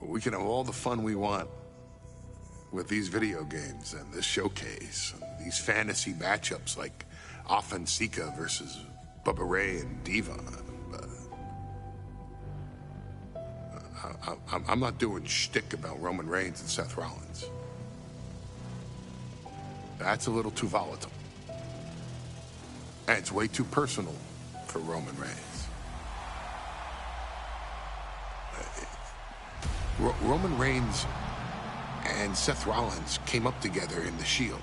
We can have all the fun we want with these video games and this showcase and these fantasy matchups like Offensica versus Bubba Ray and Diva. I'm not doing shtick about Roman Reigns and Seth Rollins. That's a little too volatile. And it's way too personal for Roman Reigns. Roman Reigns and Seth Rollins came up together in the Shield.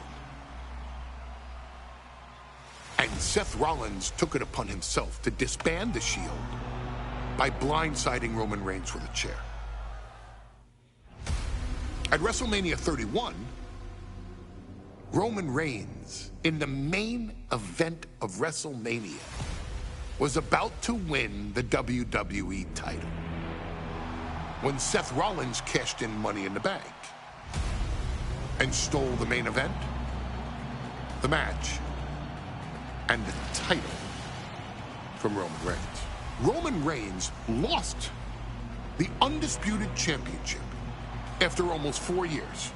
And Seth Rollins took it upon himself to disband the Shield by blindsiding Roman Reigns with a chair. At WrestleMania 31, Roman Reigns, in the main event of WrestleMania, was about to win the WWE title when Seth Rollins cashed in Money in the Bank and stole the main event, the match, and the title from Roman Reigns. Roman Reigns lost the undisputed championship after almost 4 years,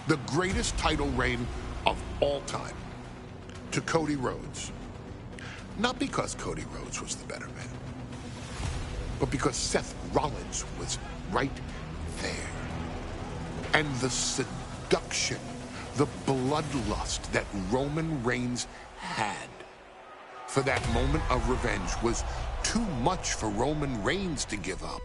the greatest title reign of all time, to Cody Rhodes. Not because Cody Rhodes was the better man, but because Seth Rollins was right there. And the seduction, the bloodlust that Roman Reigns had for that moment of revenge was too much for Roman Reigns to give up.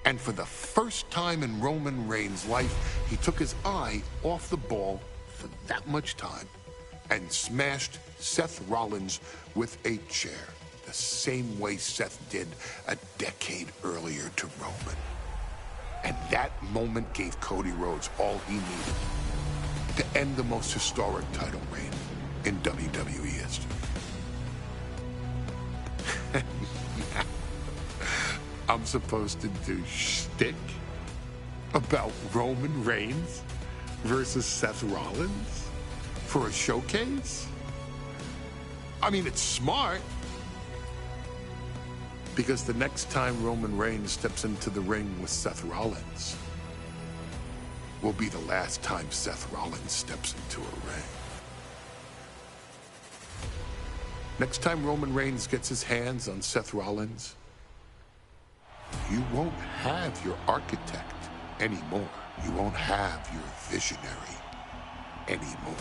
And for the first time in Roman Reigns' life, he took his eye off the ball for that much time and smashed Seth Rollins with a chair, the same way Seth did a decade earlier to Roman. And that moment gave Cody Rhodes all he needed to end the most historic title reign in WWE history. I'm supposed to do shtick about Roman Reigns versus Seth Rollins for a showcase? I mean, it's smart, because the next time Roman Reigns steps into the ring with Seth Rollins will be the last time Seth Rollins steps into a ring. Next time Roman Reigns gets his hands on Seth Rollins, you won't have your architect anymore. You won't have your visionary anymore.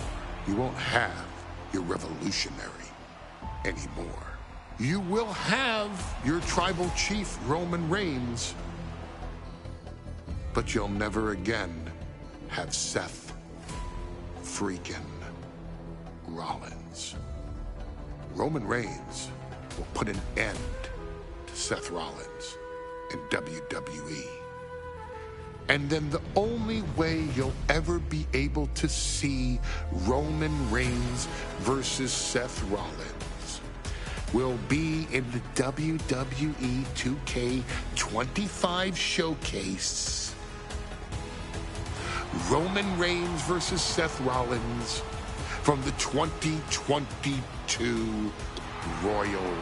You won't have your revolutionary anymore. You will have your tribal chief, Roman Reigns, but you'll never again have Seth freaking Rollins. Roman Reigns will put an end to Seth Rollins in WWE. And then the only way you'll ever be able to see Roman Reigns versus Seth Rollins will be in the WWE 2k25 showcase. Roman Reigns versus Seth Rollins from the 2022 Royal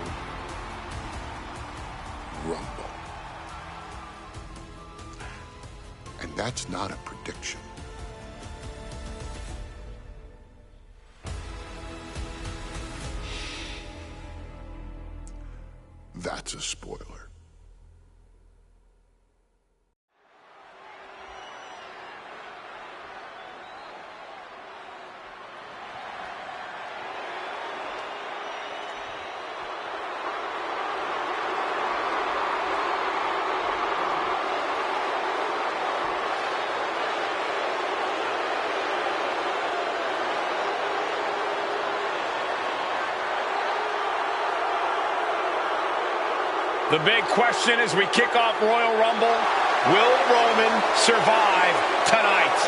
Rumble. And that's not a prediction. That's a spoiler. The big question as we kick off Royal Rumble, will Roman survive tonight?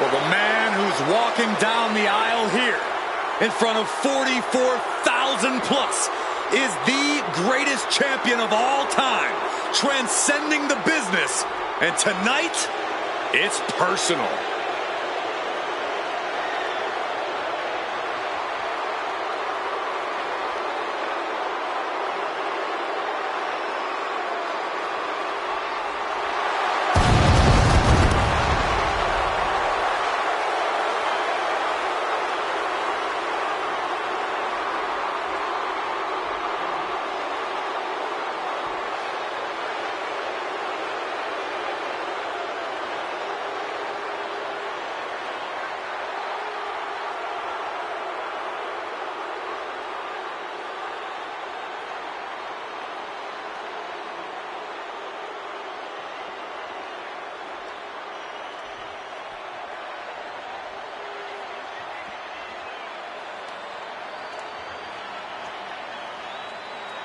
Well, the man who's walking down the aisle here in front of 44,000 plus is the greatest champion of all time, transcending the business. And tonight, it's personal.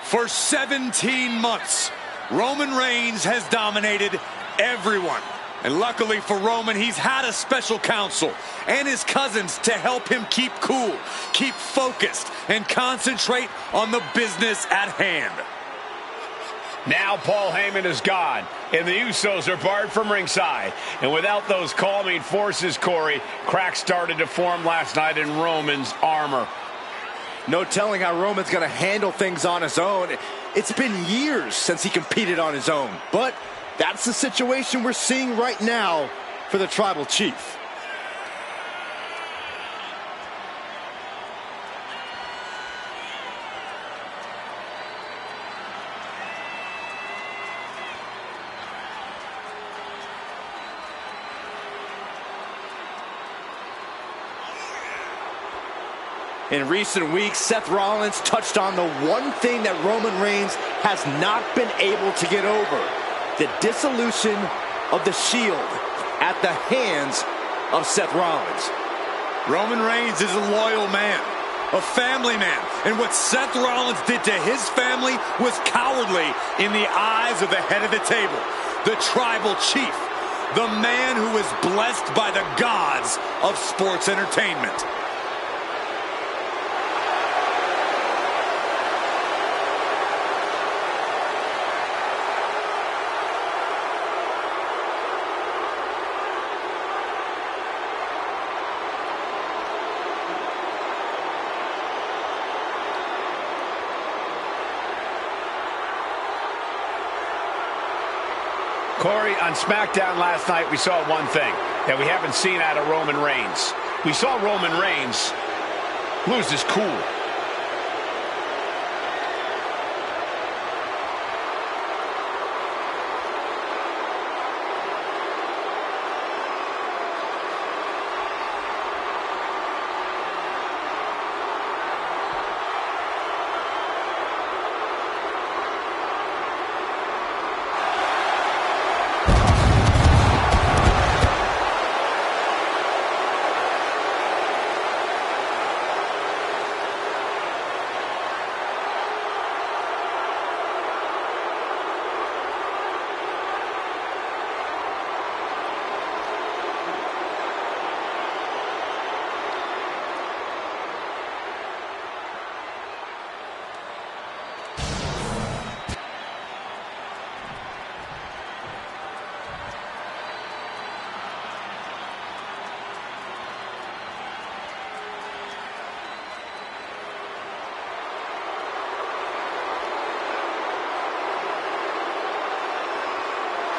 For 17 months, Roman Reigns has dominated everyone. And luckily for Roman, he's had a special counsel and his cousins to help him keep cool, keep focused, and concentrate on the business at hand. Now Paul Heyman is gone, and the Usos are barred from ringside. And without those calming forces, Corey, cracks started to form last night in Roman's armor. No telling how Roman's going to handle things on his own. It's been years since he competed on his own. But that's the situation we're seeing right now for the Tribal Chief. In recent weeks, Seth Rollins touched on the one thing that Roman Reigns has not been able to get over: the dissolution of the Shield at the hands of Seth Rollins. Roman Reigns is a loyal man, a family man, and what Seth Rollins did to his family was cowardly in the eyes of the head of the table, the Tribal Chief, the man who is blessed by the gods of sports entertainment. Corey, on SmackDown last night, we saw one thing that we haven't seen out of Roman Reigns. We saw Roman Reigns lose his cool.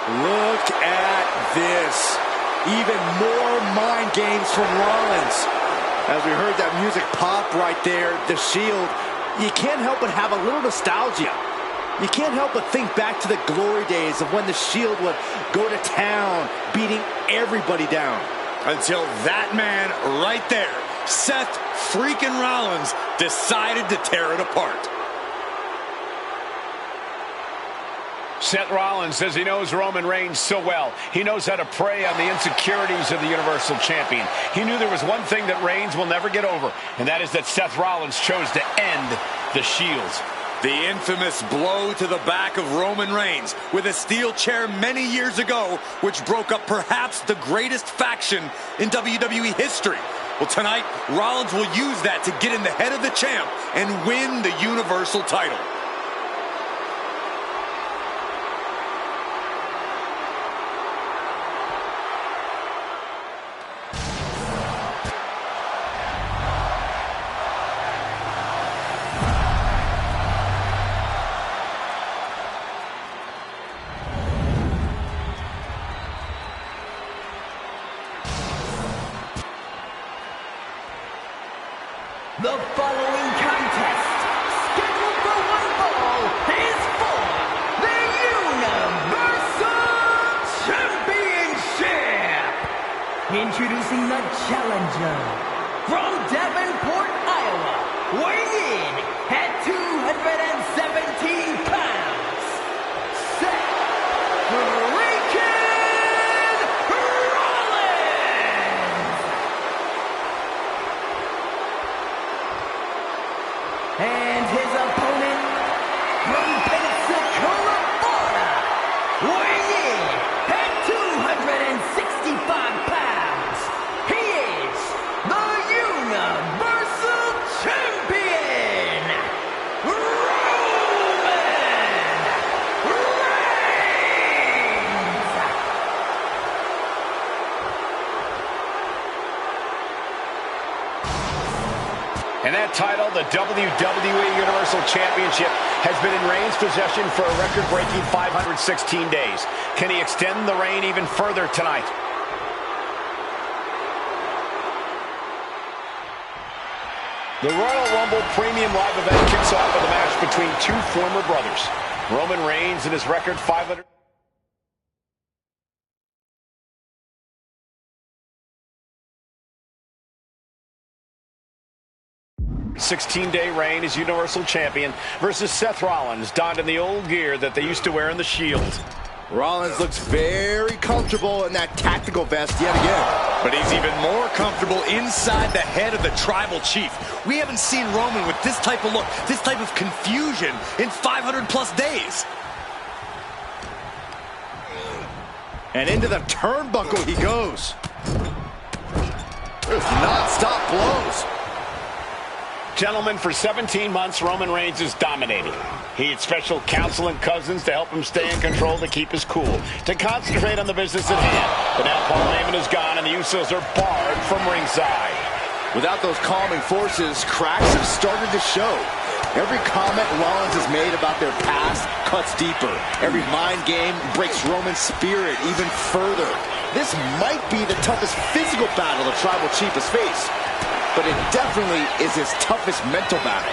Look at this. Even more mind games from Rollins. As we heard that music pop right there, the Shield, you can't help but have a little nostalgia. You can't help but think back to the glory days of when the Shield would go to town, beating everybody down. Until that man right there, Seth freaking Rollins, decided to tear it apart. Seth Rollins says he knows Roman Reigns so well. He knows how to prey on the insecurities of the Universal Champion. He knew there was one thing that Reigns will never get over, and that is that Seth Rollins chose to end the Shield. The infamous blow to the back of Roman Reigns with a steel chair many years ago, which broke up perhaps the greatest faction in WWE history. Well, tonight, Rollins will use that to get in the head of the champ and win the Universal title. The following contest, scheduled for one fall, is for the Universal Championship. Introducing the challenger from Davenport, Iowa, weighing in at 217 pounds, Seth freaking Rollins. And his opponent And that title, the WWE Universal Championship, has been in Reigns' possession for a record-breaking 516 days. Can he extend the reign even further tonight? The Royal Rumble Premium Live event kicks off with a match between two former brothers. Roman Reigns and his record 16-day reign as Universal Champion versus Seth Rollins, donned in the old gear that they used to wear in the Shield. Rollins looks very comfortable in that tactical vest yet again. But he's even more comfortable inside the head of the Tribal Chief. We haven't seen Roman with this type of look, this type of confusion in 500-plus days. And into the turnbuckle he goes. There's non-stop blows. Gentlemen, for 17 months, Roman Reigns is dominating. He had special counsel and cousins to help him stay in control, to keep his cool, to concentrate on the business at hand. But now Paul Heyman is gone, and the Usos are barred from ringside. Without those calming forces, cracks have started to show. Every comment Rollins has made about their past cuts deeper. Every mind game breaks Roman's spirit even further. This might be the toughest physical battle the Tribal Chief has faced, but it definitely is his toughest mental battle.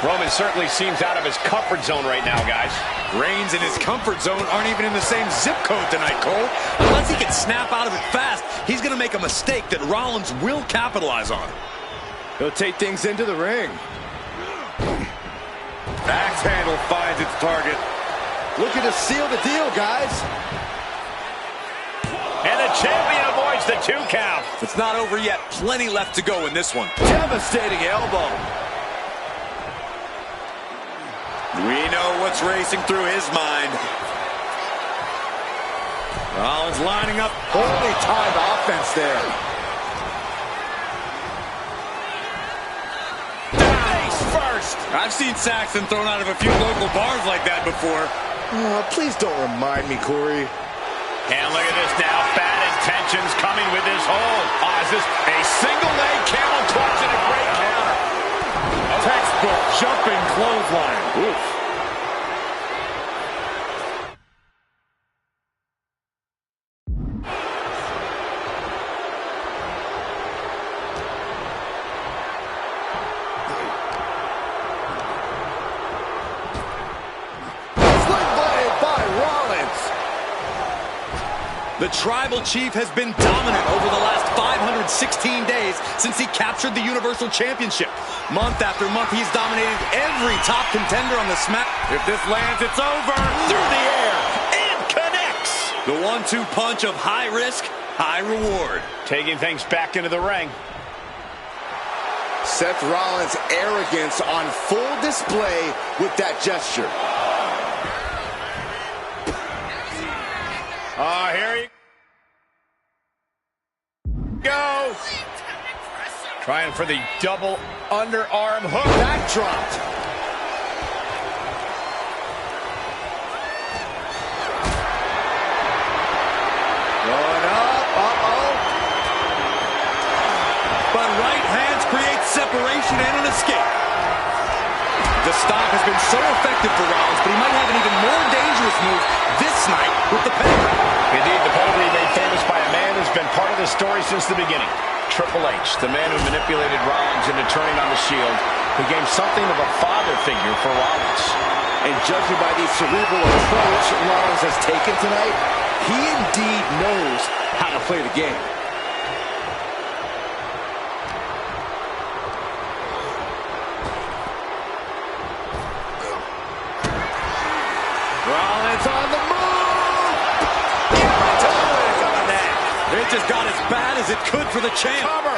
Roman certainly seems out of his comfort zone right now, guys. Reigns and his comfort zone aren't even in the same zip code tonight, Cole. Unless he can snap out of it fast, he's going to make a mistake that Rollins will capitalize on. He'll take things into the ring. Axe handle finds its target. Looking to seal the deal, guys. And the champion avoids the 2 count. It's not over yet. Plenty left to go in this one. Devastating elbow. We know what's racing through his mind. Rollins lining up. Holy timed offense there. Face first. I've seen Saxton thrown out of a few local bars like that before. Please don't remind me, Corey. And look at this now. Bad intentions coming with this hold. Is this a single leg camel clutch and a great counter? Textbook jumping clothesline. Oof. The Tribal Chief has been dominant over the last 516 days since he captured the Universal Championship. Month after month, he's dominated every top contender on the smack. If this lands, it's over. Through the air, and connects. The 1-2 punch of high risk, high reward. Taking things back into the ring. Seth Rollins' arrogance on full display with that gesture. Here you go. Trying for the double underarm hook. Backdropped. Going up. Uh-oh. But right hands create separation and an escape. The stop has been so effective for Rollins, but he might have an even more dangerous move this night with the pedigree. Indeed, the pedigree made famous by a man who's been part of the story since the beginning. Triple H, the man who manipulated Rollins into turning on the Shield, became something of a father figure for Rollins. And judging by the cerebral approach Rollins has taken tonight, he indeed knows how to play the game. Rollins on the move! On that. It just got as bad as it could for the champ. Cover!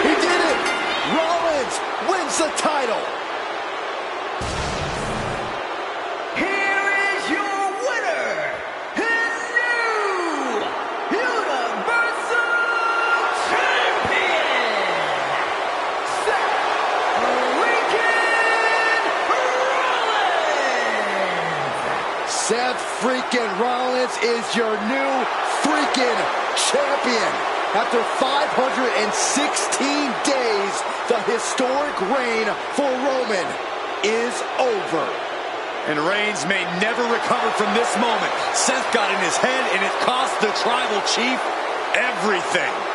He did it! Rollins wins the title! Here is your winner, and new Universal Champion, Seth Rollins! Seth freaking Rollins is your new freaking champion! After 516 days, the historic reign for Roman is over. And Reigns may never recover from this moment. Seth got in his head, and it cost the Tribal Chief everything.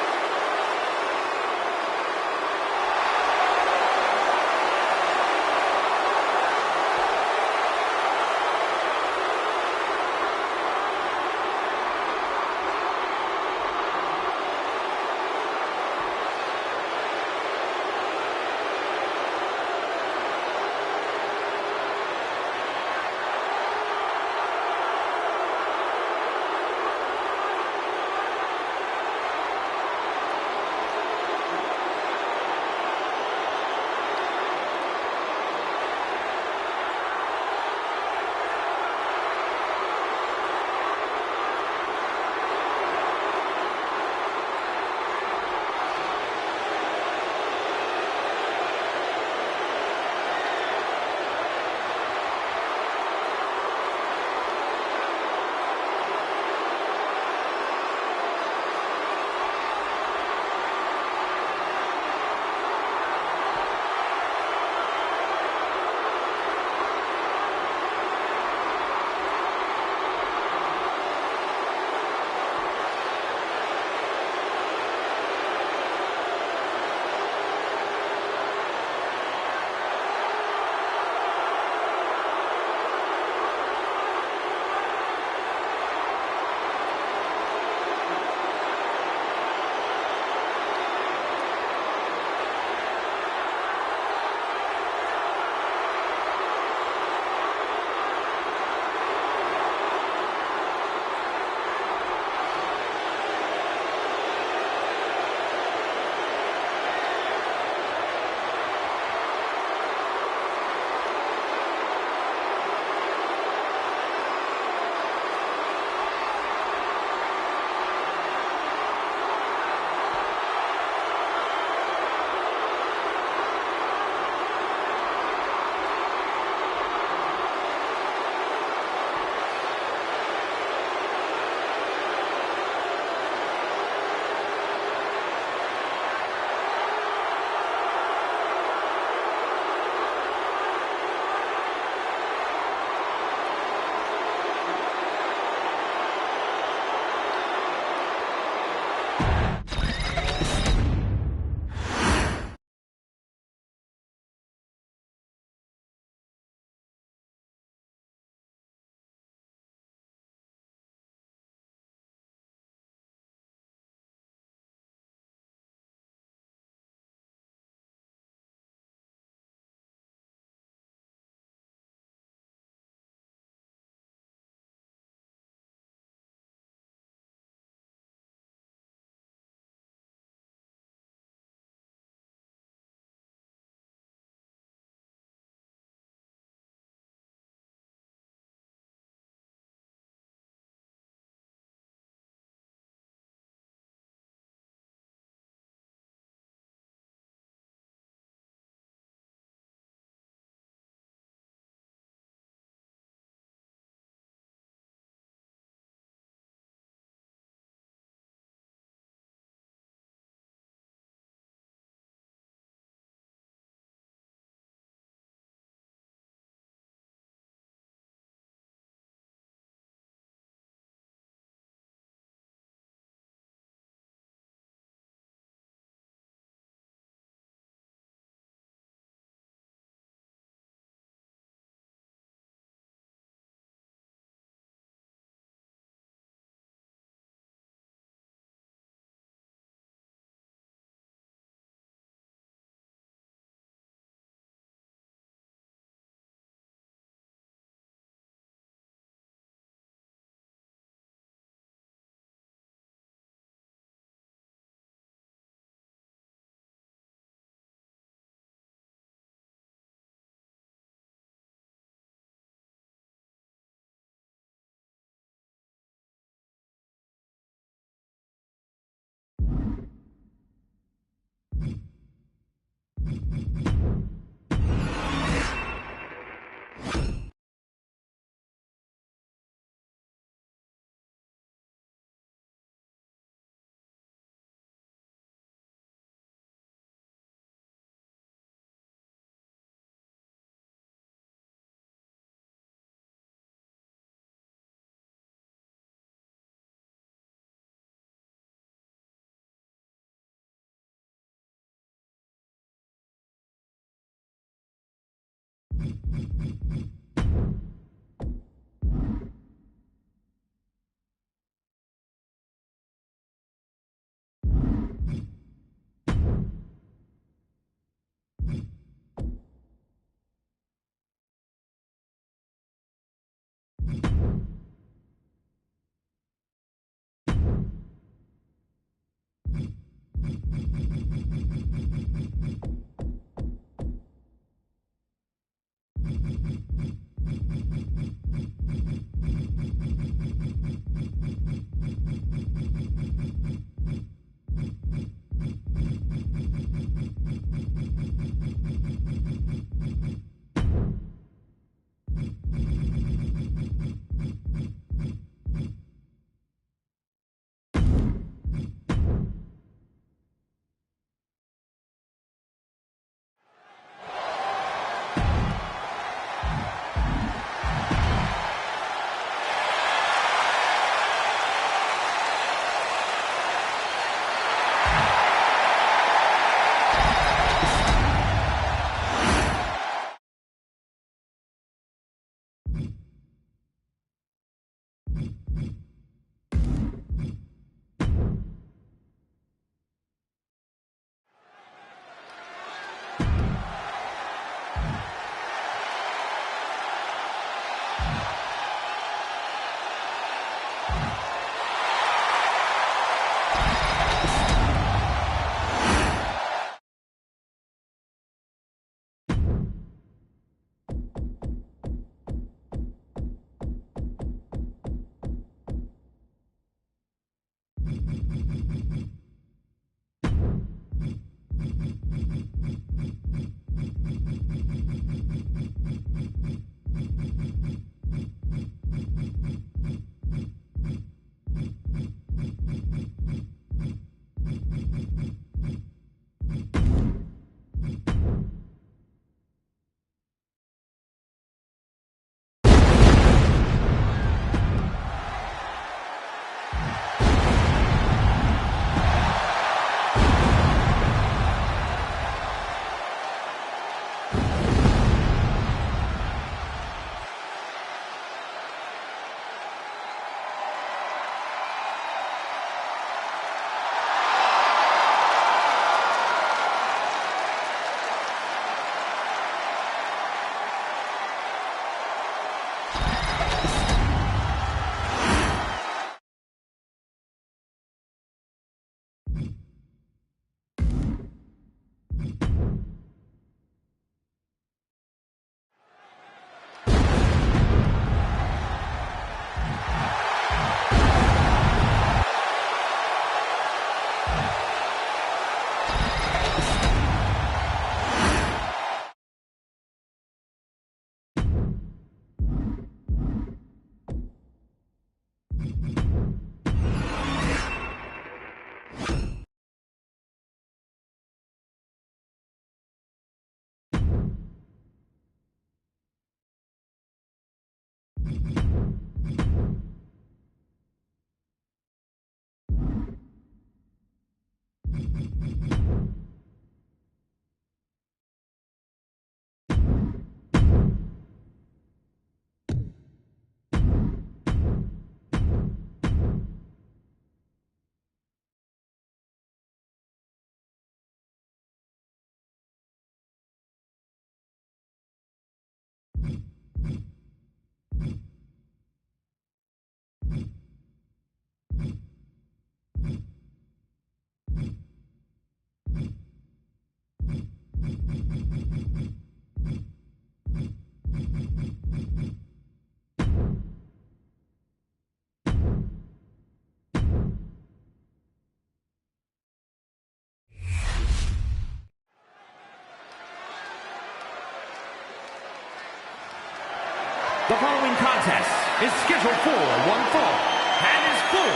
The following contest is scheduled for one fall and is for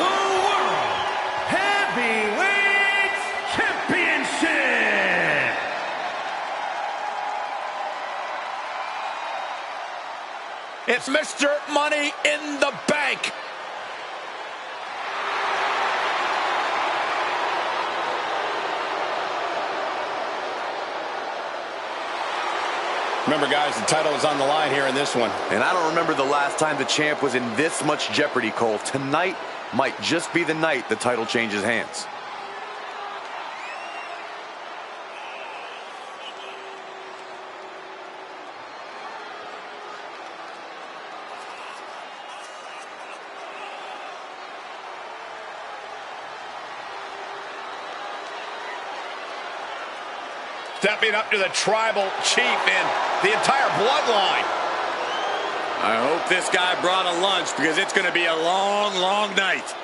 the World Heavyweight Championship. It's Mr. Money in the Bank. Remember, guys, the title is on the line here in this one. And I don't remember the last time the champ was in this much jeopardy, Cole. Tonight might just be the night the title changes hands. Stepping up to the tribal chief and the entire bloodline. I hope this guy brought a lunch because it's going to be a long, long night.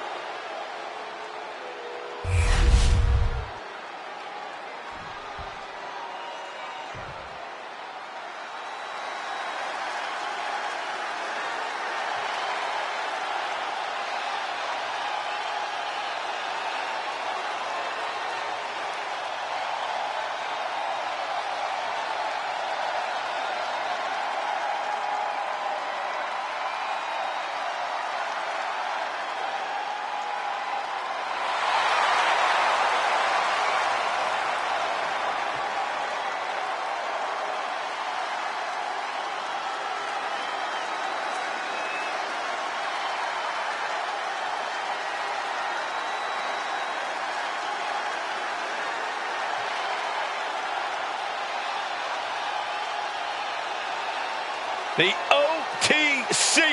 The OTC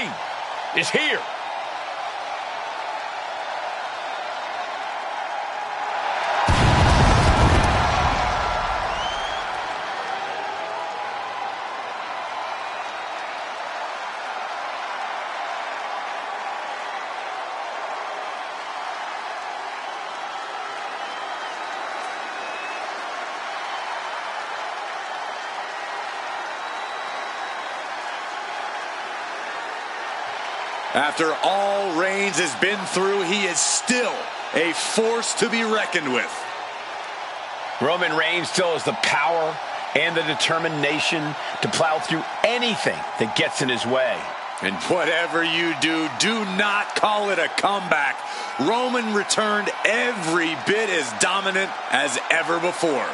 is here. After all Reigns has been through, he is still a force to be reckoned with. Roman Reigns still has the power and the determination to plow through anything that gets in his way. And whatever you do, do not call it a comeback. Roman returned every bit as dominant as ever before.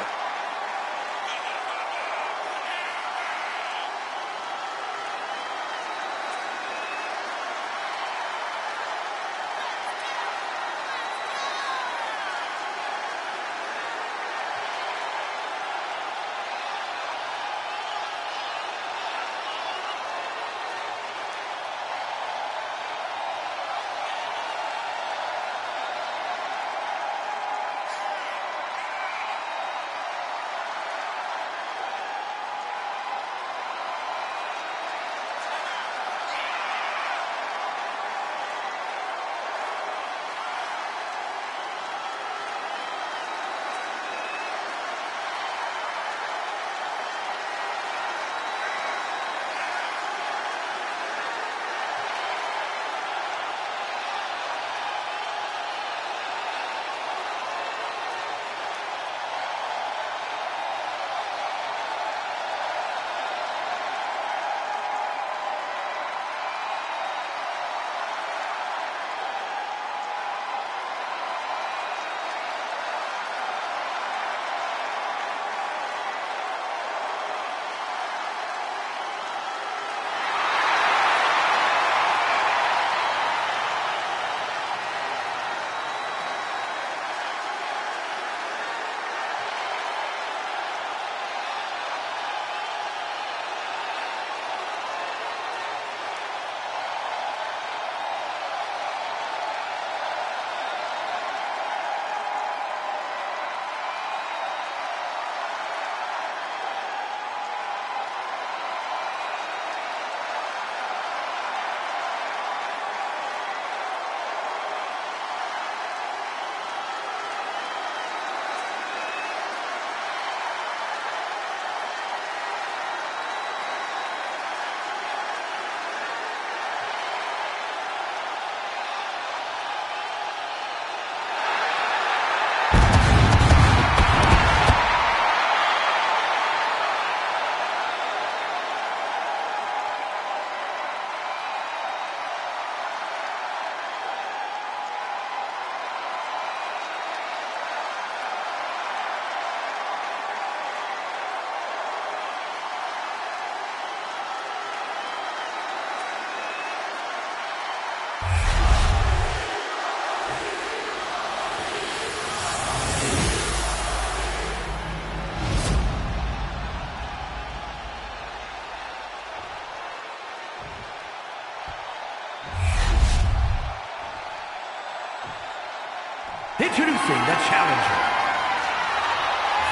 Introducing the challenger.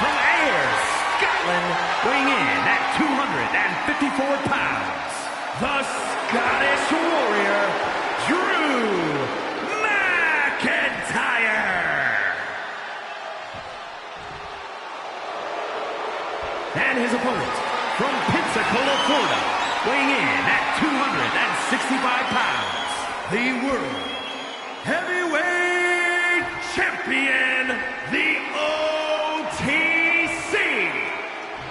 From Ayr, Scotland, weighing in at 254 pounds, the Scottish Warrior, Drew McIntyre. And his opponent, from Pensacola, Florida, weighing in at 265 pounds, the World Heavyweight Champion, the OTC,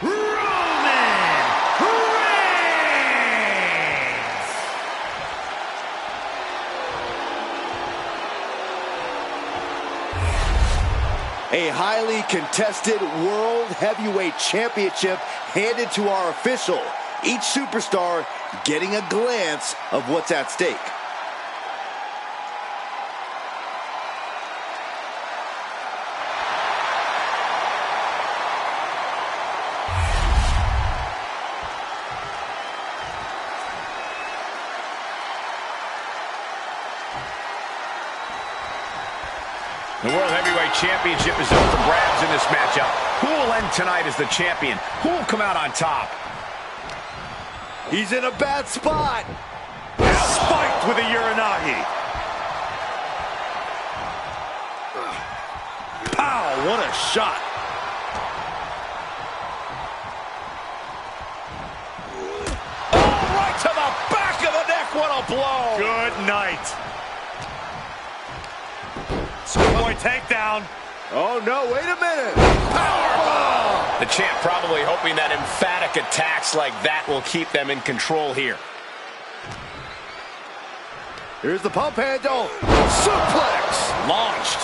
Roman Reigns. A highly contested World Heavyweight Championship handed to our official. Each superstar getting a glance of what's at stake. The World Heavyweight Championship is up for grabs in this matchup. Who will end tonight as the champion? Who will come out on top? He's in a bad spot. Spiked with a Uranagi. Pow, what a shot. Oh, right to the back of the neck. What a blow. Good night. Schoolboy takedown. Oh no, wait a minute. Powerbomb. The champ probably hoping that emphatic attacks like that will keep them in control here. Here's the pump handle. Suplex. Launched.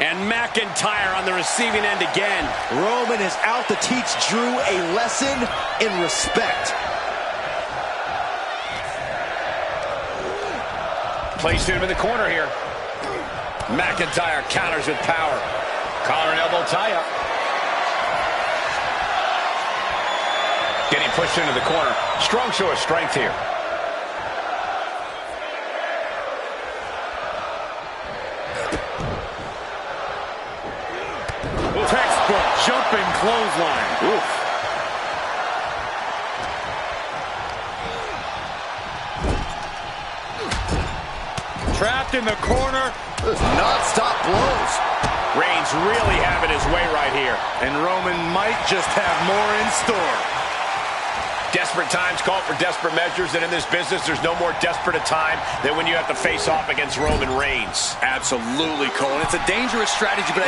And McIntyre on the receiving end again. Roman is out to teach Drew a lesson in respect. Placing him in the corner here. McIntyre counters with power. Collar and elbow tie-up. Getting pushed into the corner. Strong show of strength here. Textbook jumping clothesline. Oof. Trapped in the corner. Those non-stop blows. Reigns really having his way right here. And Roman might just have more in store. Desperate times call for desperate measures, and in this business, there's no more desperate a time than when you have to face off against Roman Reigns. Absolutely, Cole. And it's a dangerous strategy, but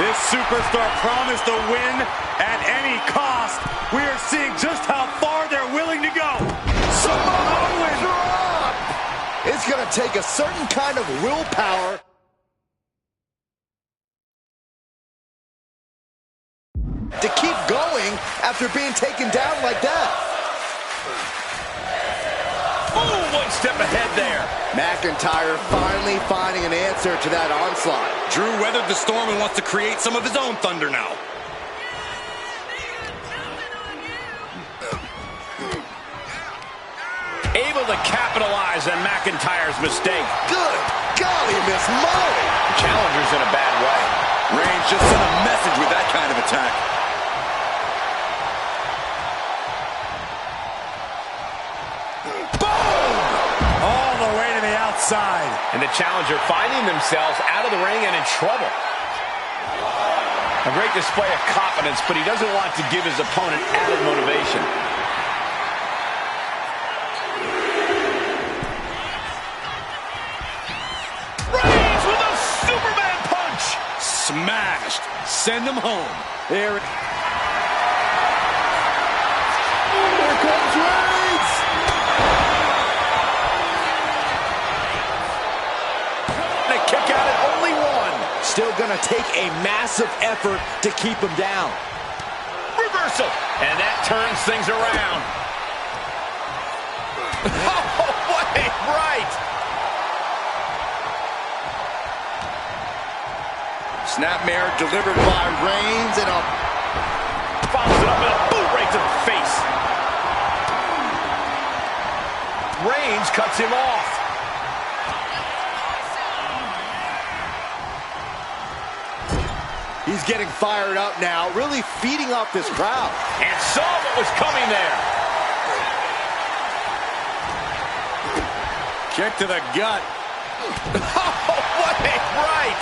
this superstar promised a win at any cost. We are seeing just how far they're willing to go. Samoan drop. It's going to take a certain kind of willpower to keep going after being taken down like that. Oh, one step ahead there. McIntyre finally finding an answer to that onslaught. Drew weathered the storm and wants to create some of his own thunder now. Able to capitalize on McIntyre's mistake. Good golly, Miss Molly. The challenger's in a bad way. Reigns just sent a message with that kind of attack. All the way to the outside. And the challenger finding themselves out of the ring and in trouble. A great display of confidence, but he doesn't want to give his opponent added motivation. Reigns with a Superman punch. Smashed. Send him home. There comes Reigns. They kick out at only one. Still gonna take a massive effort to keep him down. Reversal. And that turns things around. Oh, wait, right. Snapmare delivered by Reigns and a Follows it up with a boot right to the face. Reigns cuts him off. He's getting fired up now, really feeding off this crowd. And saw what was coming there. Kick to the gut. Oh, what a right!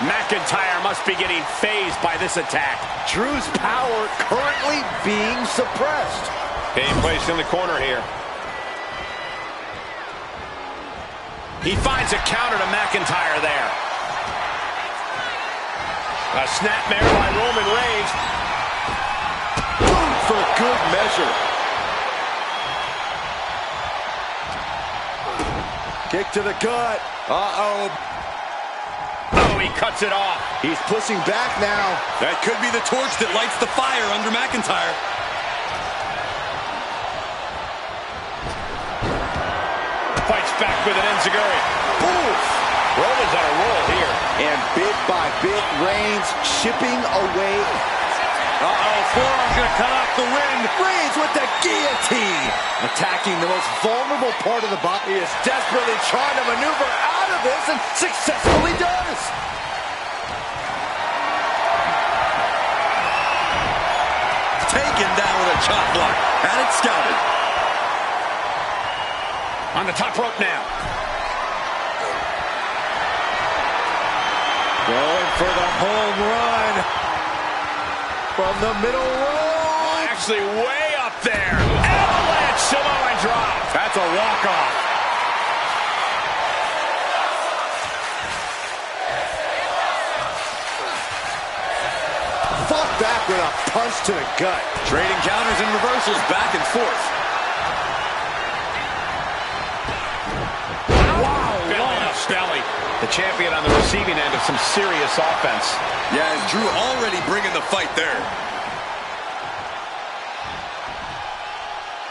McIntyre must be getting phased by this attack. Drew's power currently being suppressed. Being placed in the corner here. He finds a counter to McIntyre there. A snapmare by Roman Reigns. Boom for good measure. Kick to the gut. Uh-oh. Oh, he cuts it off. He's pushing back now. That could be the torch that lights the fire under McIntyre. Fights back with an enziguri. Oof. Roman's on a roll here. And bit by bit, Reigns chipping away. Uh-oh, forearm's gonna cut off the wind. Reigns with the guillotine. Attacking the most vulnerable part of the body. He is desperately trying to maneuver out of this and successfully does. Taken down with a chop block. Had it scouted. On the top rope now. Going for the home run. From the middle rope. Actually way up there. Avalanche Samoan drop. That's a walk-off. Fought back with a punch to the gut. Trading counters and reversals back and forth. Belly. The champion on the receiving end of some serious offense. Yeah, and Drew already bringing the fight there.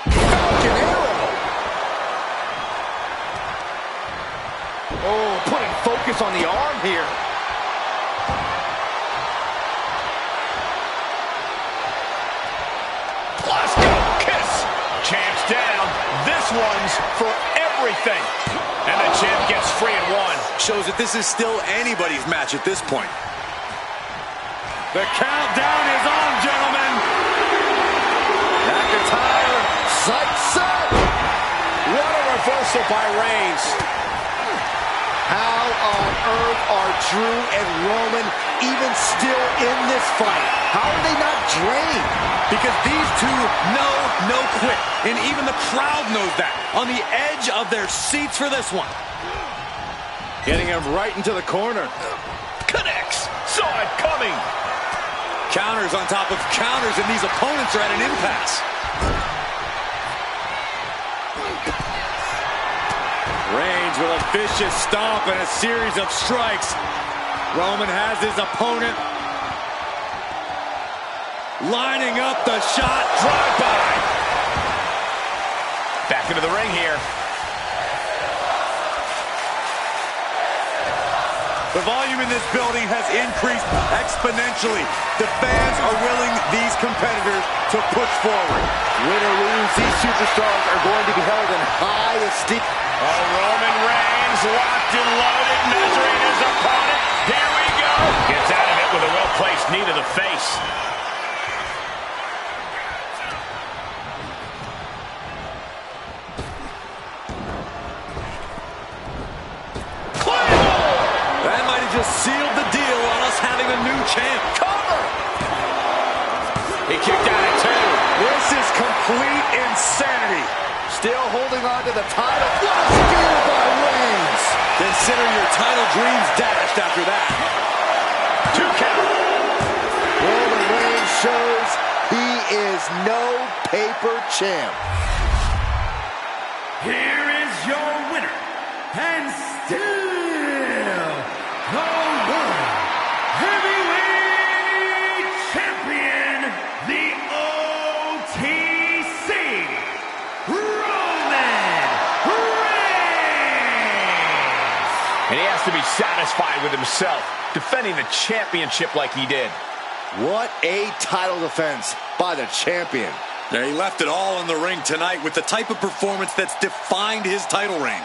Falcon Arrow. Oh, putting focus on the arm here. Let's go. Kiss. Champ's down. This one's for everything. And the champ gets free in one. Shows that this is still anybody's match at this point. The countdown is on, gentlemen. McIntyre, sights up. What a reversal by Reigns. How on earth are Drew and Roman even still in this fight? How are they not drained? Because these two know no quit. And even the crowd knows that. On the edge of their seats for this one. Getting him right into the corner. Connects. Saw it coming. Counters on top of counters, and these opponents are at an impasse. Reigns with a vicious stomp and a series of strikes. Roman has his opponent lining up the shot. Drive-by. Back into the ring here. The volume in this building has increased exponentially. The fans are willing these competitors to push forward. Win or lose, these superstars are going to be held in high esteem. Oh, Roman Reigns locked and loaded, measuring his opponent. Here we go. Gets out of it with a well-placed knee to the face. Sealed the deal on us having a new champ. Cover! He kicked out at two. This is complete insanity. Still holding on to the title. What a spear by Reigns. Consider your title dreams dashed after that. 2 count. Roman Reigns shows he is no paper champ. Here is your winner, and still the World Heavyweight Champion, the OTC, Roman Reigns. And he has to be satisfied with himself, defending the championship like he did. What a title defense by the champion. Yeah, he left it all in the ring tonight with the type of performance that's defined his title reign.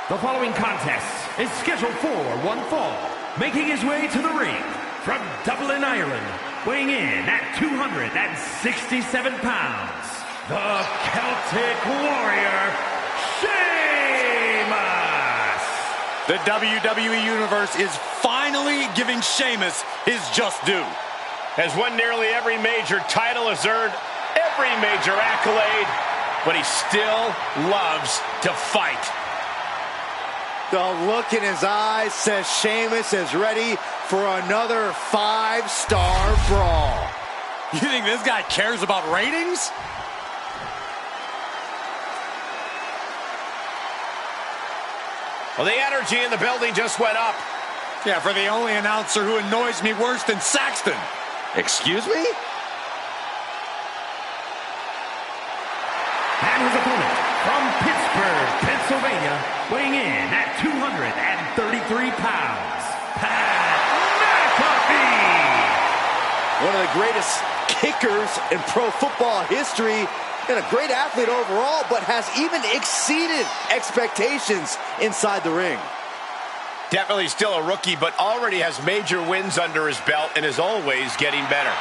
The following contest is scheduled for one fall. Making his way to the ring from Dublin, Ireland, weighing in at 267 pounds, the Celtic Warrior, Sheamus! The WWE Universe is finally giving Sheamus his just due. Has won nearly every major title, has earned every major accolade, but he still loves to fight. The look in his eyes says Sheamus is ready for another 5-star brawl. You think this guy cares about ratings? Well, the energy in the building just went up. Yeah, for the only announcer who annoys me worse than Saxton. Excuse me? And his opponent from Pittsburgh, Pennsylvania, weighing in at 233 pounds, Pat McAfee! One of the greatest kickers in pro football history and a great athlete overall, but has even exceeded expectations inside the ring. Definitely still a rookie, but already has major wins under his belt and is always getting better.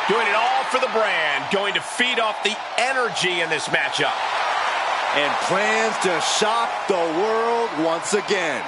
Doing it all for the brand, going to feed off the energy in this matchup. And plans to shock the world once again.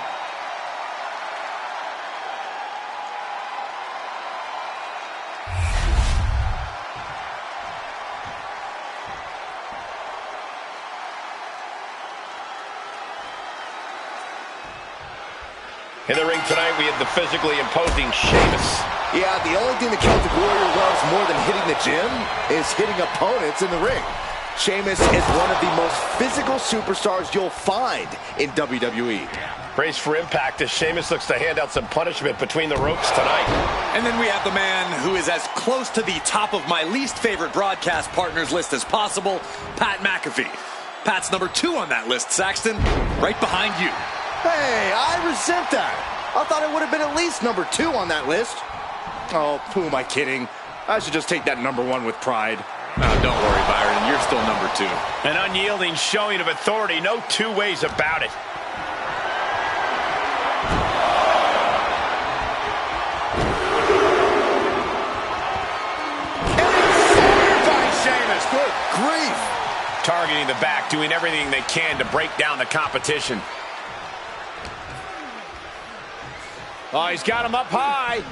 In the ring tonight, we have the physically imposing Sheamus. Yeah, the only thing the Celtic Warrior loves more than hitting the gym is hitting opponents in the ring. Sheamus is one of the most physical superstars you'll find in WWE. Brace for impact as Sheamus looks to hand out some punishment between the ropes tonight. And then we have the man who is as close to the top of my least favorite broadcast partners list as possible, Pat McAfee. Pat's number 2 on that list, Saxton, right behind you. Hey, I resent that. I thought it would have been at least number 2 on that list. Oh, who am I kidding? I should just take that number 1 with pride. Oh, don't worry, Byron. You're still number 2. An unyielding showing of authority, no two ways about it. By Sheamus, good grief. Targeting the back, doing everything they can to break down the competition. Oh, he's got him up high.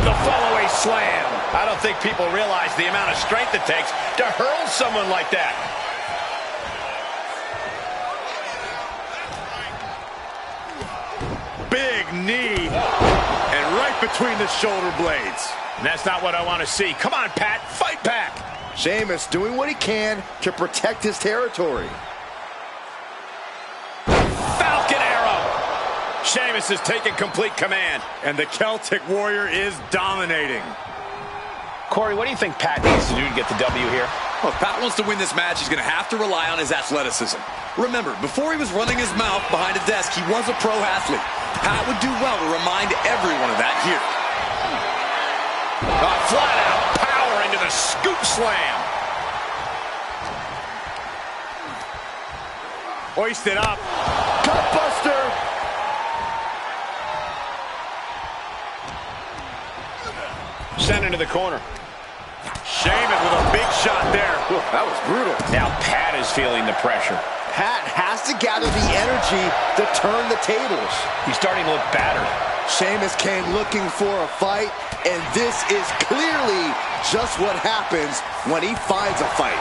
The follow-away slam. I don't think people realize the amount of strength it takes to hurl someone like that. Big knee. And right between the shoulder blades. And that's not what I want to see. Come on, Pat, fight back. Sheamus doing what he can to protect his territory. Falcon arrow. Sheamus has taken complete command. And the Celtic Warrior is dominating. Corey, what do you think Pat needs to do to get the W here? Well, if Pat wants to win this match, he's going to have to rely on his athleticism. Remember, before he was running his mouth behind a desk, he was a pro athlete. Pat would do well to remind everyone of that here. Flat out power into the scoop slam. Hoisted up. Gutbuster. Sent into the corner. Sheamus with a big shot there. Ooh, that was brutal. Now Pat is feeling the pressure. Pat has to gather the energy to turn the tables. He's starting to look battered. Sheamus came looking for a fight, and this is clearly just what happens when he finds a fight.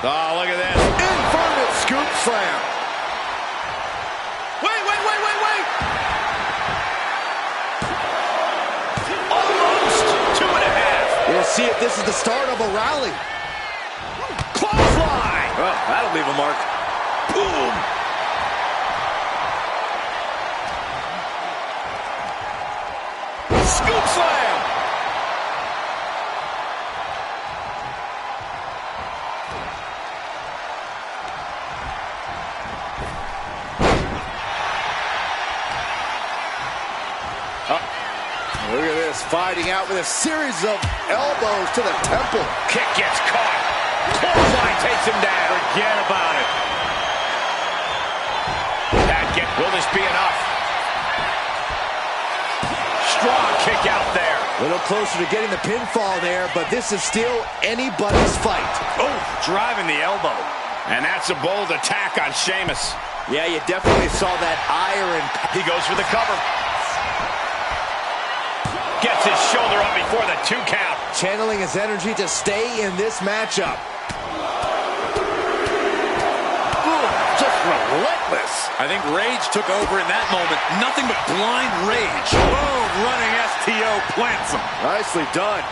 Oh, look at this. Inverted scoop slam. Wait. Almost 2.5. We'll see if this is the start of a rally. Clothesline. Well, that'll leave a mark. Boom. Scoop slam. fighting out with a series of elbows to the temple. Kick gets caught. Clothesline takes him down. Forget about it. Will this be enough? Strong kick out there. A little closer to getting the pinfall there, but this is still anybody's fight. Oh, driving the elbow. And that's a bold attack on Sheamus. Yeah, you definitely saw that iron. He goes for the cover. Gets his shoulder up before the 2 count. Channeling his energy to stay in this matchup. Just relentless. I think rage took over in that moment. Nothing but blind rage. Boom, running STO plants him. Nicely done.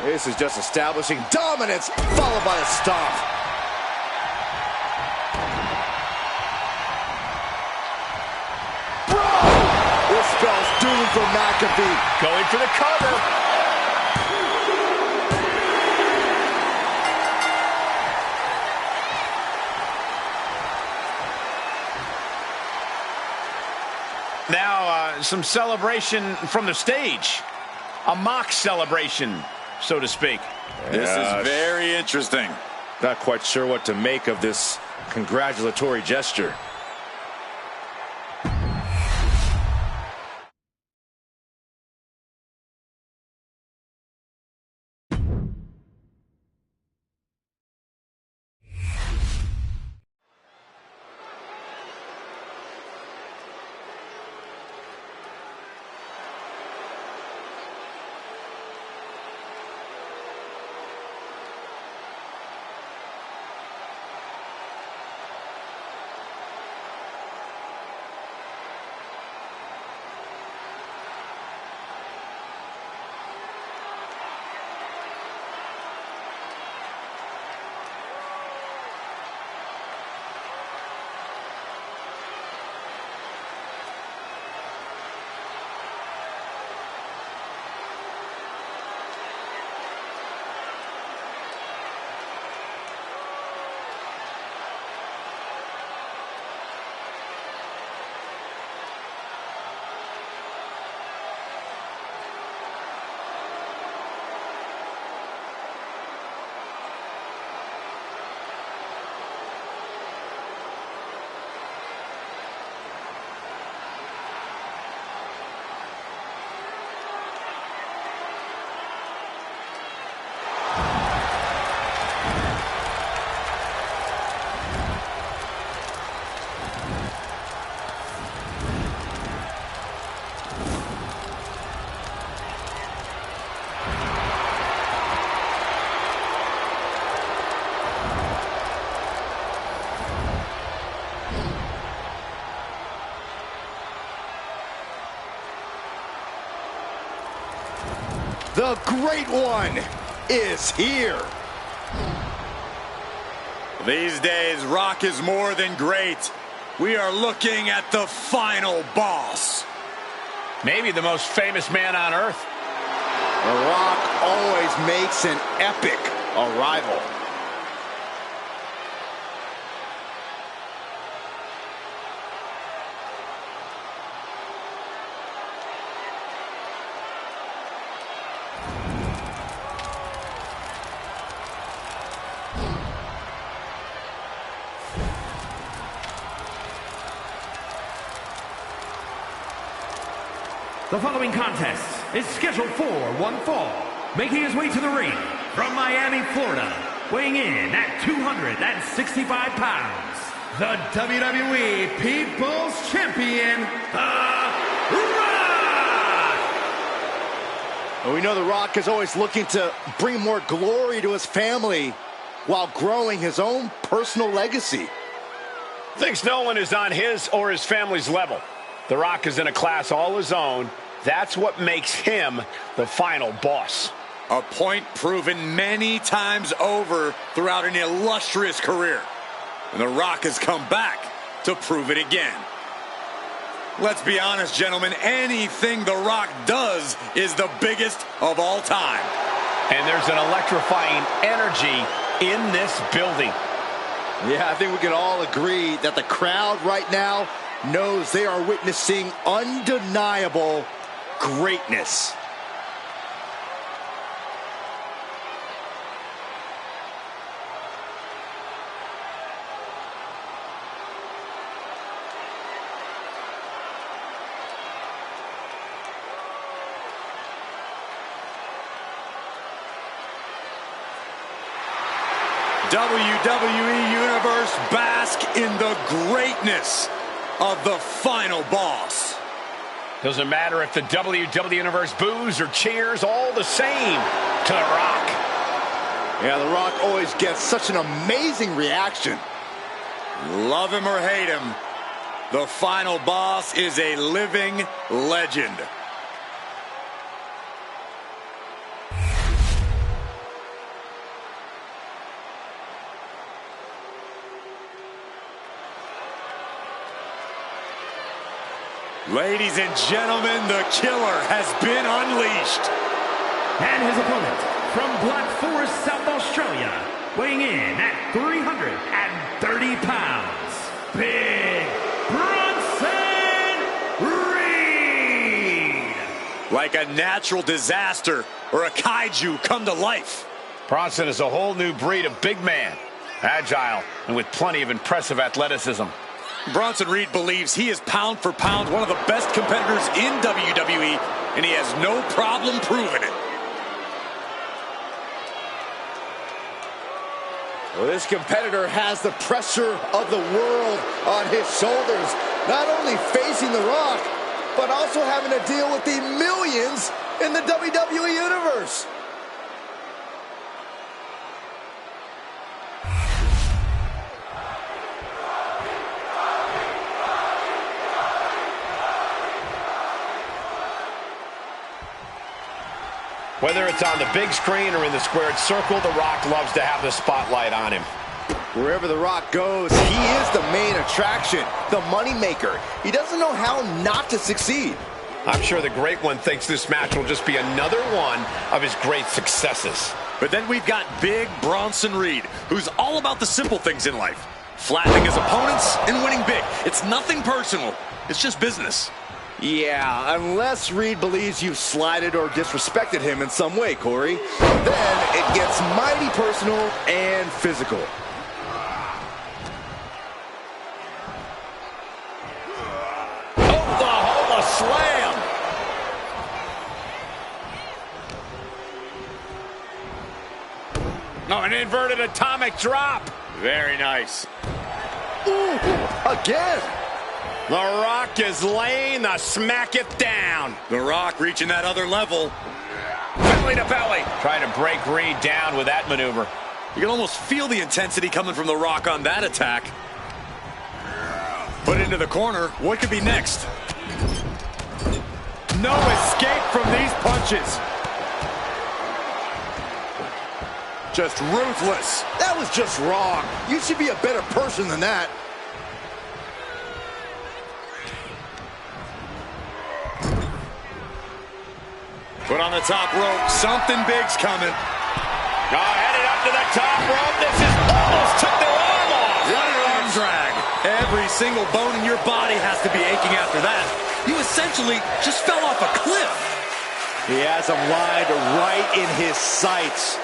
This is just establishing dominance, followed by a stomp. This spells doom for McAfee. Going for the cover. Now, some celebration from the stage. A mock celebration, so to speak. This is very interesting. Not quite sure what to make of this congratulatory gesture. The Great One is here. These days, Rock is more than great. We are looking at the final boss. Maybe the most famous man on earth. The Rock always makes an epic arrival. The following contest is scheduled for one fall. Making his way to the ring from Miami, Florida, weighing in at 265 pounds, the WWE People's Champion, The Rock! We know The Rock is always looking to bring more glory to his family while growing his own personal legacy. Thinks no one is on his or his family's level. The Rock is in a class all his own. That's what makes him the final boss. A point proven many times over throughout an illustrious career. And The Rock has come back to prove it again. Let's be honest, gentlemen, anything The Rock does is the biggest of all time. And there's an electrifying energy in this building. Yeah, I think we can all agree that the crowd right now knows they are witnessing undeniable greatness. WWE Universe, bask in the greatness of the final boss. Doesn't matter if the WWE Universe boos or cheers, all the same to The Rock. Yeah, The Rock always gets such an amazing reaction. Love him or hate him, the final boss is a living legend. Ladies and gentlemen, the killer has been unleashed. And his opponent, from Black Forest, South Australia, weighing in at 330 pounds, Big Bronson Reed. Like a natural disaster or a kaiju come to life. Bronson is a whole new breed of big man, agile and with plenty of impressive athleticism. Bronson Reed believes he is pound for pound one of the best competitors in WWE, and he has no problem proving it. Well, this competitor has the pressure of the world on his shoulders, not only facing The Rock, but also having to deal with the millions in the WWE Universe. Whether it's on the big screen or in the squared circle, The Rock loves to have the spotlight on him. Wherever The Rock goes, he is the main attraction, the moneymaker. He doesn't know how not to succeed. I'm sure the Great One thinks this match will just be another one of his great successes. But then we've got Big Bronson Reed, who's all about the simple things in life. Flattening his opponents and winning big. It's nothing personal. It's just business. Yeah, unless Reed believes you've slighted or disrespected him in some way, Corey. Then it gets mighty personal and physical. Oklahoma slam! Oh, an inverted atomic drop. Very nice. Ooh, again! The Rock is laying the smack it down. The Rock reaching that other level. Belly to belly. Trying to break Reed down with that maneuver. You can almost feel the intensity coming from The Rock on that attack. Put into the corner. What could be next? No escape from these punches. Just ruthless. That was just wrong. You should be a better person than that. Put on the top rope. Something big's coming. Oh, headed up to the top rope. This is almost took their arm off. What an arm drag. Every single bone in your body has to be aching after that. You essentially just fell off a cliff. He has him lined right in his sights.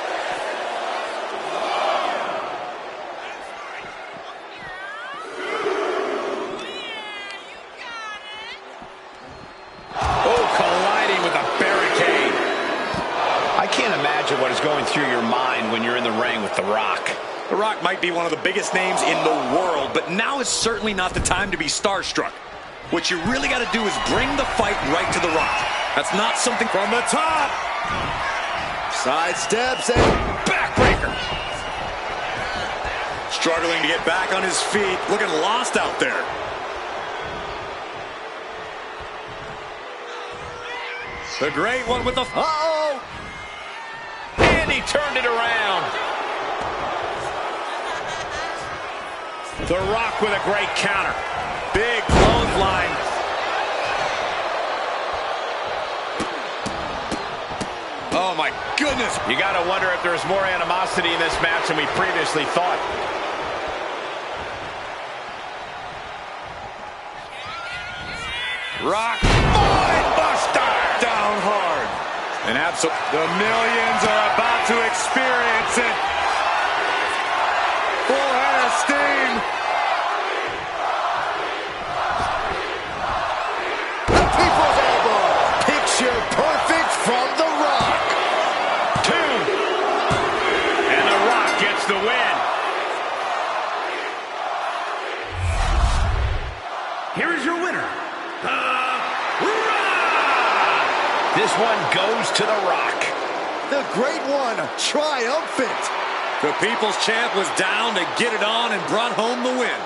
What is going through your mind when you're in the ring with The Rock? The Rock might be one of the biggest names in the world, but now is certainly not the time to be starstruck. What you really got to do is bring the fight right to The Rock. That's not something from the top. Side steps and backbreaker. Struggling to get back on his feet, looking lost out there. The Great One with the... Uh-oh! And he turned it around. The Rock with a great counter. Big clothesline. Oh my goodness. You got to wonder if there's more animosity in this match than we previously thought. Rock. Mind buster. Down hard. And the millions are about to experience it. Full head of steam. The people's elbow. Picture perfect from The Rock. 2. And The Rock gets the win. Here is your winner, The Rock! This one goes to The Rock. The Great One, triumphant. The People's Champ was down to get it on and brought home the win.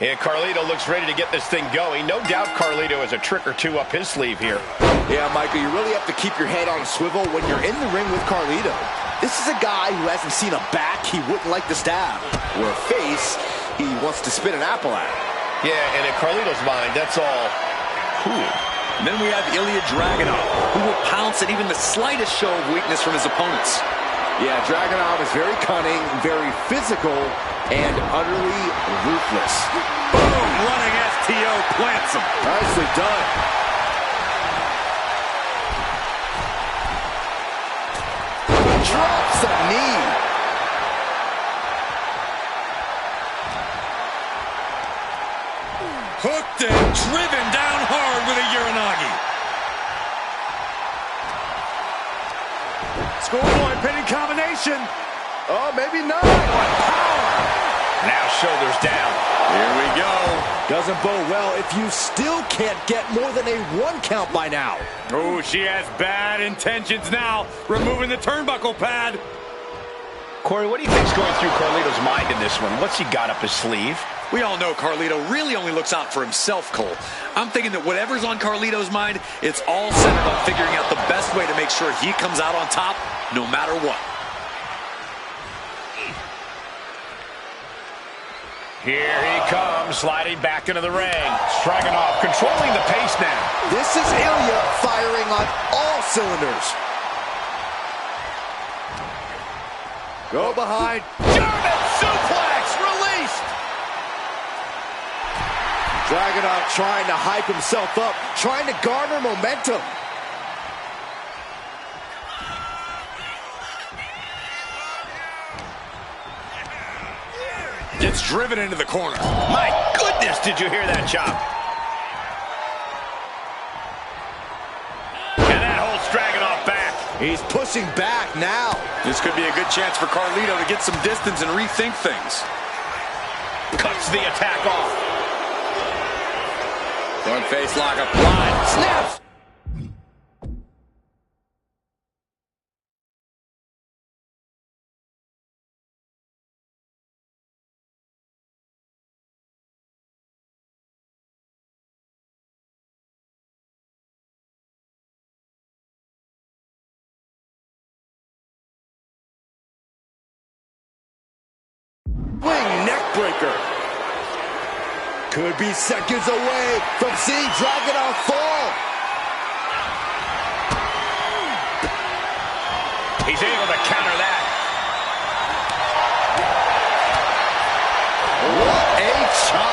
And Carlito looks ready to get this thing going. No doubt Carlito has a trick or two up his sleeve here. Yeah, Michael, you really have to keep your head on a swivel when you're in the ring with Carlito. This is a guy who hasn't seen a back he wouldn't like to stab, or a face he wants to spit an apple at. Yeah, and in Carlito's mind, that's all cool. And then we have Ilya Dragunov, who will pounce at even the slightest show of weakness from his opponents. Yeah, Dragunov is very cunning, very physical, and utterly ruthless. Boom! Running STO plants him. Nicely done. Drops a knee. Hooked and driven down hard with a Uranagi. Schoolboy pinning combination. Oh, maybe not. What power. Now shoulders down. Here we go. Doesn't bode well if you still can't get more than a 1 count by now. Oh, she has bad intentions now. Removing the turnbuckle pad. Corey, what do you think's going through Carlito's mind in this one? What's he got up his sleeve? We all know Carlito really only looks out for himself, Cole. I'm thinking that whatever's on Carlito's mind, it's all centered on figuring out the best way to make sure he comes out on top, no matter what. Here he comes, sliding back into the ring. Dragunov controlling the pace now. This is Ilya firing on all cylinders. Go behind. German suplex released. Dragunov trying to hype himself up, trying to garner momentum. Gets driven into the corner. My goodness, did you hear that chop? And that holds Dragunov back. He's pushing back now. This could be a good chance for Carlito to get some distance and rethink things. Cuts the attack off. Front face lock applied. Snaps. Neckbreaker. Could be seconds away from seeing Dragunov fall. He's able to counter that. What a chop.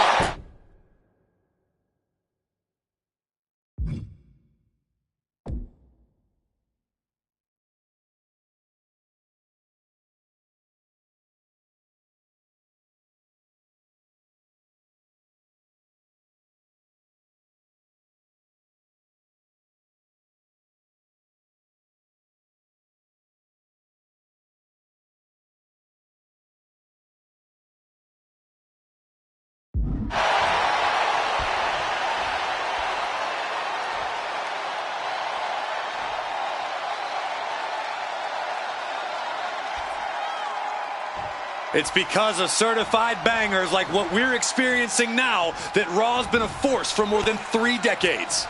It's because of certified bangers like what we're experiencing now that Raw's been a force for more than 3 decades.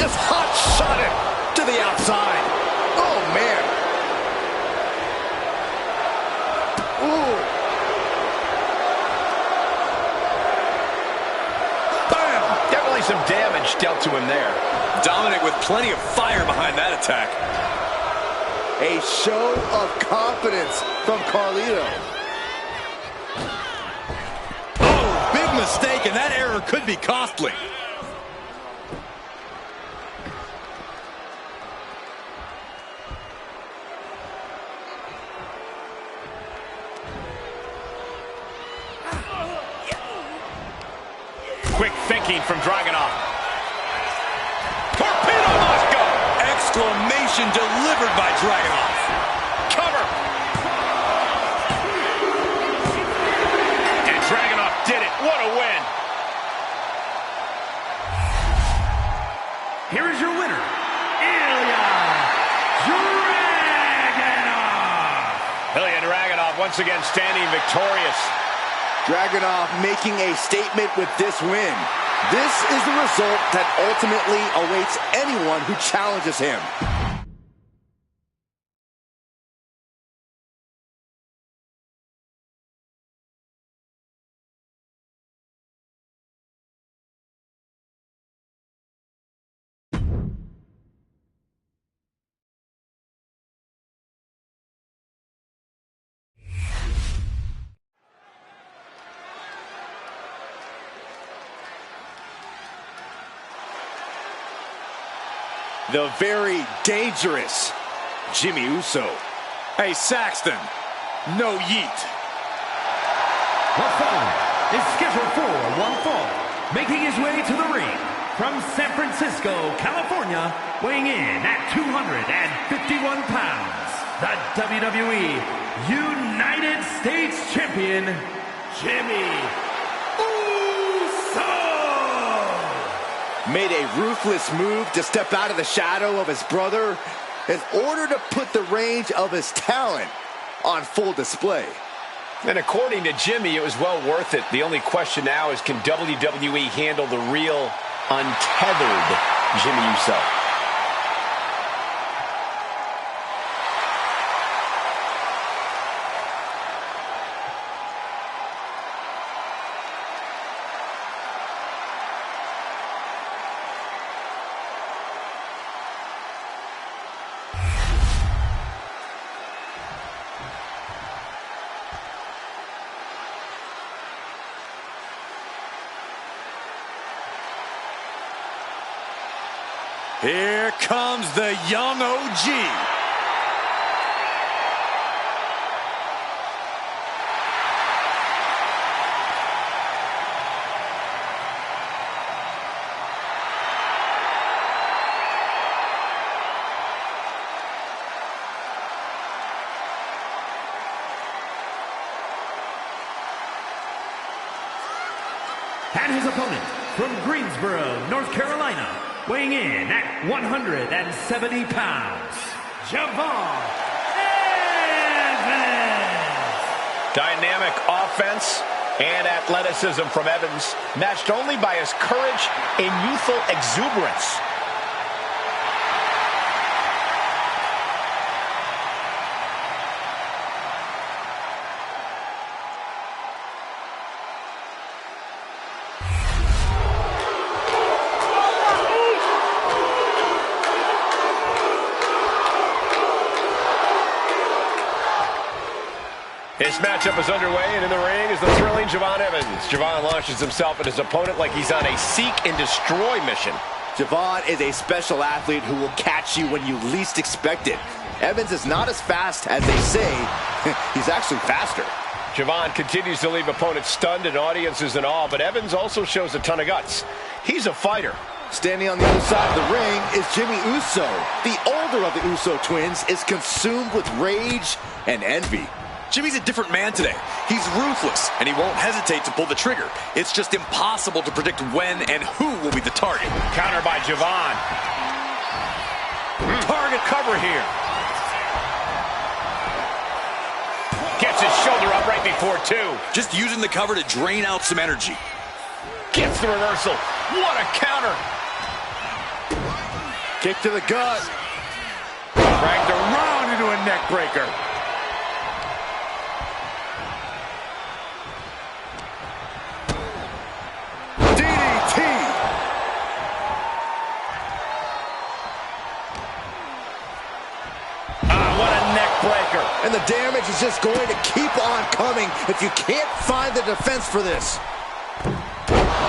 Just hot shot it to the outside. Oh, man. Ooh. Bam! Definitely some damage dealt to him there. Dominic with plenty of fire behind that attack. A show of confidence from Carlito. Oh, big mistake, and that error could be costly. Quick thinking from Dragunov. Torpedo must go! Exclamation delivered by Dragunov. Cover! And Dragunov did it. What a win! Here is your winner, Ilya Dragunov. Ilya Dragunov once again standing victorious. Dragunov making a statement with this win. This is the result that ultimately awaits anyone who challenges him. The very dangerous Jimmy Uso. Hey, Saxton, no yeet. The following is scheduled for one fall, making his way to the ring from San Francisco, California, weighing in at 251 pounds, the WWE United States Champion, Jimmy Uso. Made a ruthless move to step out of the shadow of his brother in order to put the range of his talent on full display. And according to Jimmy, it was well worth it. The only question now is, can WWE handle the real, untethered Jimmy Uso? Here comes the young OG. And his opponent from Greensboro, North Carolina, weighing in at 170 pounds, Javon Evans. Dynamic offense and athleticism from Evans, matched only by his courage and youthful exuberance. This matchup is underway, and in the ring is the thrilling Javon Evans. Javon launches himself at his opponent like he's on a seek and destroy mission. Javon is a special athlete who will catch you when you least expect it. Evans is not as fast as they say. He's actually faster. Javon continues to leave opponents stunned and audiences in awe, but Evans also shows a ton of guts. He's a fighter. Standing on the other side of the ring is Jimmy Uso. The older of the Uso twins is consumed with rage and envy. Jimmy's a different man today. He's ruthless, and he won't hesitate to pull the trigger. It's just impossible to predict when and who will be the target. Counter by Javon. Target cover here. Gets his shoulder up right before two. Just using the cover to drain out some energy. Gets the reversal. What a counter. Kick to the gut. Dragged around into a neck breaker. And the damage is just going to keep on coming if you can't find the defense for this.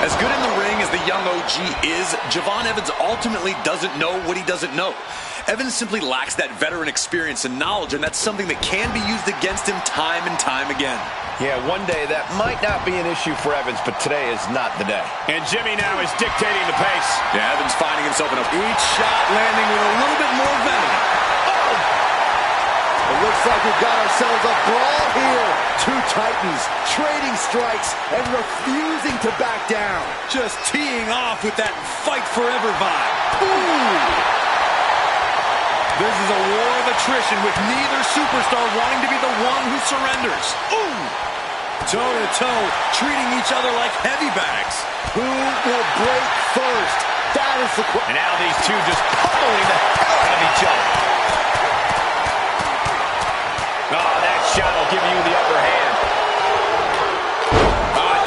As good in the ring as the young OG is, Javon Evans ultimately doesn't know what he doesn't know. Evans simply lacks that veteran experience and knowledge, and that's something that can be used against him time and time again. Yeah, one day that might not be an issue for Evans, but today is not the day. And Jimmy now is dictating the pace. Yeah, Evans finding himself in each shot landing with a little bit more venom. It looks like we've got ourselves a brawl here. Two titans trading strikes and refusing to back down. Just teeing off with that fight forever vibe. Ooh! This is a war of attrition with neither superstar wanting to be the one who surrenders. Ooh! Toe-to-toe, treating each other like heavy bags. Who will break first? That is the question. And now these two just pummeling the hell out of each other. Oh, that shot will give you the upper hand.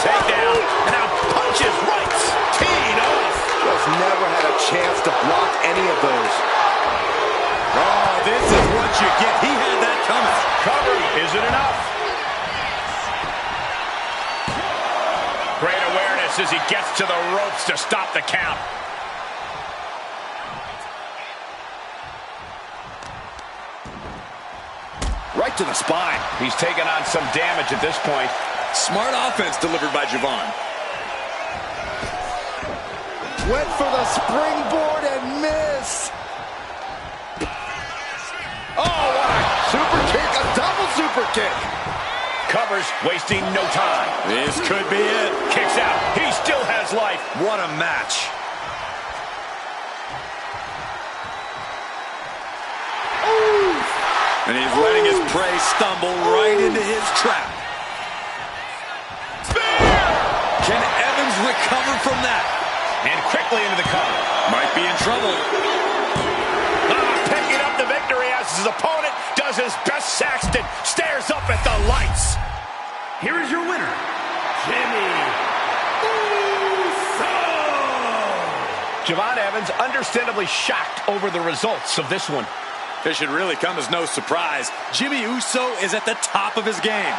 Takedown. And now punches, rights, teeing off. Just never had a chance to block any of those. Oh, this is what you get. He had that coming. Cover isn't enough. Great awareness as he gets to the ropes to stop the count. Right to the spine. He's taken on some damage at this point. Smart offense delivered by Javon. Went for the springboard and missed. Oh, what a super kick, a double super kick. Covers, wasting no time. This could be it. Kicks out. He still has life. What a match. And he's letting his prey stumble right into his trap. Spear! Can Evans recover from that? And quickly into the cover. Might be in trouble. Picking up the victory as his opponent does his best Saxton. Stares up at the lights. Here is your winner, Jimmy Uso. Javon Evans understandably shocked over the results of this one. This should really come as no surprise. Jimmy Uso is at the top of his game.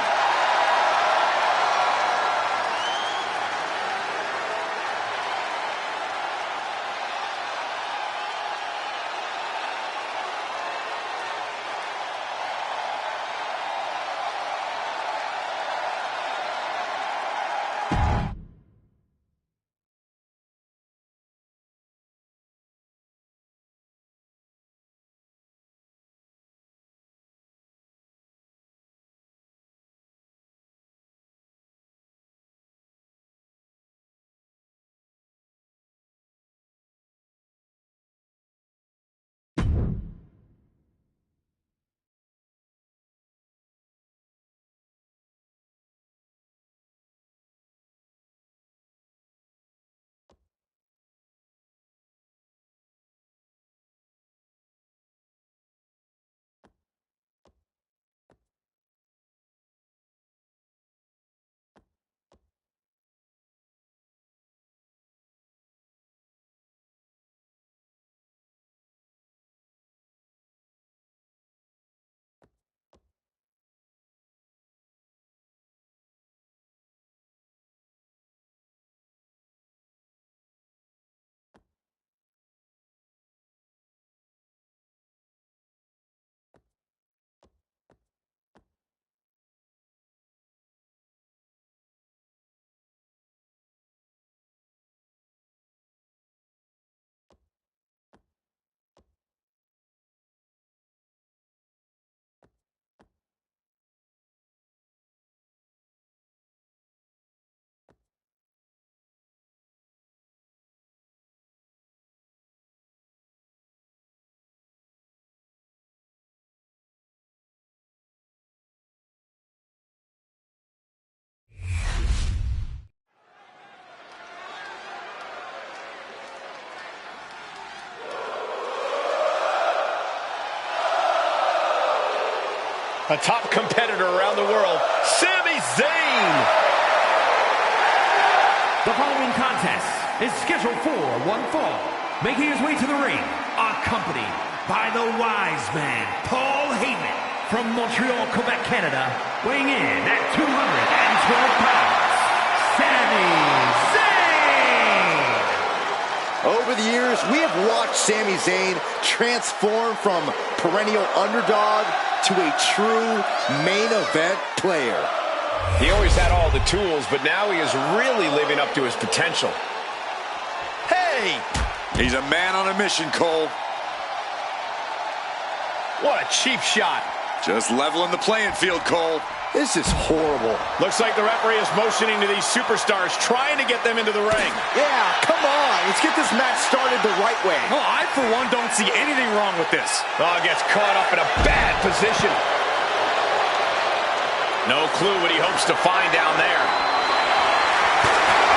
a top competitor around the world, Sami Zayn. The following contest is scheduled for one fall. Making his way to the ring, accompanied by the wise man, Paul Heyman, from Montreal, Quebec, Canada, weighing in at 212 pounds, Sami Zayn! Over the years, we have watched Sami Zayn transform from perennial underdog to a true main event player. He always had all the tools, but now he is really living up to his potential. Hey! He's a man on a mission, Cole. What a cheap shot. Just leveling the playing field, Cole. This is horrible. Looks like the referee is motioning to these superstars, trying to get them into the ring. Yeah, come on. Let's get this match started the right way. Oh, I, for one, don't see anything wrong with this. Oh, gets caught up in a bad position. No clue what he hopes to find down there.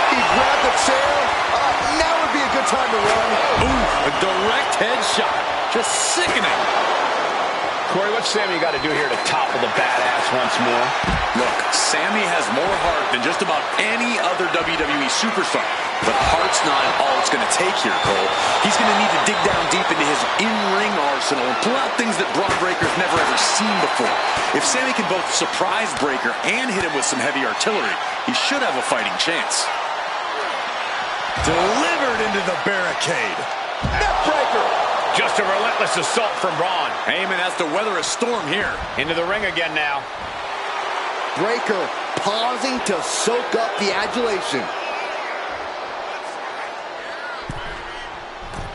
He grabbed the chair. Now would be a good time to run. Ooh, a direct headshot. Just sickening. Corey, what's Sami got to do here to topple the badass once more? Look, Sami has more heart than just about any other WWE superstar. But heart's not all it's going to take here, Cole. He's going to need to dig down deep into his in-ring arsenal and pull out things that Braun Breaker's never ever seen before. If Sami can both surprise Breaker and hit him with some heavy artillery, he should have a fighting chance. Delivered into the barricade. Neckbreaker. Just a relentless assault from Braun. Heyman has to weather a storm here. Into the ring again now. Breaker pausing to soak up the adulation.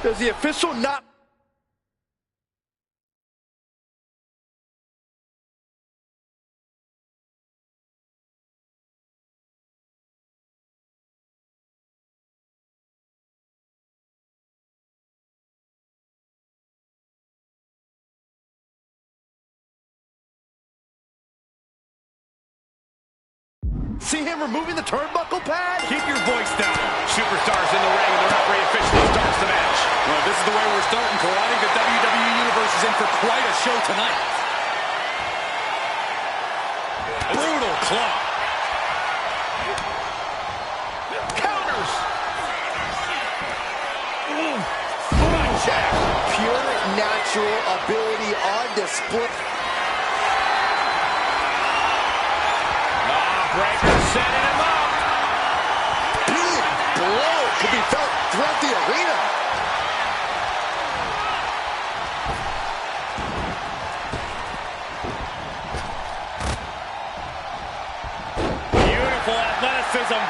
Does the official not... See him removing the turnbuckle pad? Keep your voice down. Superstars in the ring, and the referee officially starts the match. Well, if this is the way we're starting, Cole, I think the WWE Universe is in for quite a show tonight. Brutal claw. Counters. Jack, pure natural ability on display. Breaker setting him up. Big blow could be felt throughout the arena. Beautiful athleticism.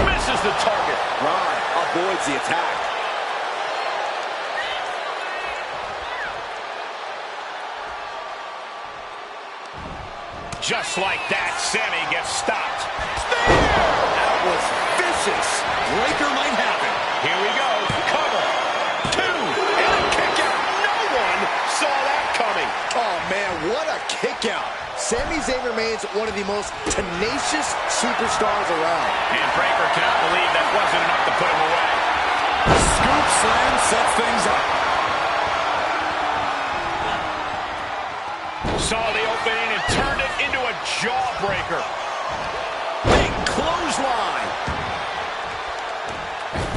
Misses the target. Braun avoids the attack. Just like that, Sami gets stopped. That was vicious. Breaker might have it. Here we go. Cover. 2. And a kick out. No one saw that coming. Oh, man, what a kick out. Sami Zayn remains one of the most tenacious superstars around. And Breaker cannot believe that wasn't enough to put him away. Scoop slam sets things up. Saw the opening and turned it into a jawbreaker. Big clothesline.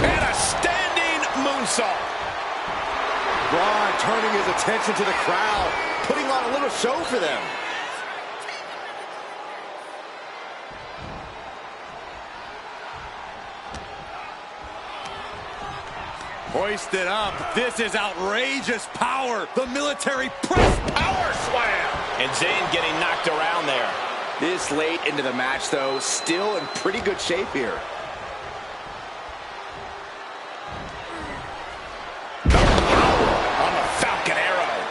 And a standing moonsault. Braun turning his attention to the crowd, putting on a little show for them. Hoisted up. This is outrageous power. The military press power slam. And Zayn getting knocked around there. This late into the match, though, still in pretty good shape here. On the Falcon Arrow.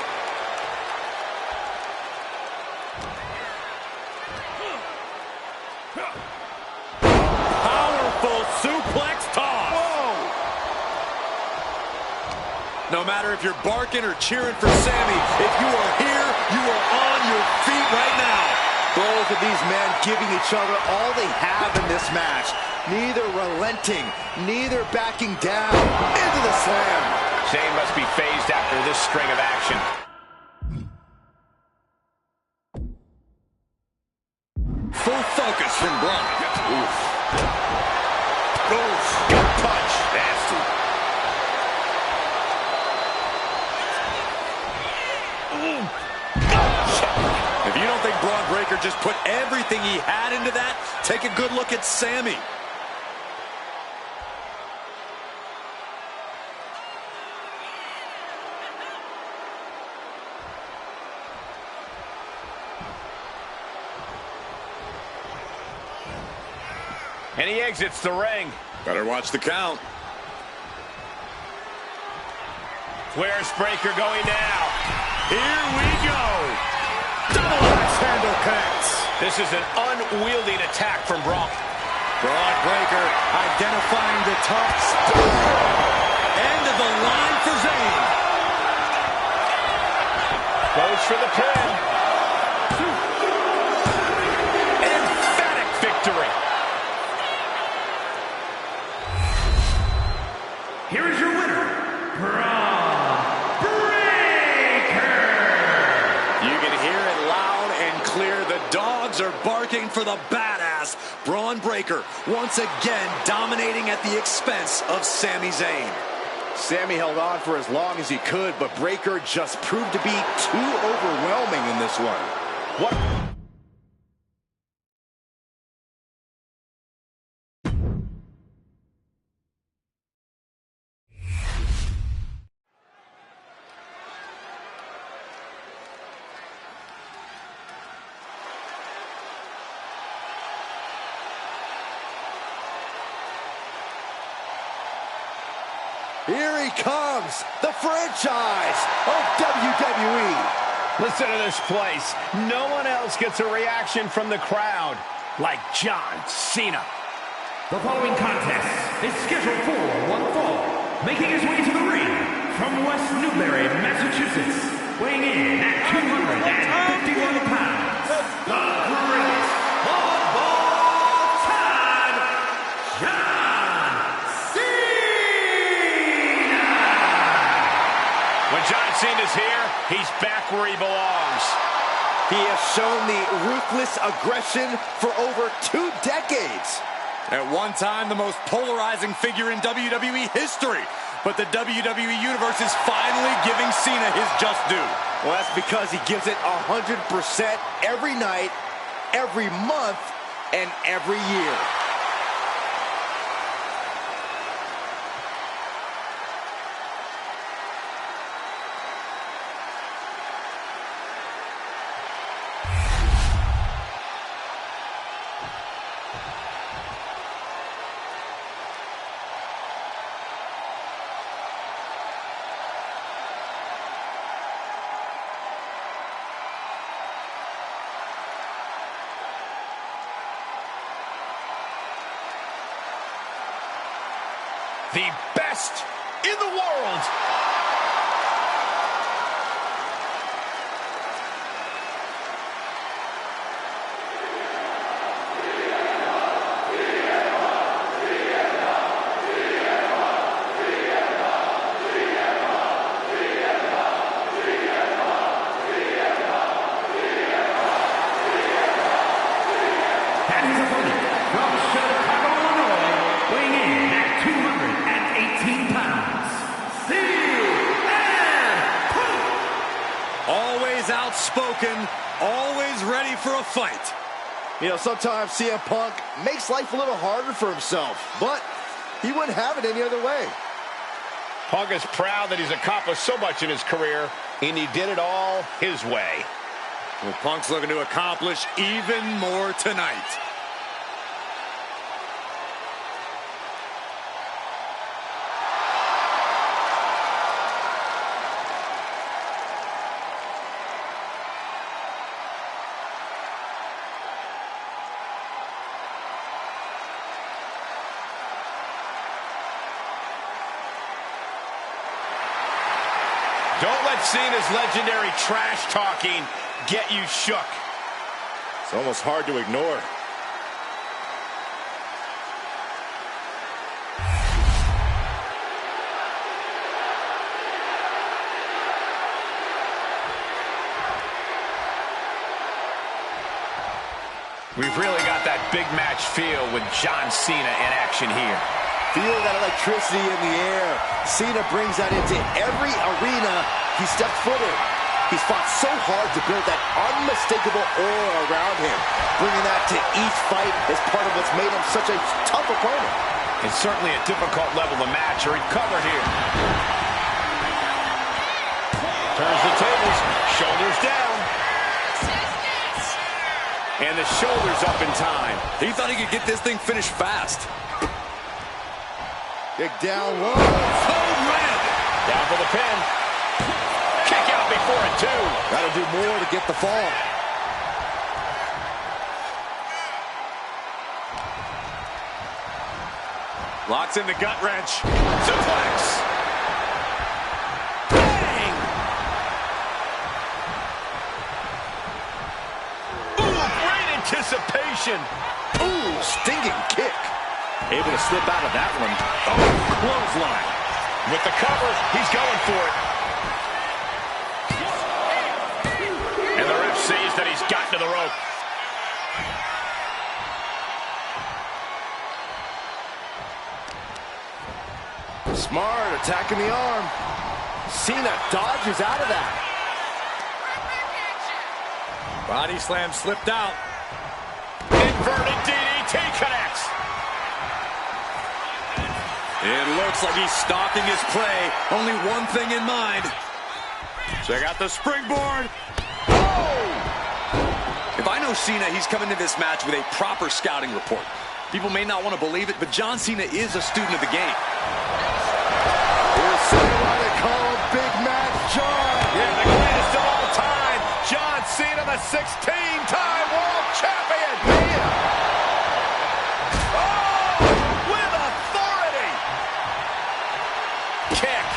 Powerful suplex toss. Whoa! No matter if you're barking or cheering for Sami, if you are here, you are on your feet right now. Both of these men giving each other all they have in this match. Neither relenting, neither backing down. Into the slam. Zayn must be phased after this string of action. Oof. Good punch. Nasty. If you don't think Braun Breaker just put everything he had into that, take a good look at Sammy. And he exits the ring. Better watch the count. Where's Breaker going now? Here we go. Double axe handle connects. This is an unwieldy attack from Braun. Braun Breaker identifying the top spot. End of the line for Zayn. Goes for the pin. Emphatic victory. Here is your winner, Braun Breaker. You can hear it loud and clear. The dogs are barking for the badass Braun Breaker, once again dominating at the expense of Sami Zayn. Sami held on for as long as he could, but Breaker just proved to be too overwhelming in this one. What? Here he comes, the franchise of WWE. Listen to this place. No one else gets a reaction from the crowd like John Cena. The following contest is scheduled for one fall. Making his way to the ring from West Newbury, Massachusetts, weighing in at 251 pounds, the greatest of all time, John Cena! When John Cena's here, he's back where he belongs. He has shown the ruthless aggression for over 2 decades. At one time, the most polarizing figure in WWE history. But the WWE Universe is finally giving Cena his just due. Well, that's because he gives it 100% every night, every month, and every year. The best in the world. And his opponent from Chicago, Illinois, weighing in at 218 pounds, CM Punk! Always outspoken, always ready for a fight. You know, sometimes CM Punk makes life a little harder for himself, but he wouldn't have it any other way. Punk is proud that he's accomplished so much in his career, and he did it all his way. Well, Punk's looking to accomplish even more tonight. Don't let Cena's legendary trash talking get you shook. It's almost hard to ignore. We've really got that big match feel with John Cena in action here. Feel that electricity in the air. Cena brings that into every arena he steps foot in. He's fought so hard to build that unmistakable aura around him. Bringing that to each fight is part of what's made him such a tough opponent. It's certainly a difficult level to match or recover here. Turns the tables, shoulders down. And the shoulders up in time. He thought he could get this thing finished fast. Kick down low. Code red. Down for the pin. Kick out before it, too. Got to do more to get the fall. Locks in the gut wrench. Suplex. Bang! Ooh, great anticipation. Ooh, stinging kick. Able to slip out of that one. Oh, clothesline. With the cover, he's going for it. And the ref sees that he's gotten to the rope. Smart, attacking the arm. Cena dodges out of that. Body slam slipped out. Inverted DDT connects. It looks like he's stalking his prey. Only one thing in mind. Check out the springboard. Oh! If I know Cena, he's coming to this match with a proper scouting report. People may not want to believe it, but John Cena is a student of the game. Here's Cena, why they call him Big Match John. Yeah, the greatest of all time. John Cena, the 16-time world champion. Man. Oh, with authority. Kick.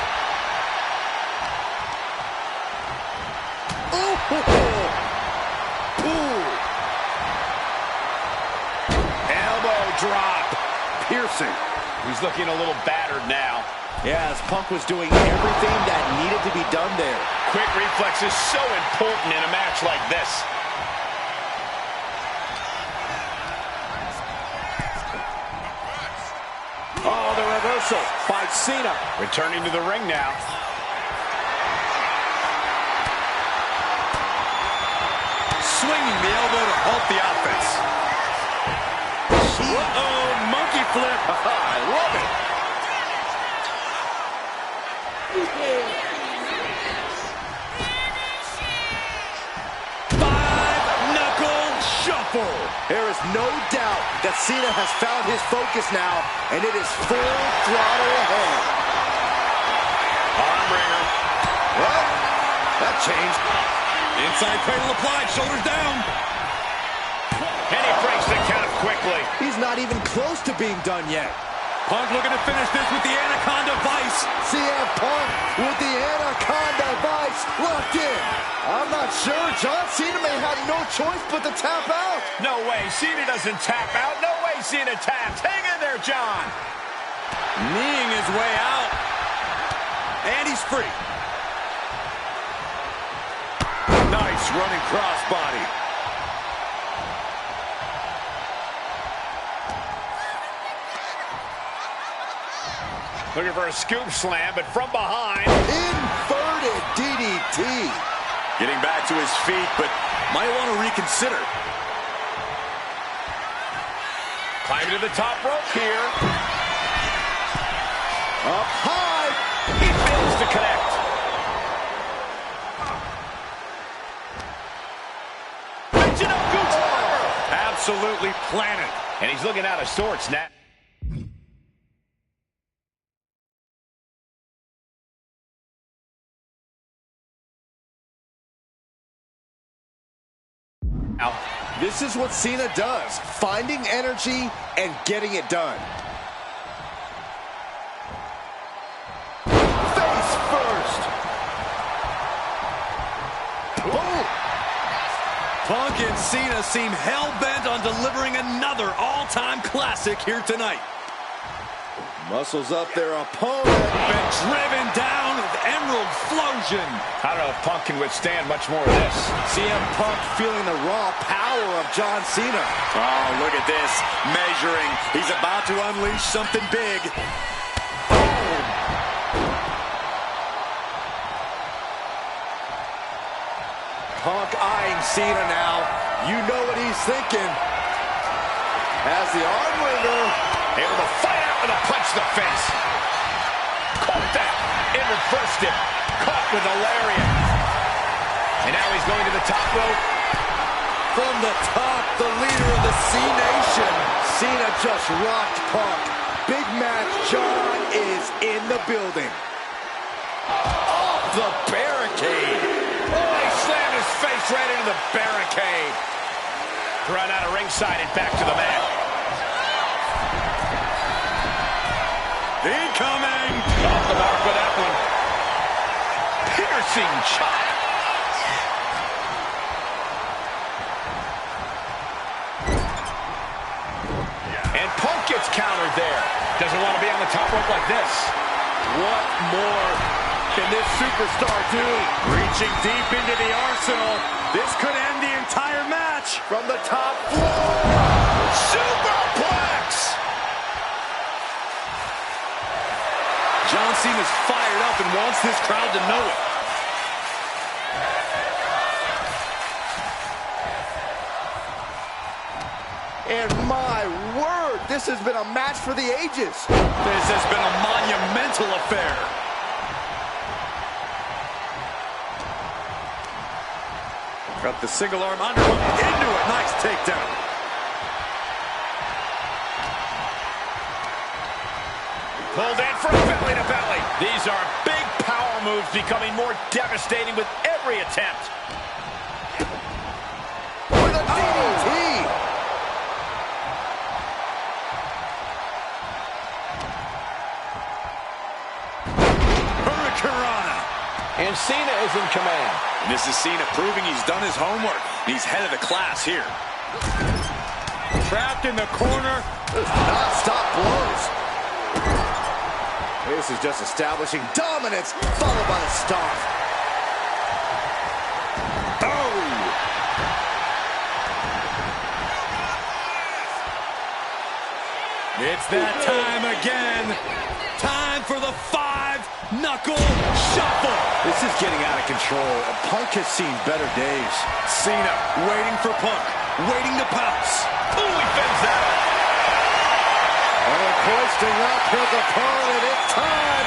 Ooh. Ooh. Elbow drop. Piercing. He's looking a little battered now. Yeah, as Punk was doing everything that needed to be done there. Quick reflex is so important in a match like this. Oh, the reversal by Cena. Returning to the ring now. Swinging the elbow to halt the offense. Uh-oh, monkey flip. I love it. Five-knuckle shuffle. There is no doubt that Cena has found his focus now, and it is full throttle ahead. Arm wringer. Well, that changed. Inside cradle applied, shoulders down. And he breaks the count quickly. He's not even close to being done yet. Punk looking to finish this with the Anaconda Vice. CM Punk with the Anaconda Vice locked in. I'm not sure. John Cena may have no choice but to tap out. No way. Cena doesn't tap out. No way Cena taps. Hang in there, John. Kneeing his way out. And he's free. Nice running crossbody. Looking for a scoop slam, but from behind. Inverted DDT. Getting back to his feet, but might want to reconsider. Climbing to the top rope here. Up high. He fails to connect. Absolutely planted. And he's looking out of sorts now. This is what Cena does, finding energy and getting it done. Face first. Boom. Punk and Cena seem hell-bent on delivering another all-time classic here tonight. Muscles up their opponent. Been driven down with Emerald Flosion. I don't know if Punk can withstand much more of this. CM Punk feeling the raw power of John Cena. Oh, look at this. Measuring. He's about to unleash something big. Punk eyeing Cena now. You know what he's thinking. Has the arm wringer. Able to fight out with a punch to the face. Caught that. And reversed it. Caught with a lariat. And now he's going to the top rope. From the top, the leader of the C-Nation. Cena just rocked Punk. Big match. John is in the building. Off the barricade. Oh, he slammed his face right into the barricade. Run out of ringside and back to the mat. Incoming! Off the mark with that one. Piercing shot. And Punk gets countered there. Doesn't want to be on the top rope like this. What more can this superstar do? Reaching deep into the arsenal. This could end the entire match. From the top floor. Superplex! John Cena's fired up and wants this crowd to know it. And my word, this has been a match for the ages. This has been a monumental affair. Got the single arm underhook into it. Nice takedown. Pulled in for a belly to belly. These are big power moves becoming more devastating with every attempt. With a DDT. Hurricanrana. And Cena is in command. And this is Cena proving he's done his homework. He's head of the class here. Trapped in the corner. Non-stop blows. This is just establishing dominance, followed by the stomp. Oh! It's that time again. Time for the five-knuckle shuffle. This is getting out of control. Punk has seen better days. Cena waiting for Punk, waiting to pounce. Ooh, he fends that up. And hoisting up his opponent, it's time.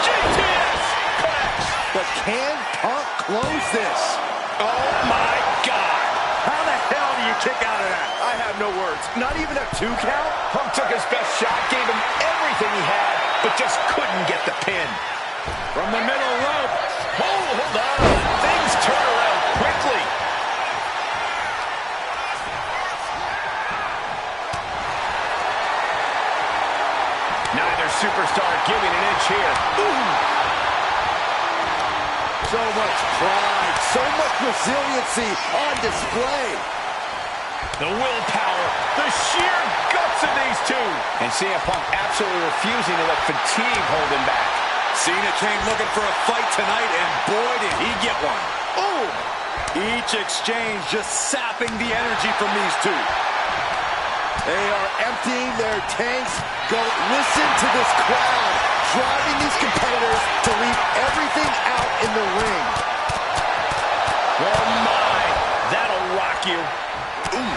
GTS connects. But can Punk close this? Oh, my God. How the hell do you kick out of that? I have no words. Not even a 2 count? Punk took his best shot, gave him everything he had, but just couldn't get the pin. From the middle rope. Oh, hold on. Things turn around quickly. Neither superstar giving an inch here. Ooh. So much pride, so much resiliency on display. The willpower, the sheer guts of these two. And CM Punk absolutely refusing to let fatigue hold him back. Cena came looking for a fight tonight, and boy, did he get one. Ooh. Each exchange just sapping the energy from these two. They are emptying their tanks. Go listen to this crowd, driving these competitors to leave everything out in the ring. Oh, my. That'll rock you. Ooh.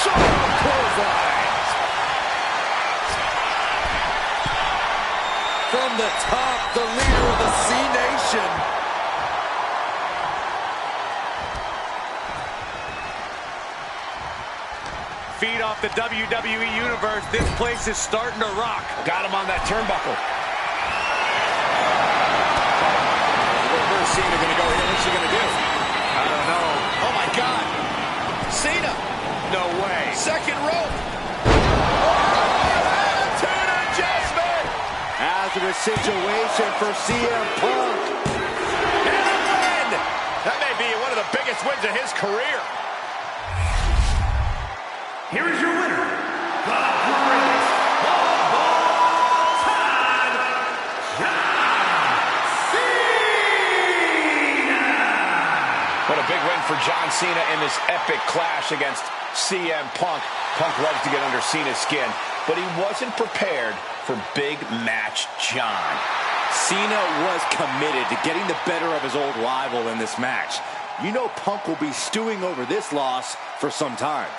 Sharp clothesline. From the top, the leader of the C-Nation. Feed off the WWE Universe. This place is starting to rock. Got him on that turnbuckle. Where's Cena going to go here? What's he going to do? I don't know. Oh, my God. Cena. No way. Second rope. Oh, attitude adjustment. Hazardous situation for CM Punk. And a win. That may be one of the biggest wins of his career. Here is your winner, the Greatest of for John Cena in this epic clash against CM Punk. Punk loves to get under Cena's skin, but he wasn't prepared for big match John. Cena was committed to getting the better of his old rival in this match. You know Punk will be stewing over this loss for some time.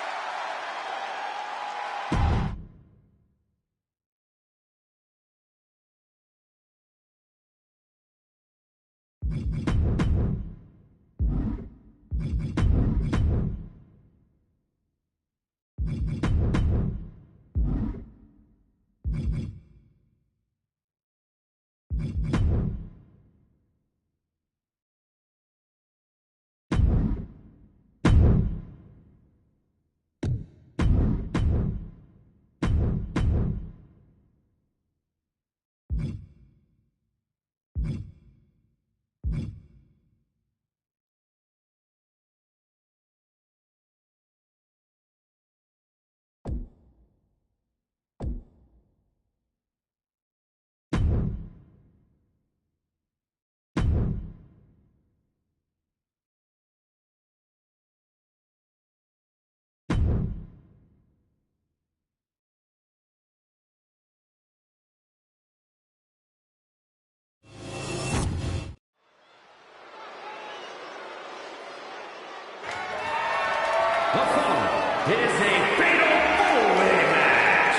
The following is a fatal four-way match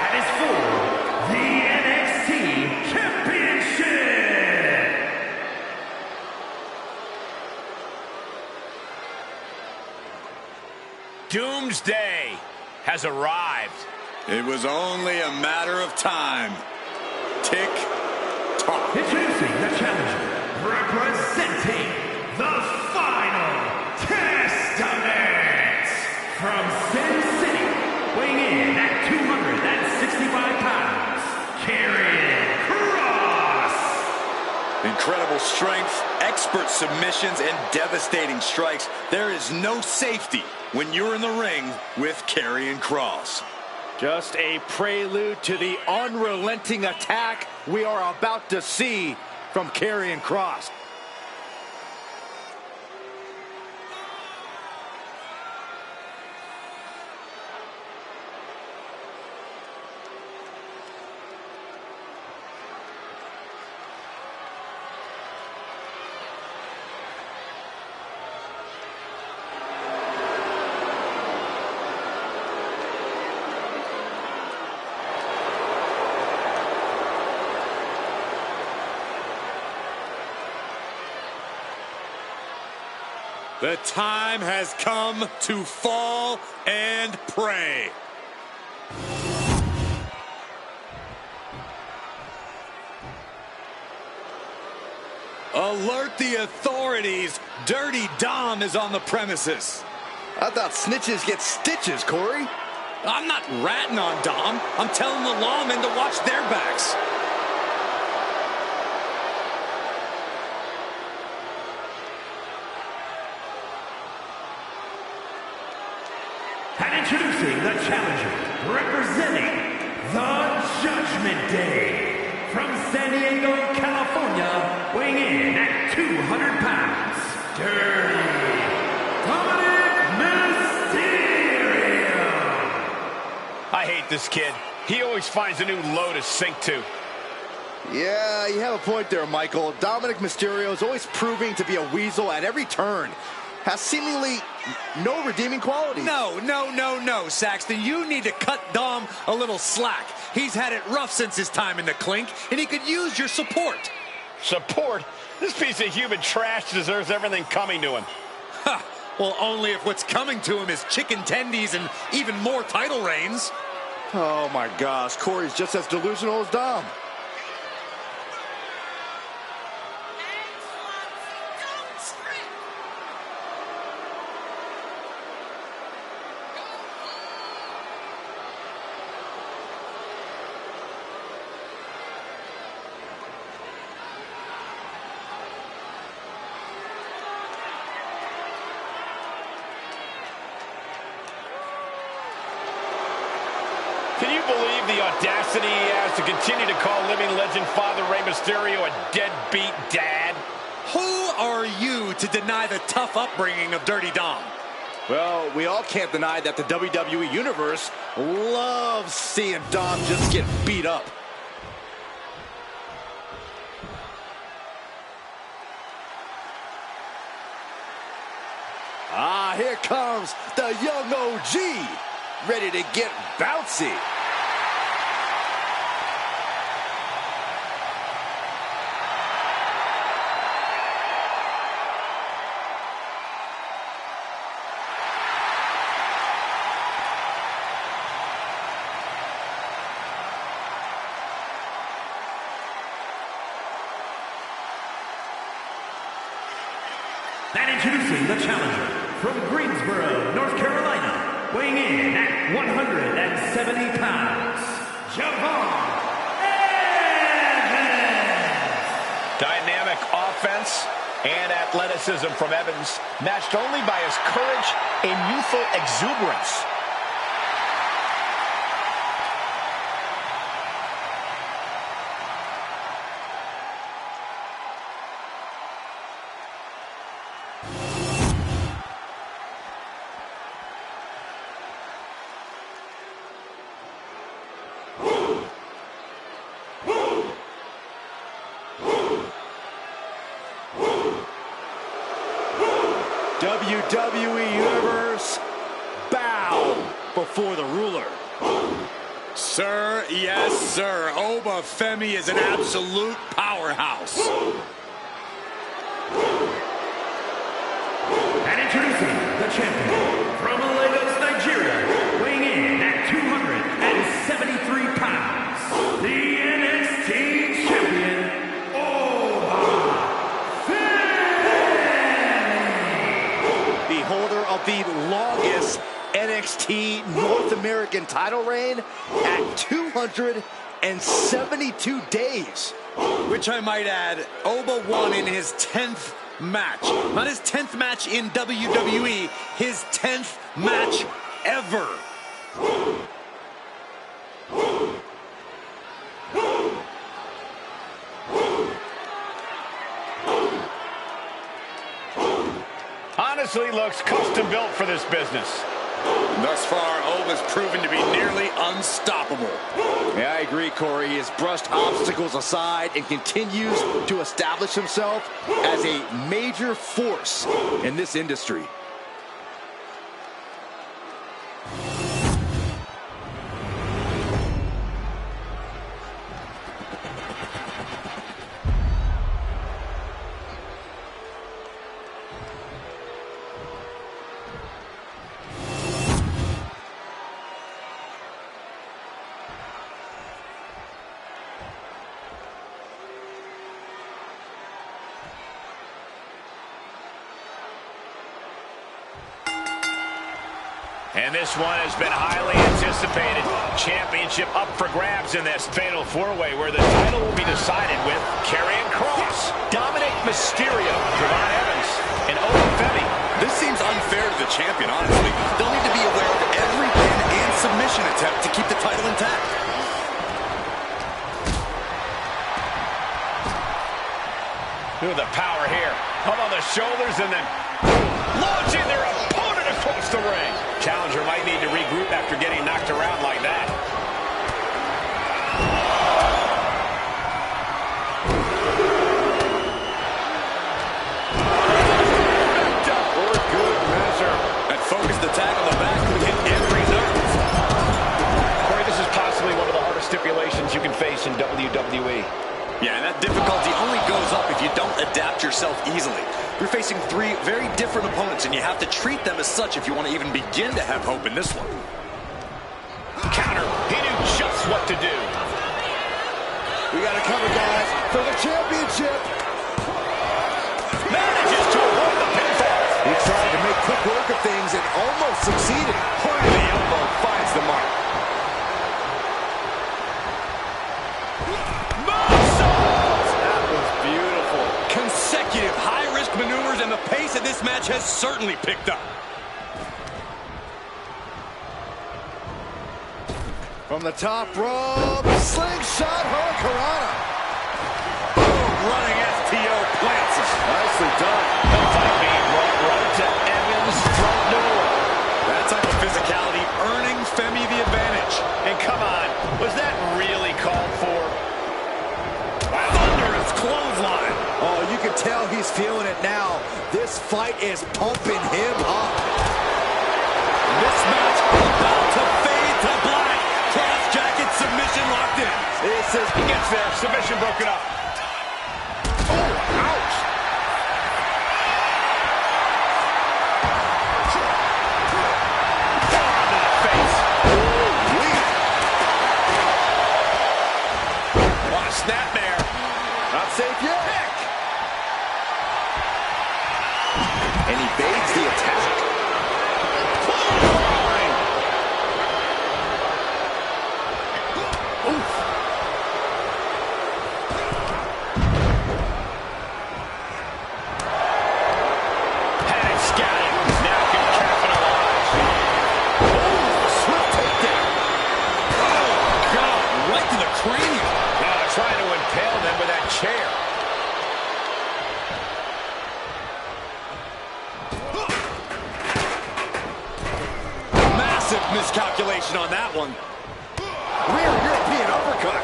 and is for the NXT Championship. Doomsday has arrived. It was only a matter of time. Tick tock. Introducing the challenger, representing the final Testament from Sin City, weighing in at 265 pounds, Karrion Kross. Incredible strength, expert submissions, and devastating strikes. There is no safety when you're in the ring with Karrion Kross. Just a prelude to the unrelenting attack we are about to see from Karrion Kross. The time has come to fall and pray. Alert the authorities. Dirty Dom is on the premises. I thought snitches get stitches, Corey. I'm not ratting on Dom. I'm telling the lawmen to watch their backs. And introducing the challenger, representing the Judgment Day, from San Diego, California, weighing in at 200 pounds, Dirty Dominic Mysterio. I hate this kid. He always finds a new low to sink to. Yeah, you have a point there, Michael. Dominic Mysterio is always proving to be a weasel at every turn. Has seemingly no redeeming qualities. No, Saxton. You need to cut Dom a little slack. He's had it rough since his time in the clink, and he could use your support. Support? This piece of human trash deserves everything coming to him. Ha! Well, only if what's coming to him is chicken tendies and even more title reigns. Oh my gosh, Corey's just as delusional as Dom. Can you believe the audacity he has to continue to call living legend Father Rey Mysterio a deadbeat dad? Who are you to deny the tough upbringing of Dirty Dom? Well, we all can't deny that the WWE Universe loves seeing Dom just get beat up. Ah, here comes the young OG, ready to get bouncy. And introducing the challenger from Greensboro, North Carolina, weighing in at 170 pounds, Javon Evans. Dynamic offense and athleticism from Evans, matched only by his courage and youthful exuberance. WWE Universe, bow before the ruler. Sir, yes, sir. Oba Femi is an absolute powerhouse. And introducing the champion from Lagos, Nigeria, weighing in at 273 pounds, the NXT champion, The holder of the longest NXT North American title reign at 272 days. Which I might add, Oba won in his 10th match. Not his 10th match in WWE, his 10th match ever. Honestly looks custom built for this business. Thus far, Oba's proven to be nearly unstoppable. Yeah, I agree, Corey. He has brushed obstacles aside and continues to establish himself as a major force in this industry. And this one has been highly anticipated. Championship up for grabs in this fatal four-way, where the title will be decided with Karrion Kross, Dominic Mysterio, Javon Evans, and Oba Femi. This seems unfair to the champion, honestly. They'll need to be aware of every pin and submission attempt to keep the title intact. Look at the power here. Up on the shoulders and then launching their opponent across the ring. Challenger might need to regroup after getting knocked around like that. For good measure. That focused attack on the back would hit every nerve. Corey, this is possibly one of the hardest stipulations you can face in WWE. Yeah, and that difficulty only goes up if you don't adapt yourself easily. You're facing three very different opponents, and you have to treat them as such if you want to even begin to have hope in this one. Counter. He knew just what to do. We got to cover, guys, for the championship. Manages to avoid the pinfall. He tried to make quick work of things and almost succeeded. Point of the elbow finds the mark. That was beautiful. Consecutive high-risk maneuvers, and the pace of this match has certainly picked up. From the top rope, slingshot hurricanrana. Boom, running STO plants him. Nice he's feeling it now. This fight is pumping him up. This match about to fade to black. Cross jacket submission locked in. He gets there. Submission broken up. Oh, ouch. Snapmare. Not safe yet. And he evades the attack. Oof. Had it scattered. Now can capitalize. Oh, swift takedown. Oh, God. Right to the cranium. Trying to impale them with that chair. Massive miscalculation on that one. Real European uppercut.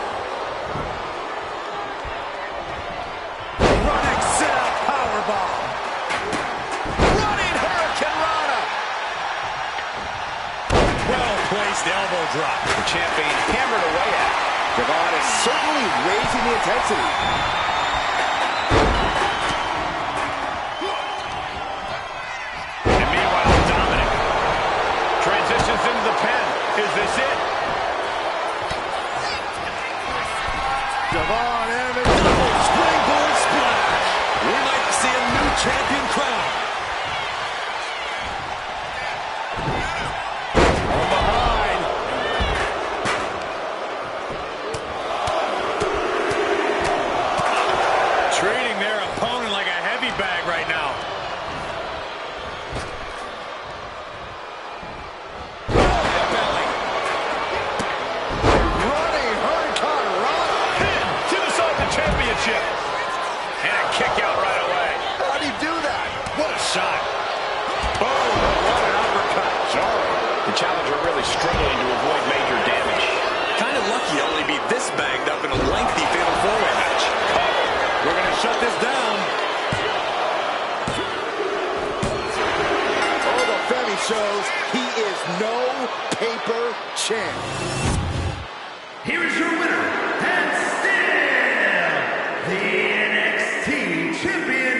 Running sit-out powerbomb. Running Hurricane Rana. Well-placed elbow drop. The champion hammered away at it. Devon is certainly raising the intensity. And meanwhile, Dominic transitions into the pen. Is this it? Devon and a double springboard splash. We might see a new champion crown. From behind. Treating their opponent like a heavy bag right now. Belly. Running Hurricane Rana. Pin to the side of the championship. And a kick out right away. How'd he do that? What a shot. Boom. What an uppercut. Sorry. The challenger really struggling to avoid major damage. Kind of lucky to only be this banged up in a lengthy fatal four-way match. We're going to shut this down. Oh, the Femi shows he is no paper champ. Here is your winner, and still the NXT champion,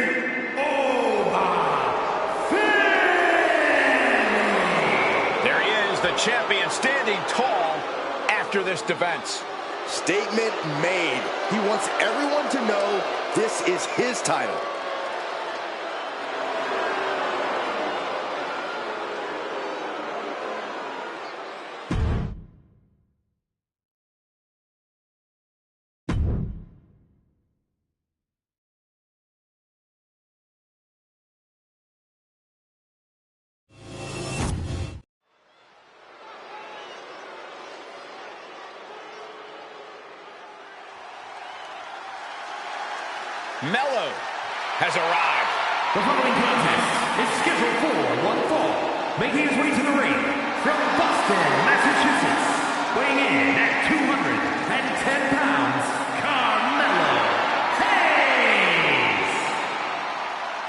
There he is, the champion, standing tall after this defense. Statement made. He wants everyone to know this is his title. Mello has arrived. The following contest is scheduled for one fall. Making his way to the ring from Boston, Massachusetts, weighing in at 210 pounds, Carmelo Hayes.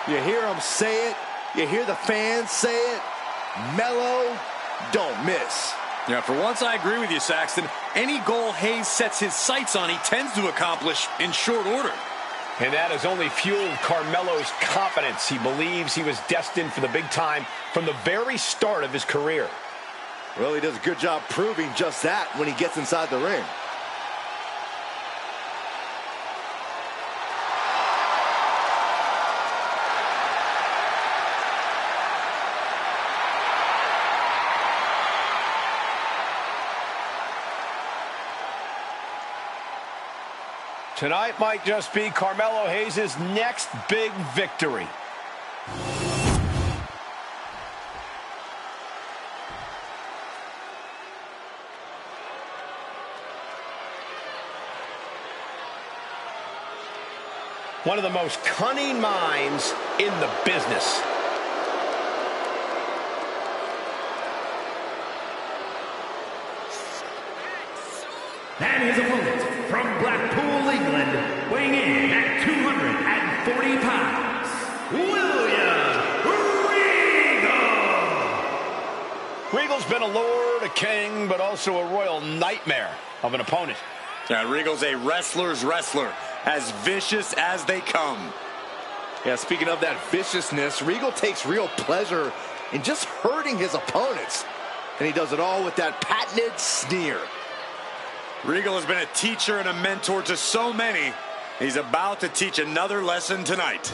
You hear him say it. You hear the fans say it. Mello, don't miss. Yeah, for once I agree with you, Saxton. Any goal Hayes sets his sights on, he tends to accomplish in short order. And that has only fueled Carmelo's confidence. He believes he was destined for the big time from the very start of his career. Well, he does a good job proving just that when he gets inside the ring. Tonight might just be Carmelo Hayes' next big victory. One of the most cunning minds in the business. And his opponent from Blackpool, England, weighing in at 240 pounds, William Regal. Regal's been a lord, a king, but also a royal nightmare of an opponent. Yeah, Regal's a wrestler's wrestler, as vicious as they come. Yeah, speaking of that viciousness, Regal takes real pleasure in just hurting his opponents. And he does it all with that patented sneer. Regal has been a teacher and a mentor to so many. He's about to teach another lesson tonight.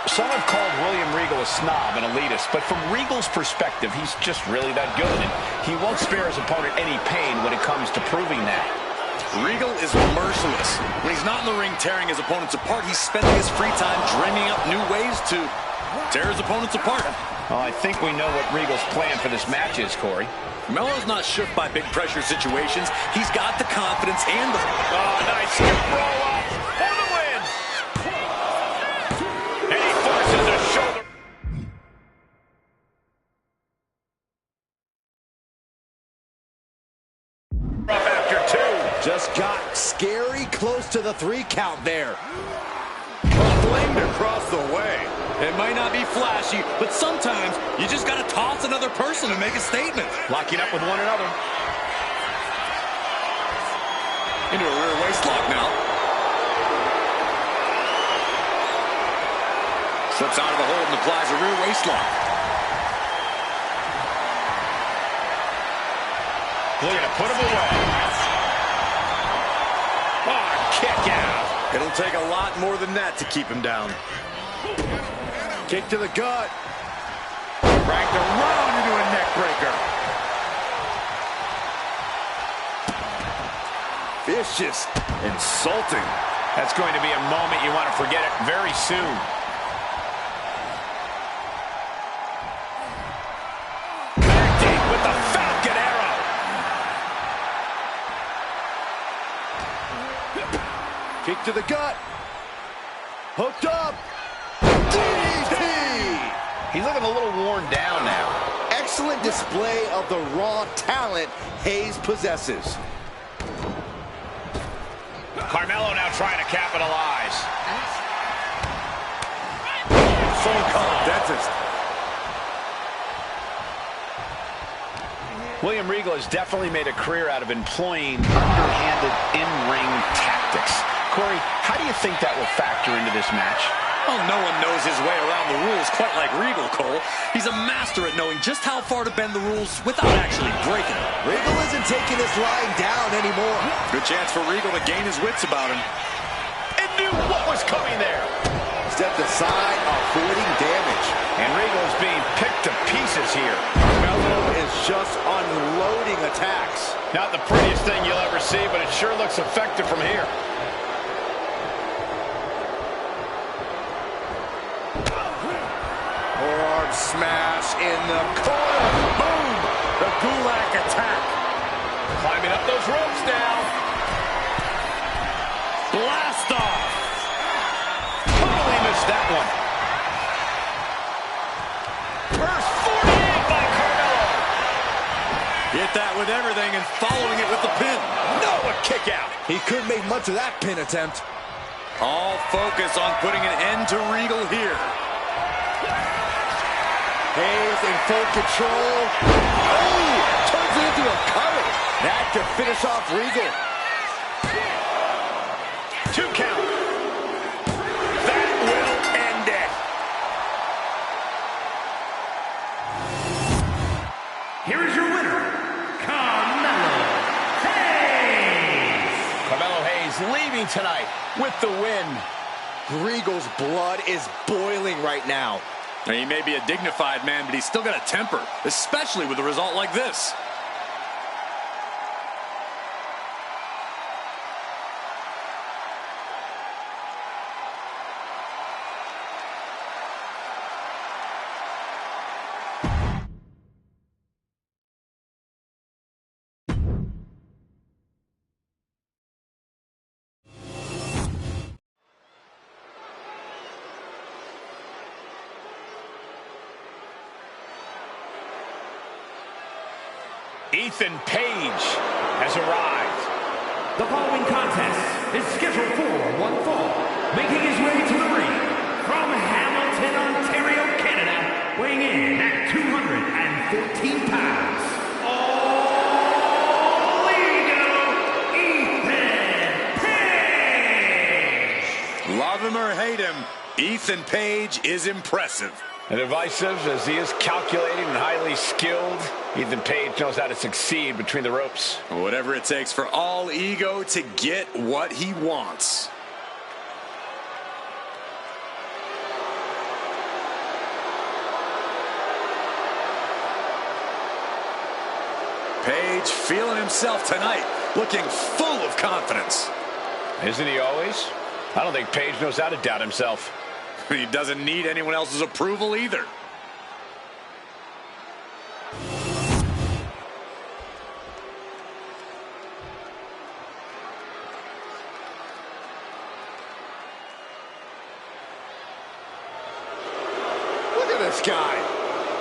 Some have called William Regal a snob and elitist, but from Regal's perspective, he's just really that good, and he won't spare his opponent any pain when it comes to proving that. Regal is merciless. When he's not in the ring tearing his opponents apart, he's spending his free time dreaming up new ways to tear his opponents apart. Well, I think we know what Regal's plan for this match is, Corey. Melo's not shook by big pressure situations. He's got the confidence and the... Oh, nice skip roll up for the win. And he forces a shoulder. Up after two. Just got scary close to the 3 count there. Flamed across the way. It might not be flashy, but sometimes you just got to toss another person to make a statement. Locking up with one another. Into a rear waist lock now. Slips out of the hold and applies a rear waist lock. Looking to put him away. Oh, kick out. It'll take a lot more than that to keep him down. Kick to the gut. Cranked around into a neck breaker. Vicious. Insulting. That's going to be a moment you want to forget it very soon. Connecting with the Falcon Arrow. Kick to the gut. Hooked up. DDT. He's looking a little worn down now. Excellent display of the raw talent Hayes possesses. Carmelo now trying to capitalize. Someone call a dentist. William Regal has definitely made a career out of employing underhanded in-ring tactics. Corey, how do you think that will factor into this match? Well, no one knows his way around the rules quite like Regal, Cole. He's a master at knowing just how far to bend the rules without actually breaking them. Regal isn't taking this lying down anymore. Good chance for Regal to gain his wits about him. And knew what was coming there. Stepped aside, avoiding damage. And Regal is being picked to pieces here. Carmelo is just unloading attacks. Not the prettiest thing you'll ever see, but it sure looks effective from here. Forearm smash in the corner. Boom! The Gulak attack. Climbing up those ropes now. Blast off! Totally missed that one. First 48 by Carmelo. Hit that with everything and following it with the pin. No, a kick out. He couldn't make much of that pin attempt. All focus on putting an end to Regal here. Hayes in full control. Oh! Turns it into a cover. That could finish off Regal. 2 count. That will end it. Here is your winner, Carmelo Hayes. Carmelo Hayes leaving tonight with the win. Regal's blood is boiling right now. He may be a dignified man, but he's still got a temper, especially with a result like this. Ethan Page has arrived. The following contest is scheduled for one fall. Making his way to the ring from Hamilton, Ontario, Canada, weighing in at 214 pounds. All Ethan Page! Love him or hate him, Ethan Page is impressive. And divisive as he is calculating and highly skilled, Ethan Page knows how to succeed between the ropes. Whatever it takes for All Ego to get what he wants. Page feeling himself tonight, looking full of confidence. Isn't he always? I don't think Page knows how to doubt himself. He doesn't need anyone else's approval either. Look at this guy.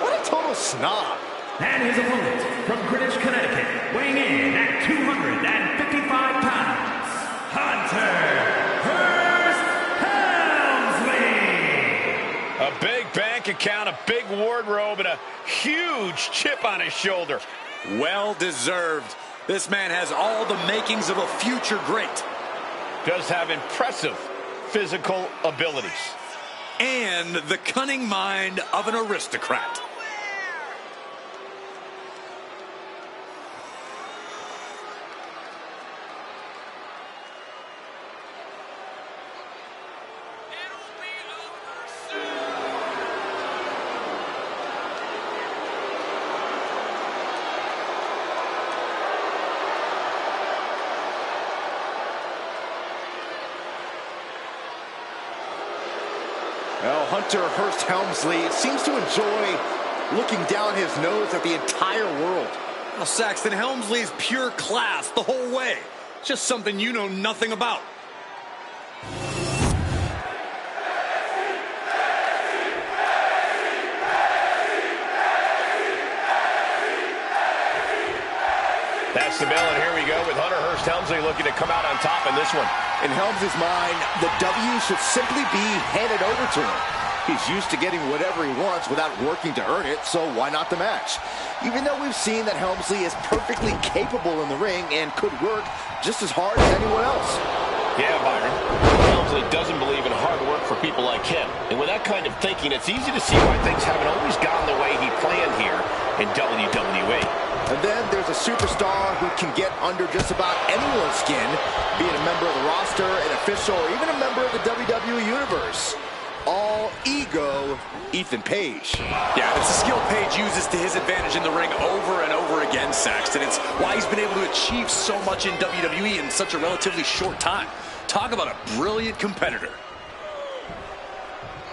What a total snob. And his opponent from Greenwich, Connecticut, weighing in at 255 pounds, Hunter Helmsley. A big bank account, a big wardrobe, and a huge chip on his shoulder. Well deserved. This man has all the makings of a future great. Does have impressive physical abilities. And the cunning mind of an aristocrat. Well, Hunter Hearst Helmsley seems to enjoy looking down his nose at the entire world. Well, Saxton, Helmsley is pure class the whole way. Just something you know nothing about. That's the bell, and here we go with Hunter Hearst Helmsley looking to come out on top in this one. In Helmsley's mind, the W should simply be handed over to him. He's used to getting whatever he wants without working to earn it, so why not the match? Even though we've seen that Helmsley is perfectly capable in the ring and could work just as hard as anyone else. Yeah, Byron. Helmsley doesn't believe in hard work for people like him. And with that kind of thinking, it's easy to see why things haven't always gone the way he planned here in WWE. And then there's a superstar who can get under just about anyone's skin, be it a member of the roster, an official, or even a member of the WWE Universe. All Ego, Ethan Page. Yeah, it's a skill Page uses to his advantage in the ring over and over again, Saxton. It's why he's been able to achieve so much in WWE in such a relatively short time. Talk about a brilliant competitor.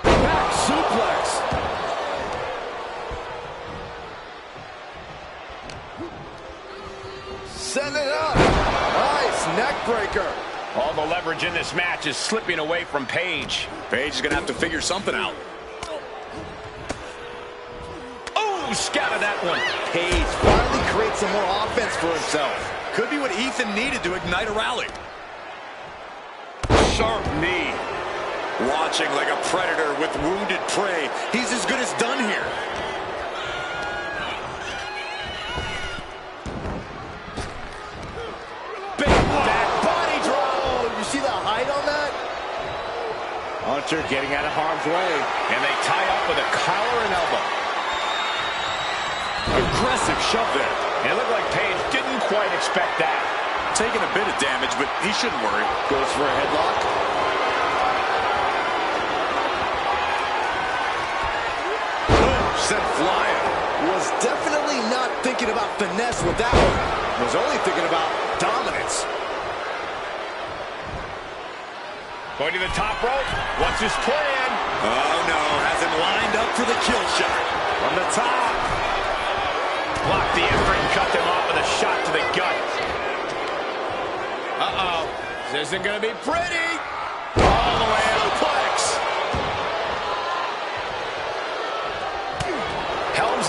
Back suplex. Send it up. Nice neck breaker. All the leverage in this match is slipping away from Page. Page is going to have to figure something out. Oh, scouted that one. Page finally creates some more offense for himself. Could be what Ethan needed to ignite a rally. Sharp knee. Watching like a predator with wounded prey. He's as good as done here. Big back body drop. You see the height on that? Hunter getting out of harm's way. And they tie up with a collar and elbow. Aggressive shove there. And it looked like Page didn't quite expect that. Taking a bit of damage, but he shouldn't worry. Goes for a headlock. Boom, sent flying. Was definitely not thinking about finesse with that one. Was only thinking about dominance. Going to the top rope. What's his plan? Oh no, has him lined up for the kill shot. From the top. Blocked the effort and cut him off with a shot to the gut. Uh-oh. This isn't going to be pretty. All the way to the plex.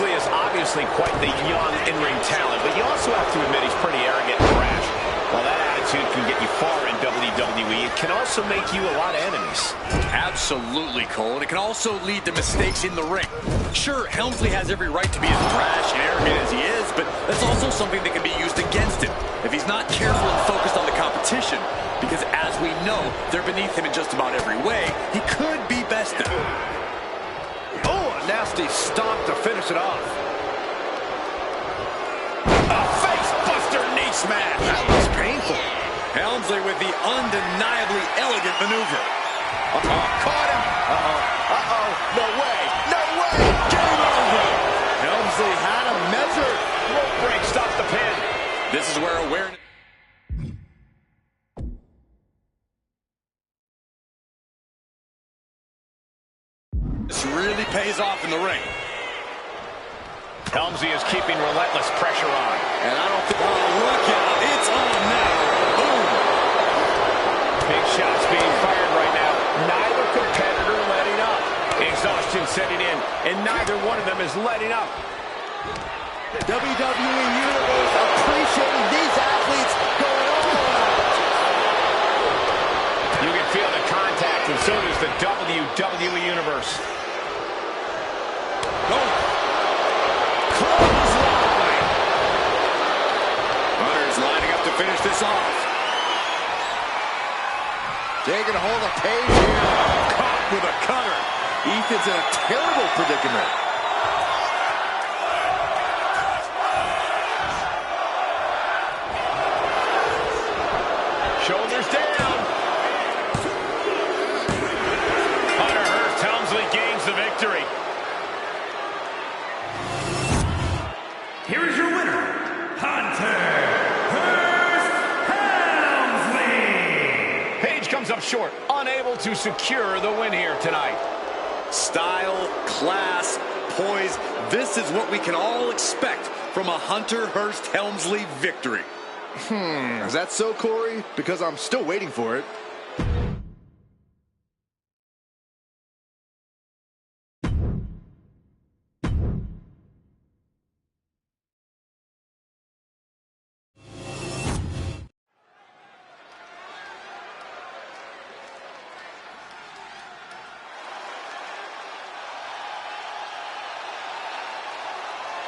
Helmsley is obviously quite the young in-ring talent, but you also have to admit he's pretty arrogant and brash. While that attitude can get you far in WWE, it can also make you a lot of enemies. Absolutely, Cole. And it can also lead to mistakes in the ring. Sure, Helmsley has every right to be as brash and arrogant as he is, but that's also something that can be used against him if he's not careful and focused on the competition. Because as we know, they're beneath him in just about every way. He could be bested. Oh, a nasty stomp to finish it off. A face-buster knee smash. That was painful. Helmsley with the undeniably elegant maneuver. Caught him. No way. No way. Game over. Helmsley had him measured. Rope break, stop the pin. This is where awareness... This really pays off in the ring. Helmsley is keeping relentless pressure on. And I don't think... Oh, look out. It's on now. Boom. Big shots being fired right now. Neither competitor letting up. Exhaustion setting in, and neither one of them is letting up. WWE Universe appreciating these athletes going all out. You can feel the contact, and so does the WWE Universe. Clothesline. Hunter's lining up to finish this off. Taking a hold of Paige here. Caught with a cutter. Ethan's in a terrible predicament. Shoulders down. Hunter Hurst, Helmsley gains the victory. Here is your winner, Hunter Hurst Helmsley. Page comes up short, unable to secure the win here tonight. Style, class, poise. This is what we can all expect from a Hunter Hurst Helmsley victory. Is that so, Corey? Because I'm still waiting for it.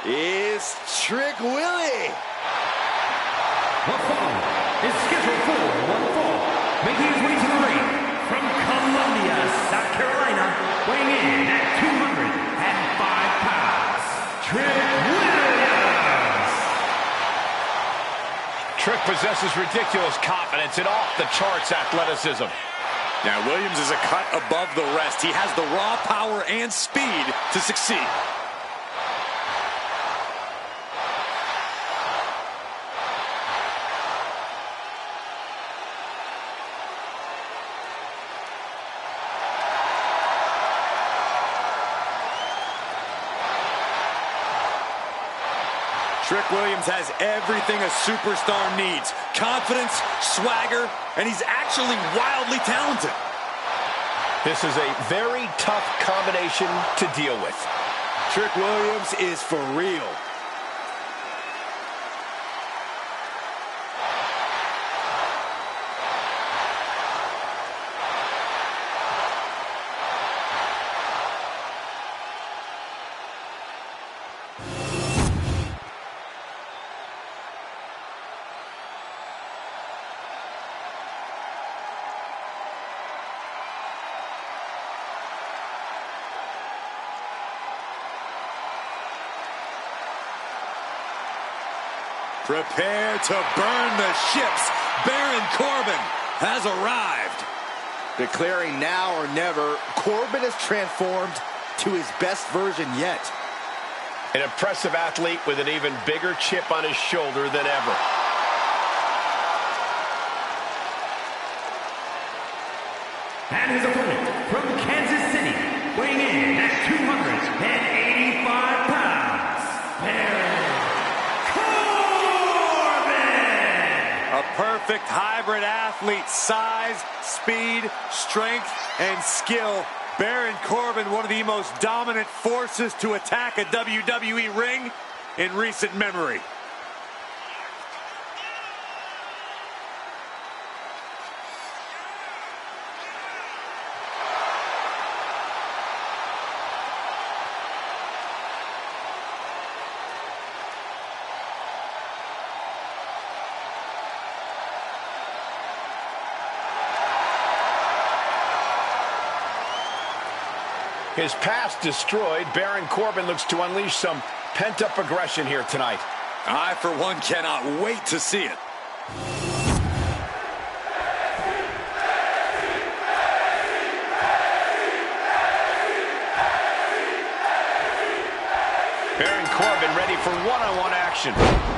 It's Trick Willie. The following is scheduled for one fall, making his way to the ring from Columbia, South Carolina, weighing in at 205 pounds, Trick Williams. Trick possesses ridiculous confidence and off-the-charts athleticism. Now, Williams is a cut above the rest. He has the raw power and speed to succeed. Trick Williams has everything a superstar needs. Confidence, swagger, and he's actually wildly talented. This is a very tough combination to deal with. Trick Williams is for real. Prepare to burn the ships. Baron Corbin has arrived. Declaring now or never, Corbin has transformed to his best version yet. An impressive athlete with an even bigger chip on his shoulder than ever. And his opponent from Kansas City, weighing in at 285 pounds, Baron Corbin! A perfect hybrid athlete. Size, speed, strength, and skill Baron Corbin, one of the most dominant forces to attack a WWE ring in recent memory. His past destroyed, Baron Corbin looks to unleash some pent-up aggression here tonight. I, for one, cannot wait to see it. Baron Corbin ready for one-on-one action.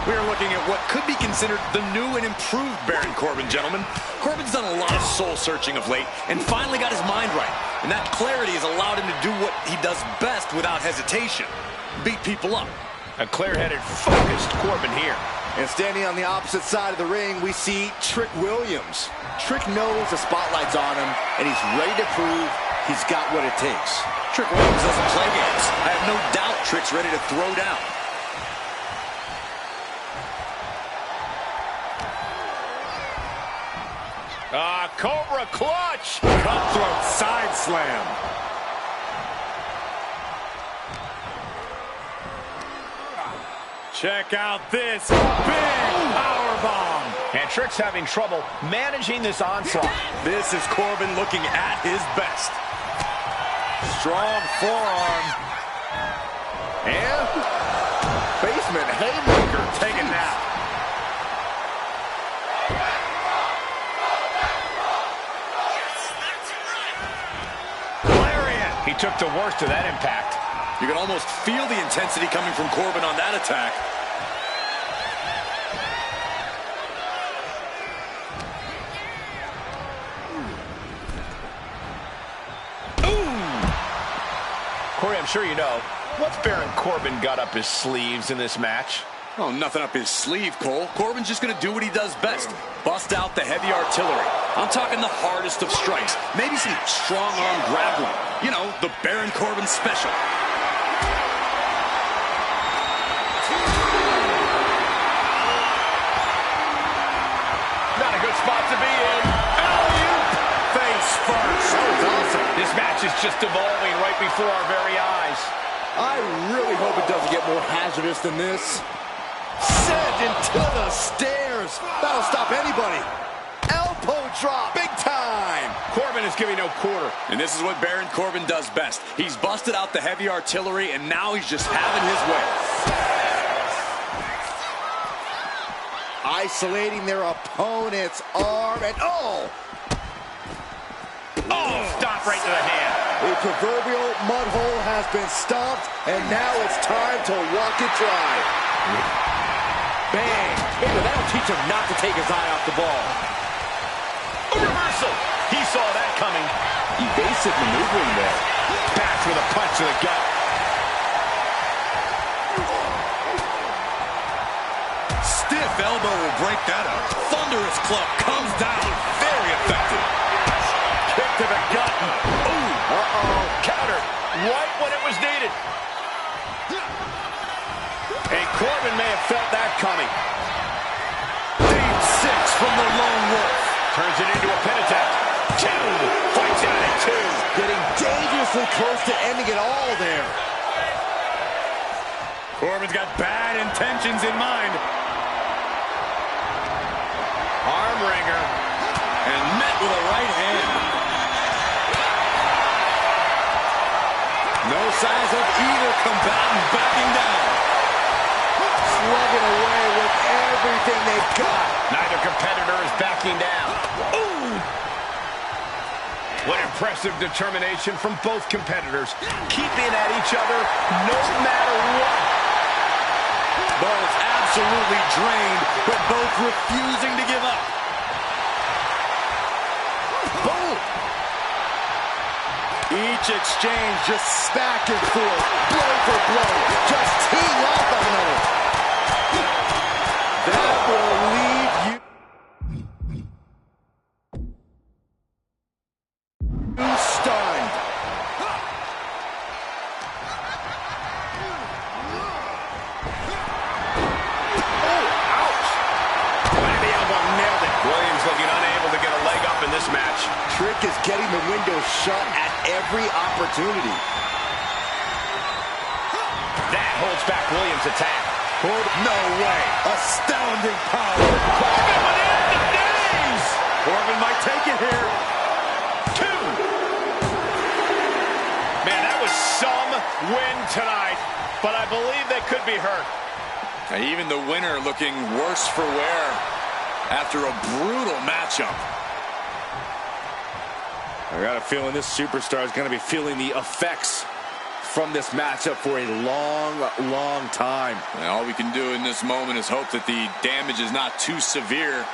We are looking at what could be considered the new and improved Baron Corbin, gentlemen. Corbin's done a lot of soul-searching of late and finally got his mind right. And that clarity has allowed him to do what he does best without hesitation. Beat people up. A clear-headed, focused Corbin here. And standing on the opposite side of the ring, we see Trick Williams. Trick knows the spotlight's on him, and he's ready to prove he's got what it takes. Trick Williams doesn't play games. I have no doubt Trick's ready to throw down. Cobra clutch. Cutthroat side slam. Check out this big powerbomb. And Trick's having trouble managing this onslaught. This is Corbin looking at his best. Strong forearm. And basement haymaker taken now. He took the worst of that impact. You can almost feel the intensity coming from Corbin on that attack. Ooh! Corey, I'm sure you know, what's Baron Corbin got up his sleeves in this match? Oh, nothing up his sleeve, Cole. Corbin's just going to do what he does best. Bust out the heavy artillery. I'm talking the hardest of strikes. Maybe some strong arm grappling. You know, the Baron Corbin special. Not a good spot to be in. Alley-oop! Face first. That was awesome. This match is just evolving right before our very eyes. I really hope it doesn't get more hazardous than this. Sent into the stairs. That'll stop anybody. Elbow drop, big time. Corbin is giving no quarter. And this is what Baron Corbin does best. He's busted out the heavy artillery, and now he's just having his way. Isolating their opponent's arm, and oh! Oh, stop right to the hand. The proverbial mud hole has been stomped, and now it's time to walk it dry. Bang! Hey, but that'll teach him not to take his eye off the ball. A reversal. He saw that coming. Evasive maneuvering there. Back with a punch to the gut. Stiff elbow will break that up. Thunderous club comes down. Very effective. Kick to the gut. Ooh. Uh-oh. Counter. Right when it was needed. And Corbin may have felt that coming. Deep six from the lone wolf. Turns it into a pin attempt. Two. Fights out at two. Getting dangerously close to ending it all there. Corbin's got bad intentions in mind. Arm wringer. And met with a right hand. No signs of either combatant backing down. Slugging away with everything they've got. Neither competitor is backing down. Ooh! What impressive determination from both competitors. Keeping at each other no matter what. Both absolutely drained, but both refusing to give up. Boom! Each exchange just Back and forth, blow for blow, just teeing off on another. That will leave you stunned. match. Trick is getting the window shut at every opportunity. That holds back Williams' attack. No way. Astounding power. Corbin with it in the knees. Corbin might take it here. 2. Man, that was some win tonight, but I believe they could be hurt. Even the winner looking worse for wear after a brutal matchup. I got a feeling this superstar is going to be feeling the effects from this matchup for a long, long time. And all we can do in this moment is hope that the damage is not too severe.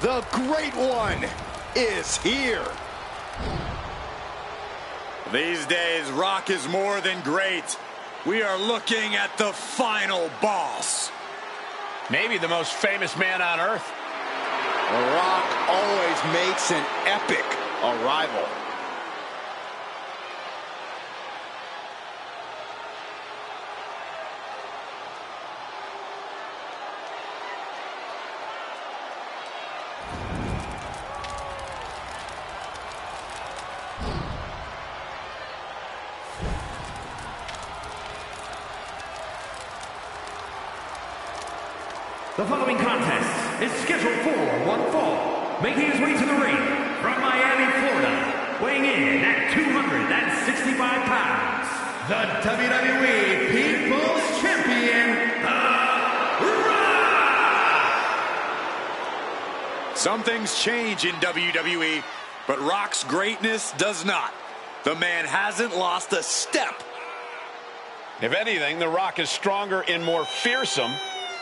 The Great One is here. These days, Rock is more than great. We are looking at the final boss. Maybe the most famous man on earth. The Rock always makes an epic arrival. The following contest is scheduled for one fall, making his way to the ring from Miami, Florida, weighing in at 265 pounds, the WWE People's Champion, The Rock! Some things change in WWE, but Rock's greatness does not. The man hasn't lost a step. If anything, The Rock is stronger and more fearsome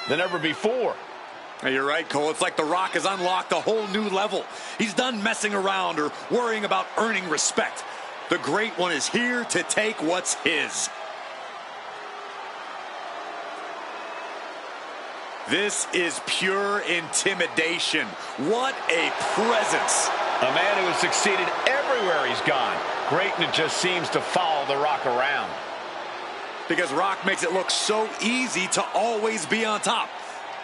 than ever before. Hey, you're right, Cole. It's like The Rock has unlocked a whole new level. He's done messing around or worrying about earning respect. The Great One is here to take what's his. This is pure intimidation. What a presence. A man who has succeeded everywhere he's gone. Greatness just seems to follow The Rock around. Because Rock makes it look so easy to always be on top.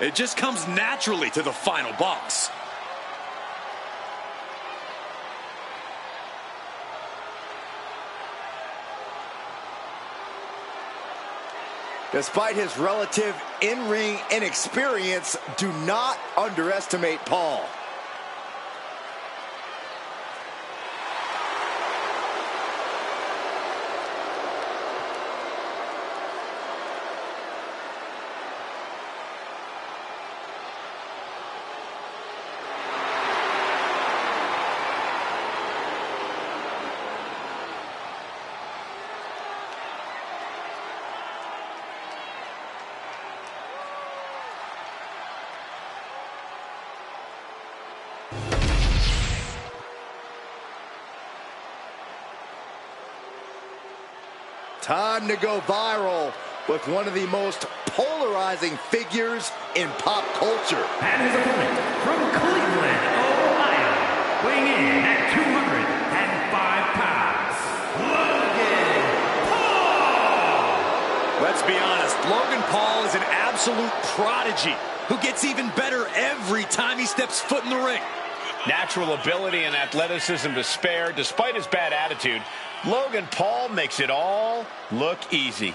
It just comes naturally to the final boss. Despite his relative in-ring inexperience, do not underestimate Paul. Time to go viral with one of the most polarizing figures in pop culture. And his opponent from Cleveland, Ohio, weighing in at 205 pounds, Logan Paul! Let's be honest, Logan Paul is an absolute prodigy who gets even better every time he steps foot in the ring. Natural ability and athleticism to spare. Despite his bad attitude, Logan Paul makes it all look easy.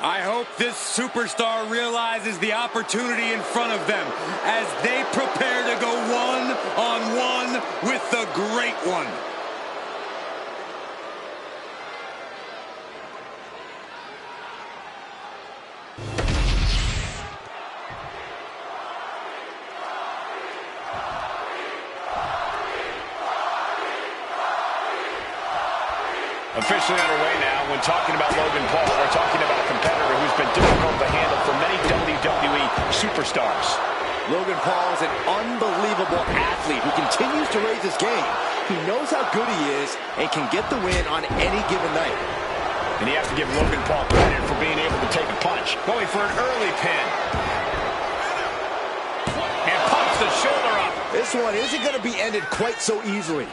I hope this superstar realizes the opportunity in front of them as they prepare to go one-on-one with the Great One. Officially underway now. When talking about Logan Paul, we're talking about a competitor who's been difficult to handle for many WWE superstars. Logan Paul is an unbelievable athlete who continues to raise his game. He knows how good he is and can get the win on any given night. And you have to give Logan Paul credit for being able to take a punch. Going for an early pin. And pumps the shoulder up. This one isn't going to be ended quite so easily.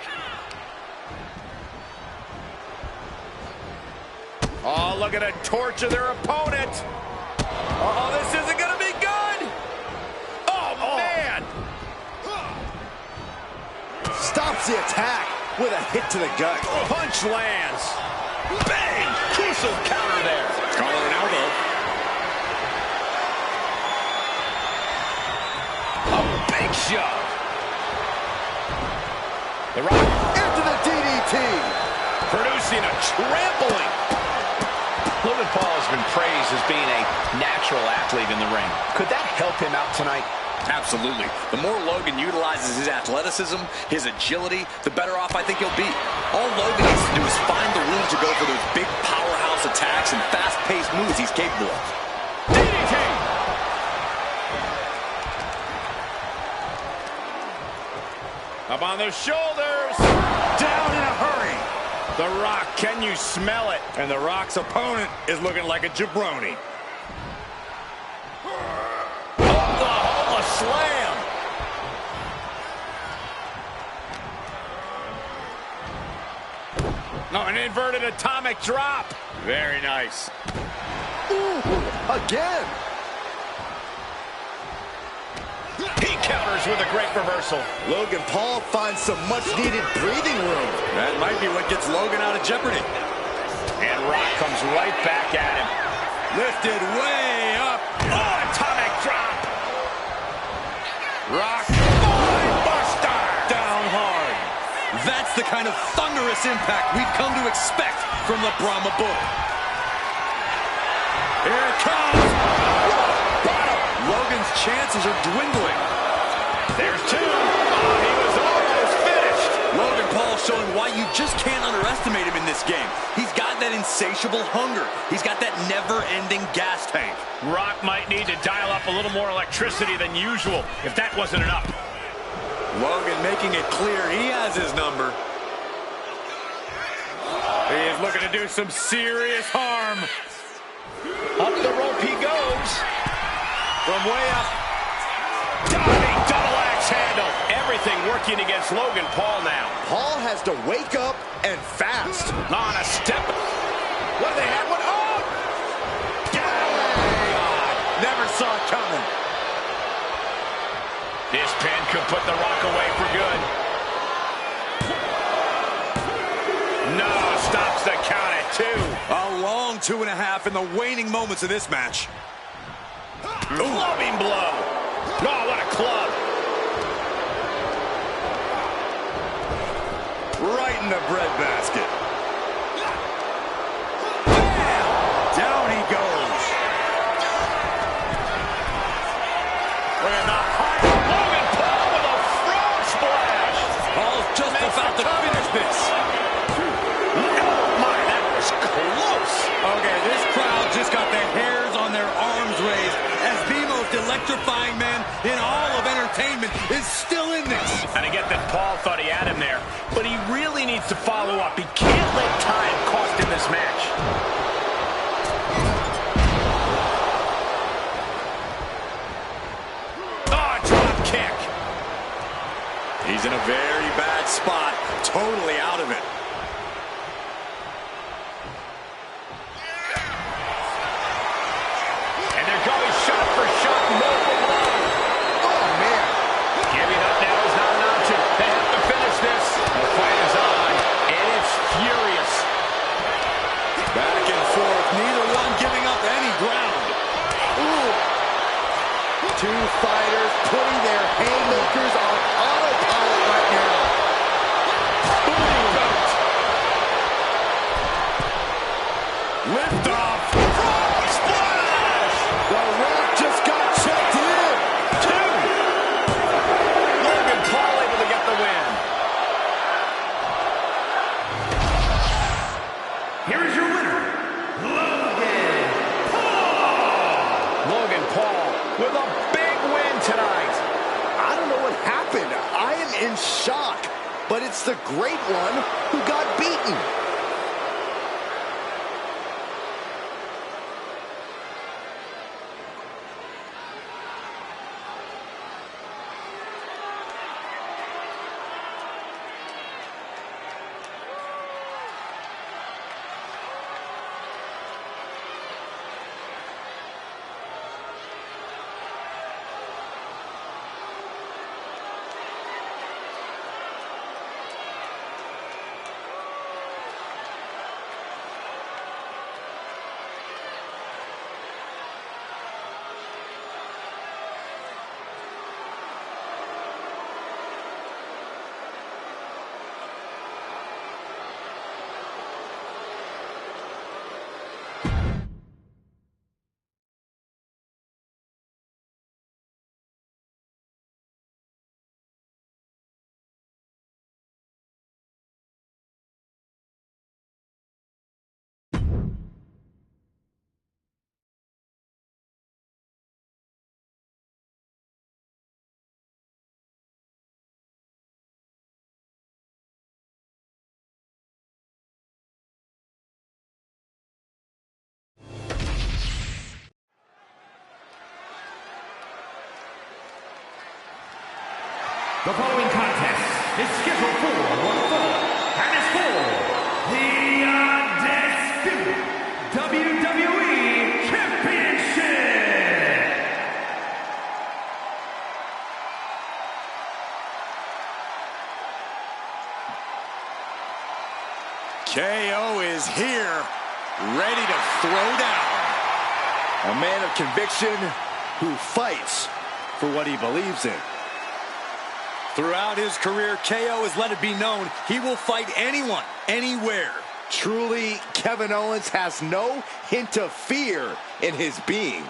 Oh, look at a torture their opponent. Oh, this isn't going to be good. Oh, man. Stops the attack with a hit to the gut. Punch lands. Bang! Crucial counter there. Collar and elbow. A big shove. The Rock Into the DDT. producing a trampling. Logan Paul has been praised as being a natural athlete in the ring. Could that help him out tonight? Absolutely. The more Logan utilizes his athleticism, his agility, the better off I think he'll be. All Logan needs to do is find the room to go for those big powerhouse attacks and fast-paced moves he's capable of. DDT! Up on the shoulders. Down in a hurry. The Rock, can you smell it? And The Rock's opponent is looking like a jabroni. Oklahoma slam. No, an inverted atomic drop. Very nice. Ooh, again. He counters with a great reversal. Logan Paul finds some much-needed breathing room. That might be what gets Logan out of jeopardy. And Rock comes right back at him. Lifted way up. Oh, atomic drop. Rock. Buster. Down hard. That's the kind of thunderous impact we've come to expect from the Brahma Bull. Here it comes. Logan's chances are dwindling. There's two. Oh, he was almost finished. Logan Paul showing why you just can't underestimate him in this game. He's got that insatiable hunger. He's got that never-ending gas tank. Rock might need to dial up a little more electricity than usual if that wasn't enough. Logan making it clear he has his number. He is looking to do some serious harm. Up the rope he goes. From way up. Diving double axe handle. Everything working against Logan Paul now. Paul has to wake up and fast. On a step. What do they have? What? Oh! saw it coming. This pin could put The Rock away for good. No, stops the count at 2. A long 2.5 in the waning moments of this match. Clubbing blow. Oh, what a club. Right in the breadbasket. Bam! Down he goes. Look at the high Logan Paul with a frog splash. Paul's just about to finish this. Oh my, that was close. Okay, this crowd just got the hairs on their arms raised as the most electrifying man in all of entertainment is still in this. And I get that Paul thought he had him there, but he really needs to follow up. He can't let time cost him this match. Oh, drop kick. He's in a very bad spot, totally out of it. And they're going shot for shot, multiple blow. Oh, man. Giving up now is not an option. They have to finish this. The fight is on, and it's furious. Back and forth, neither one giving up any ground. Ooh. Two fighters putting their haymakers on autopilot right now. Lift off. Frog splash! The Rock just got checked in. 2. Logan Paul able to get the win. Here is your winner, Logan Paul. Logan Paul with a big win tonight. I don't know what happened. I am in shock. But it's the great one who got beaten. The following contest is scheduled for one fall and is for the undisputed WWE Championship. KO is here, ready to throw down. A man of conviction who fights for what he believes in. Throughout his career, KO has let it be known he will fight anyone, anywhere. Truly, Kevin Owens has no hint of fear in his being.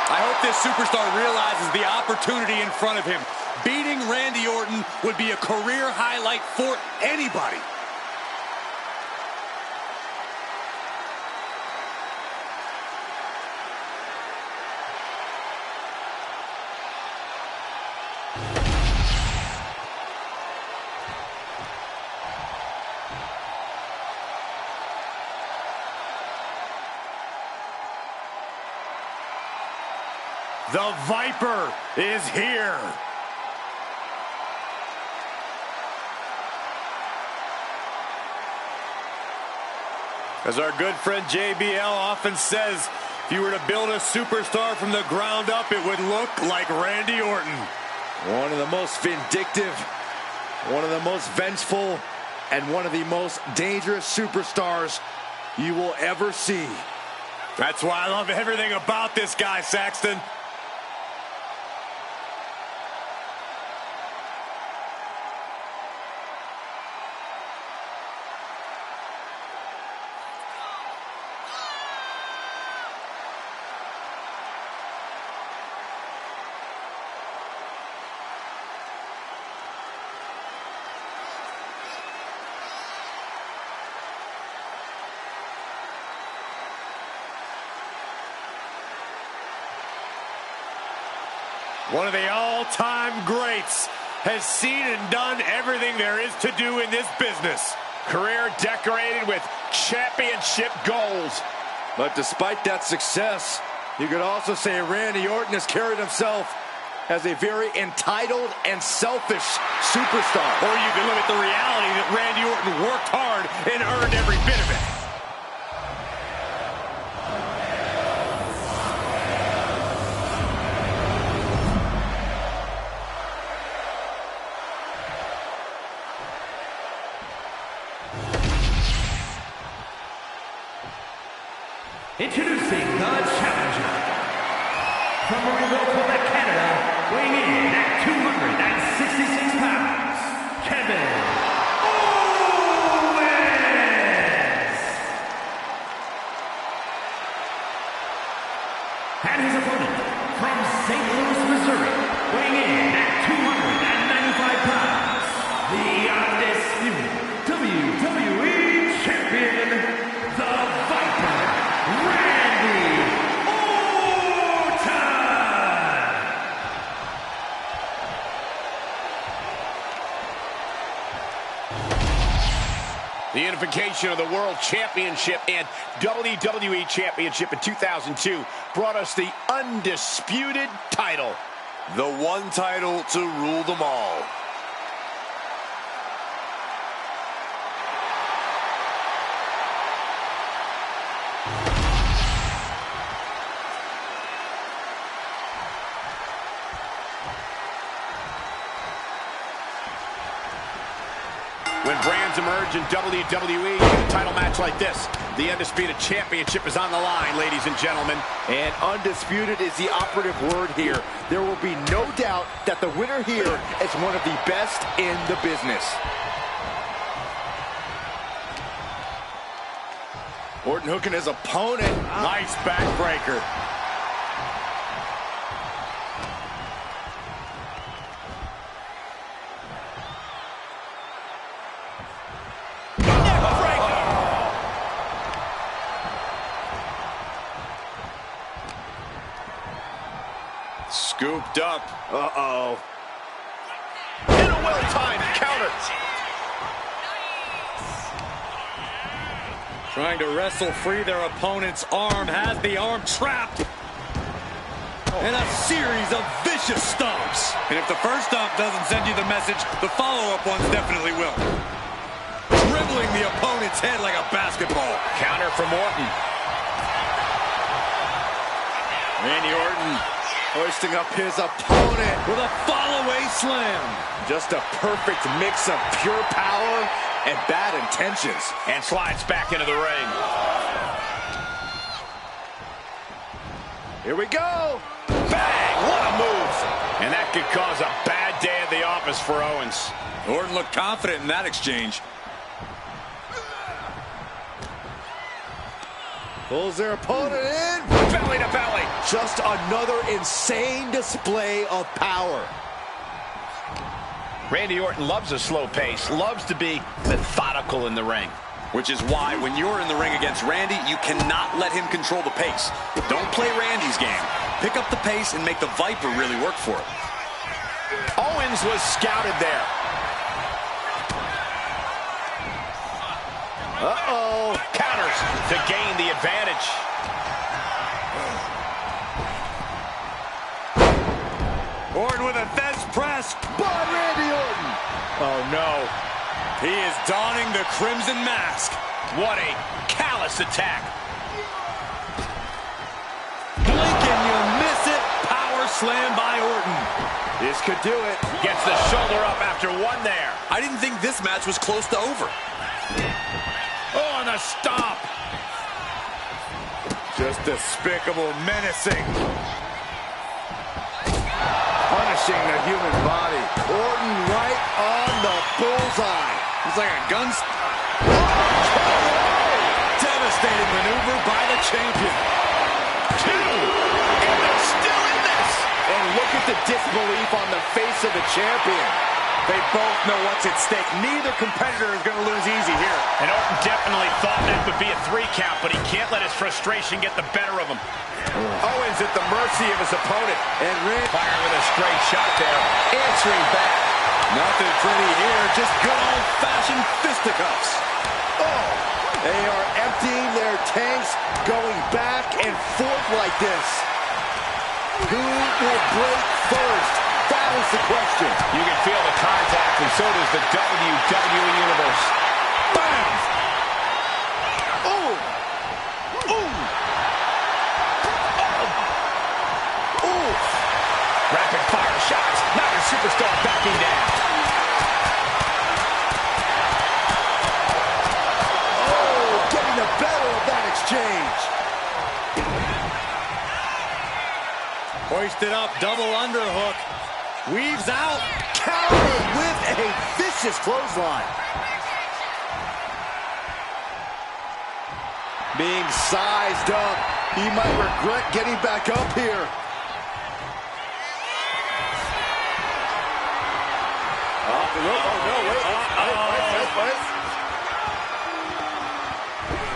I hope this superstar realizes the opportunity in front of him. Beating Randy Orton would be a career highlight for anybody. The Viper is here. As our good friend JBL often says, if you were to build a superstar from the ground up, it would look like Randy Orton. One of the most vindictive, one of the most vengeful, and one of the most dangerous superstars you will ever see. That's why I love everything about this guy, Saxton. One of the all-time greats has seen and done everything there is to do in this business. Career decorated with championship goals. But despite that success, you could also say Randy Orton has carried himself as a very entitled and selfish superstar. Or you can look at the reality that Randy Orton worked hard and earned every bit of it. Introducing the challenger. From Marieville, Quebec, Canada, weighing in at 266 pounds, Kevin Owens. And his opponent, from St. Louis, Missouri, weighing in at 295 pounds, the undisputed WWE Champion, the Viper, Randy Orton! The unification of the World Championship and WWE Championship in 2002 brought us the undisputed title. The one title to rule them all. When brands emerge in WWE, in a title match like this, the Undisputed Championship is on the line, ladies and gentlemen. And undisputed is the operative word here. There will be no doubt that the winner here is one of the best in the business. Orton hooking his opponent. Nice backbreaker. Scooped up. Uh-oh. And a well-timed counter. Trying to wrestle free their opponent's arm. Has the arm trapped. And a series of vicious stomps. And if the first stomp doesn't send you the message, the follow-up ones definitely will. Dribbling the opponent's head like a basketball. Counter from Orton. Randy Orton Hoisting up his opponent with a fall-away slam. Just a perfect mix of pure power and bad intentions. And slides back into the ring. Here we go. Bang! What a move! And that could cause a bad day at the office for Owens. Orton looked confident in that exchange. Pulls their opponent in. Belly to belly. Just another insane display of power. Randy Orton loves a slow pace, loves to be methodical in the ring. Which is why when you're in the ring against Randy, you cannot let him control the pace. Don't play Randy's game. Pick up the pace and make the Viper really work for it. Owens was scouted there. Uh-oh. Counters to gain the advantage. Orton with a Fez press by Randy Orton. Oh, no. He is donning the Crimson Mask. What a callous attack. Blink and you miss it. Power slam by Orton. This could do it. Gets the shoulder up after one there. I didn't think this match was close to over. Oh, and a stomp. Just despicable, menacing. Punishing the human body. Orton right on the bullseye. He's like a gun. Devastating maneuver by the champion. 2. And they're still in this. And look at the disbelief on the face of the champion. They both know what's at stake. Neither competitor is going to lose easy here. And Orton definitely thought that would be a 3 count, but he can't let his frustration get the better of him. Owens at the mercy of his opponent. And Rick Fire with a straight shot there. answering back. Nothing pretty here, just good old-fashioned fisticuffs. Oh, they are emptying their tanks, going back and forth like this. Who will break first? That is the question. You can feel the contact, and so does the WWE Universe. Bam! Ooh! Ooh! Ooh! Rapid fire shots. Now the superstar backing down. Oh, getting the better of that exchange. Hoisted up, double underhook. Weaves out. Countered with a vicious clothesline. Being sized up. He might regret getting back up here. Off the rope. Oh, no, wait.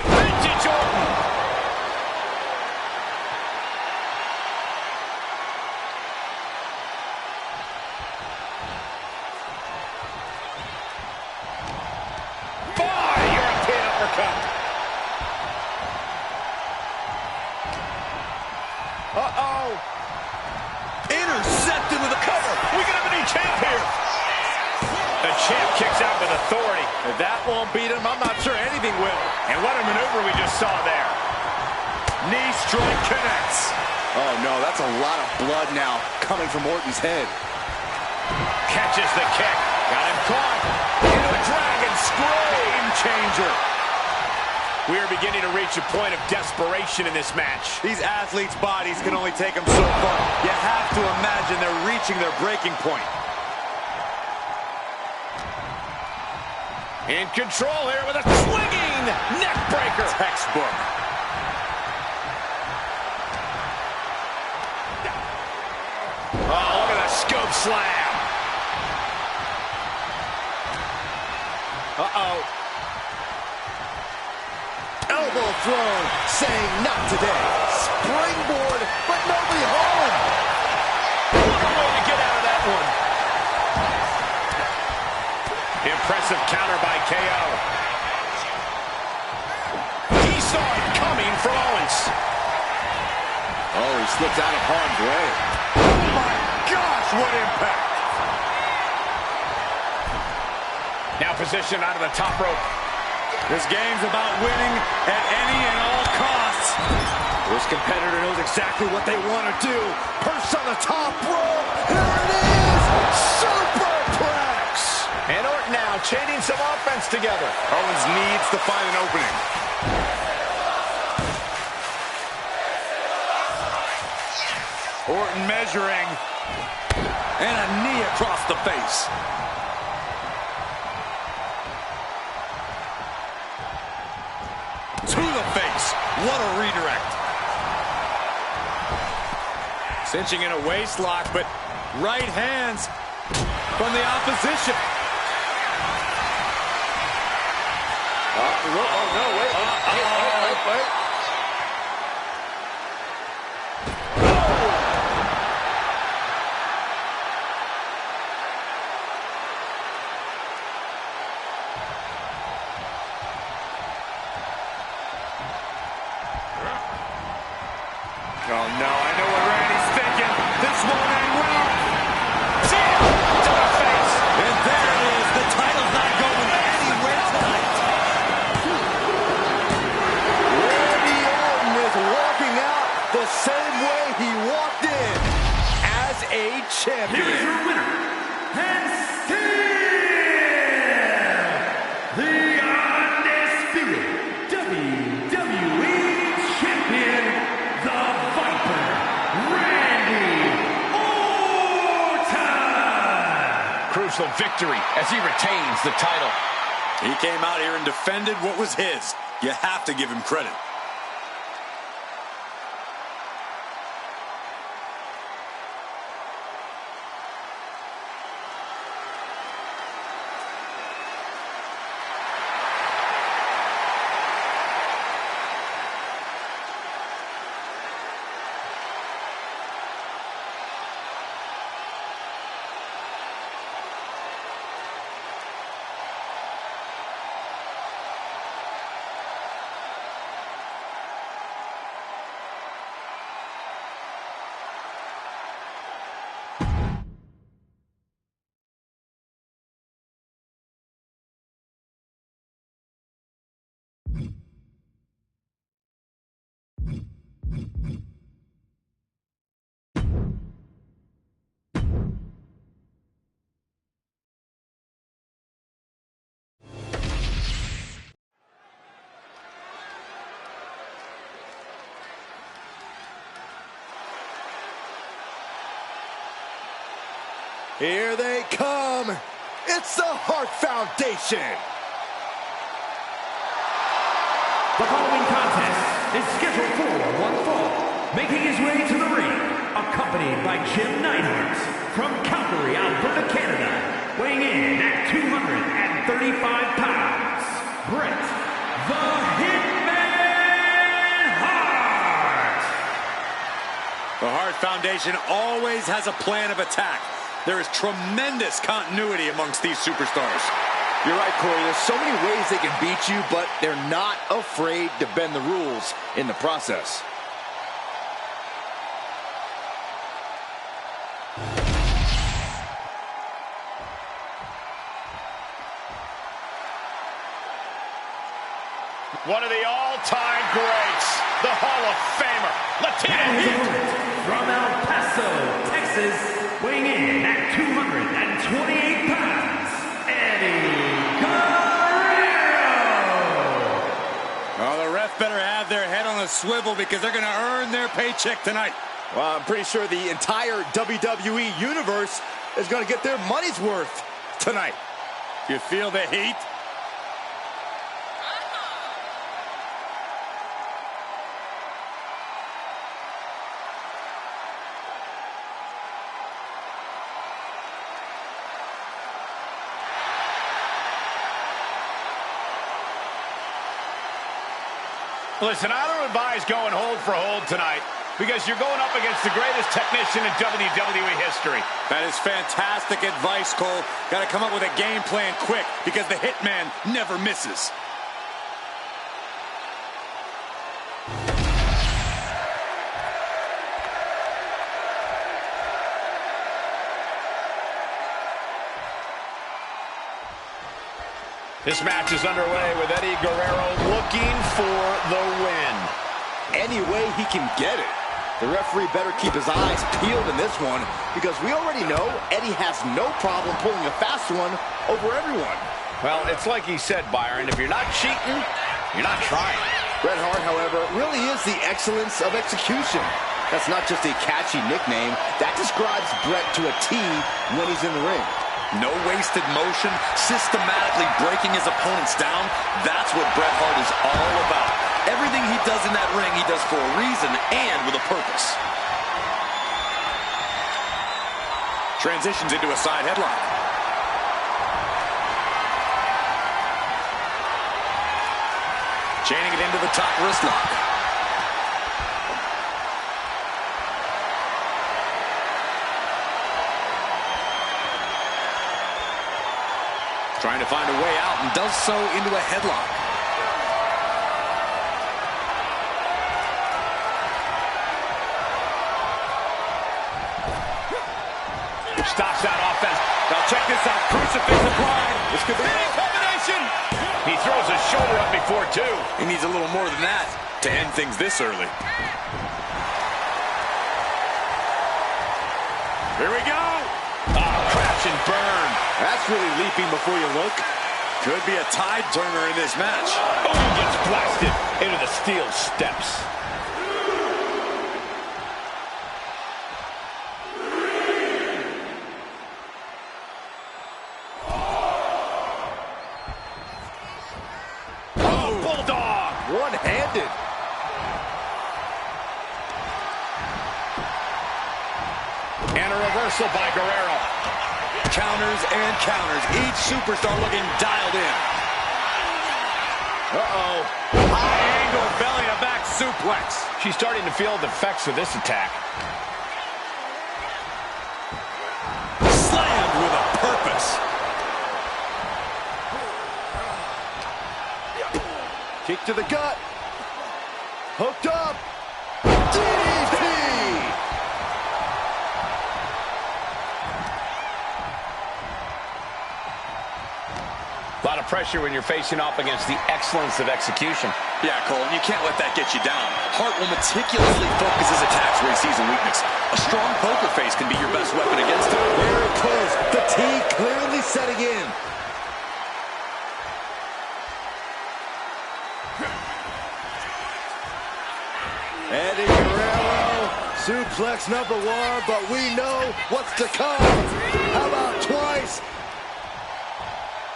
Vintage Orton. European uppercut. Uh-oh. Intercepted with a cover. We can have a new champ here. The champ kicks out with authority. If that won't beat him, I'm not sure anything will. And what a maneuver we just saw there. Knee strike connects. Oh, no, that's a lot of blood now coming from Orton's head. Catches the kick. Got him caught. Into a dragon screw. Game changer. We are beginning to reach a point of desperation in this match. These athletes' bodies can only take them so far. You have to imagine they're reaching their breaking point. In control here with a swinging neck breaker. Textbook. Oh, look at the scoop slam. Uh-oh. Elbow thrown, saying not today. Springboard, but nobody home. What a way to get out of that one. Impressive counter by KO. He saw it coming from Owens. Oh, he slipped out of harm's way. Oh my gosh, what impact! Now positioned out of the top rope. This game's about winning at any and all costs. This competitor knows exactly what they want to do. Perched on the top rope. Here it is. Superplex. And Orton now chaining some offense together. Owens needs to find an opening. Orton measuring. And a knee across the face. To the face. What a redirect. Cinching in a waist lock, but right hands from the opposition. Oh, no, wait. Wait. Oh, no, I know what Randy's thinking. This won't end well. a champion. Here is your winner, and still the undisputed WWE Champion, the Viper, Randy Orton. Crucial victory as he retains the title. He came out here and defended what was his. You have to give him credit. Here they come. It's the Hart Foundation. The following contest is scheduled for one fall. Making his way to the ring, accompanied by Jim Neidhart from Calgary, Alberta, Canada. Weighing in at 235 pounds, Bret the Hitman Hart. The Hart Foundation always has a plan of attack. There is tremendous continuity amongst these superstars. You're right, Corey. There's so many ways they can beat you, but they're not afraid to bend the rules in the process. One of the all-time greats, the Hall of Famer, Latino Heat. From El Paso, Texas, weighing in at 228 pounds, Eddie Guerrero. Oh, the ref better have their head on a swivel because they're going to earn their paycheck tonight. Well, I'm pretty sure the entire WWE Universe is going to get their money's worth tonight. You feel the heat? Listen, I don't advise going hold for hold tonight because you're going up against the greatest technician in WWE history. That is fantastic advice, Cole. Got to come up with a game plan quick because the Hitman never misses. This match is underway with Eddie Guerrero looking for the win. Any way he can get it. The referee better keep his eyes peeled in this one because we already know Eddie has no problem pulling a fast one over everyone. Well, it's like he said, Byron, if you're not cheating, you're not trying. Bret Hart, however, really is the excellence of execution. That's not just a catchy nickname. That describes Bret to a T when he's in the ring. No wasted motion, systematically breaking his opponents down. That's what Bret Hart is all about. Everything he does in that ring, he does for a reason and with a purpose. Transitions into a side headlock. Chaining it into the top wrist lock. Trying to find a way out and does so into a headlock. Stops that offense. Now check this out. Crucifix applied. This could be a combination. He throws his shoulder up before two. He needs a little more than that to end things this early. Here we go. Crash and burn. That's really leaping before you look. Could be a tide turner in this match. Oh, gets blasted into the steel steps. Oh, bulldog. One-handed. And a reversal by Guerrero. Counters and counters. Each superstar looking dialed in. Uh-oh. High angle belly-to-back suplex. She's starting to feel the effects of this attack. Slammed with a purpose. Kick to the gut. Hooked up. DDT! A lot of pressure when you're facing off against the excellence of execution. Yeah, Cole, and you can't let that get you down. Hart will meticulously focus his attacks where he sees a weakness. A strong poker face can be your best weapon against him. Very close. Fatigue clearly setting in. Eddie Guerrero, suplex number 1, but we know what's to come. How about twice?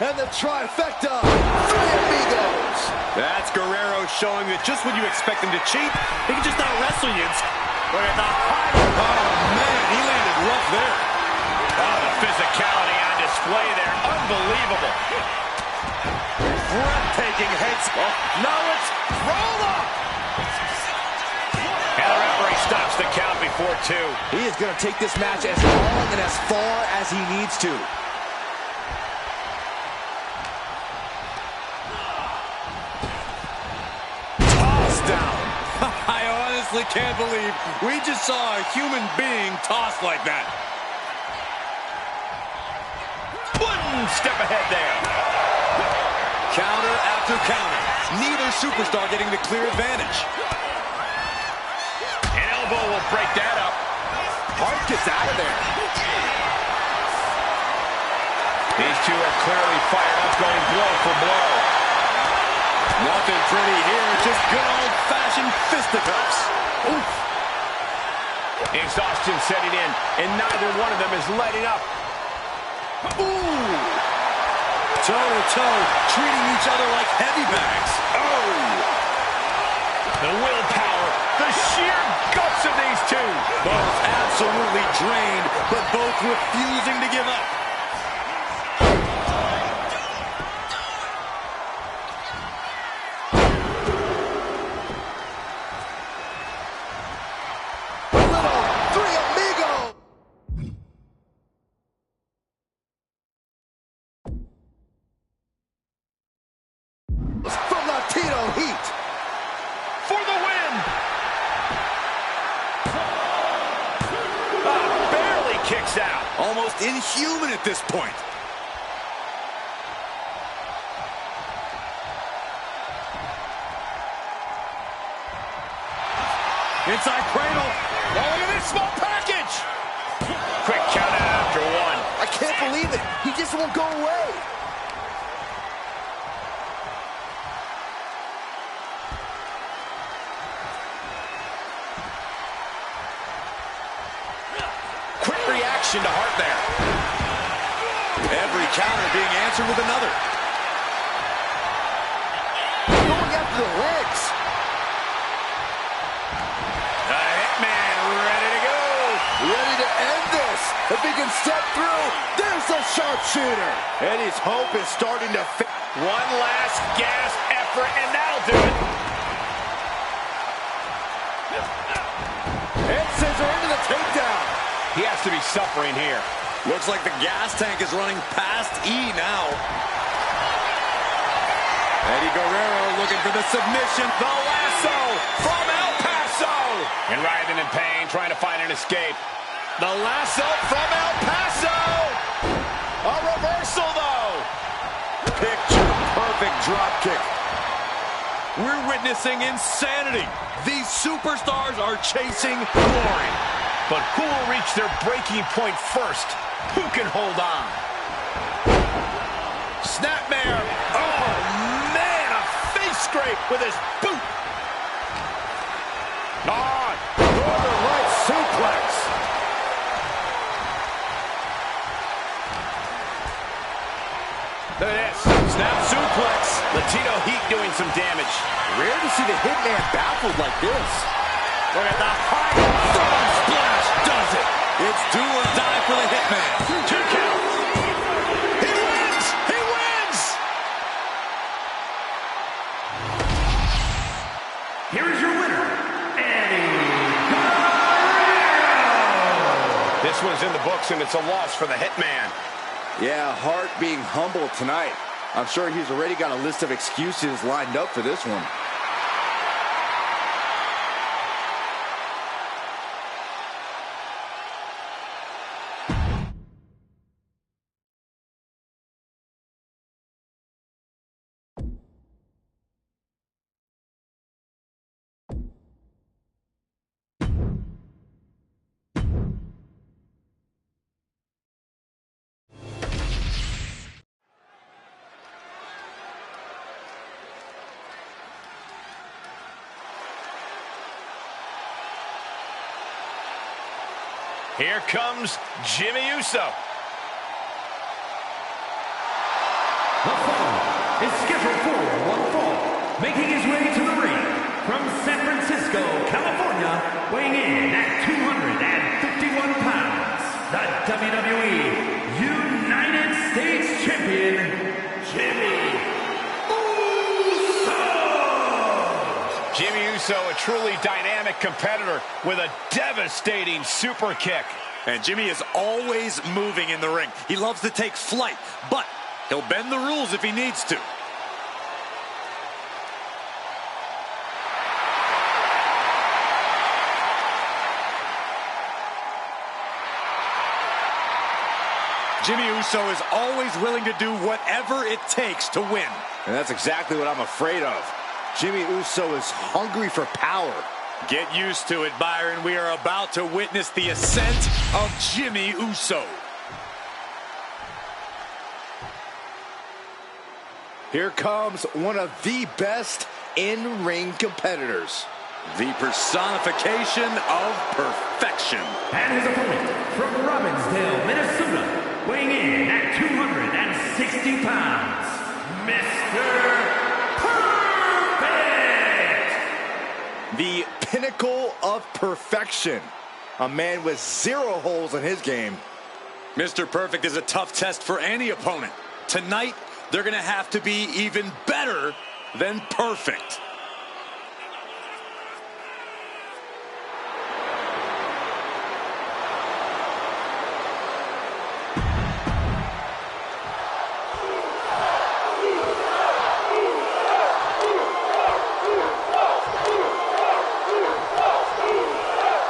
And the trifecta, 3 amigos. That's Guerrero showing that just when you expect him to cheat, he can just out-wrestle you. Look at the height. Oh, man, he landed rough there. Oh, the physicality on display there. Unbelievable. Breathtaking heads. Oh, now it's roll up. And the referee stops the count before 2. He is going to take this match as long and as far as he needs to. Down. I honestly can't believe we just saw a human being tossed like that. One step ahead there. Counter after counter. Neither superstar getting the clear advantage. An elbow will break that up. Hart gets out of there. These two are clearly fired up, going blow for blow. Nothing pretty here, just good old-fashioned fisticuffs. Oof. Exhaustion setting in, and neither one of them is letting up. Ooh! Toe-to-toe, treating each other like heavy bags. Oh! The willpower, the sheer guts of these two. Both absolutely drained, but both refusing to give up. Kicks out. Almost inhuman at this point. Inside cradle. Oh, look at this small package. Quick count out after 1. I can't believe it. He just won't go away. To Hart there. Every counter being answered with another. Going after the legs. The Hitman ready to go. Ready to end this. If he can step through, there's the sharpshooter. Eddie's hope is starting to fit. One last gasp effort, and that'll do it. And scissor into the takedown. He has to be suffering here. Looks like the gas tank is running past E now. Eddie Guerrero looking for the submission. The lasso from El Paso. And writhing in pain, trying to find an escape. The lasso from El Paso. A reversal, though. Picture perfect drop kick. We're witnessing insanity. These superstars are chasing glory. But who will reach their breaking point first? Who can hold on? Snapmare. Oh, man, a face scrape with his boot. On. Northern Lights suplex. Look at this. Snap suplex. Latino Heat doing some damage. Rare to see the Hitman baffled like this. Look at the high front splash. Does it. It's do or die for the Hitman. 2 count. He wins. He wins. Here is your winner, Eddie. This one's in the books, and it's a loss for the Hitman. Yeah, Hart being humble tonight. I'm sure he's already got a list of excuses lined up for this one. Here comes Jimmy Uso. The fall is scheduled for one fall. Making his way to the ring from San Francisco, California, weighing in at 251 pounds, the WWE United States Champion, Jimmy Uso. Jimmy Uso, a truly dynamic competitor with a devastating super kick. And Jimmy is always moving in the ring. He loves to take flight, but he'll bend the rules if he needs to. Jimmy Uso is always willing to do whatever it takes to win. And that's exactly what I'm afraid of. Jimmy Uso is hungry for power. Get used to it, Byron. We are about to witness the ascent of Jimmy Uso. Here comes one of the best in-ring competitors. The personification of perfection. And his opponent from Robbinsdale, Minnesota, weighing in at 260 pounds, Mr. The pinnacle of perfection. A man with 0 holes in his game. Mr. Perfect is a tough test for any opponent. Tonight, they're going to have to be even better than perfect.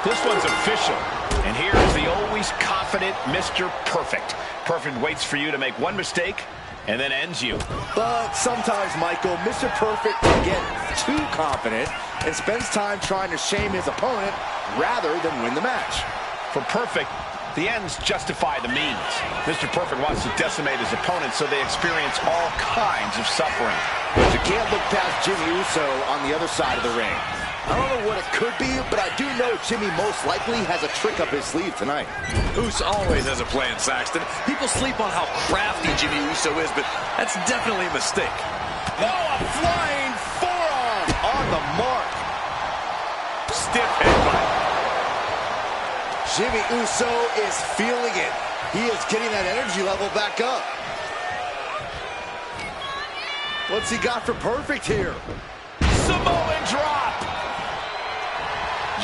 This one's official. And here is the always confident Mr. Perfect. Perfect waits for you to make one mistake and then ends you. But sometimes, Michael, Mr. Perfect can get too confident and spends time trying to shame his opponent rather than win the match. For Perfect, the ends justify the means. Mr. Perfect wants to decimate his opponent so they experience all kinds of suffering. But you can't look past Jimmy Uso on the other side of the ring. I don't know what it could be, but I do know Jimmy most likely has a trick up his sleeve tonight. Uso always has a plan, Saxton. People sleep on how crafty Jimmy Uso is, but that's definitely a mistake. Oh, a flying forearm on the mark. Stiff headbutt. Jimmy Uso is feeling it. He is getting that energy level back up. What's he got for Perfect here? Samoan drop.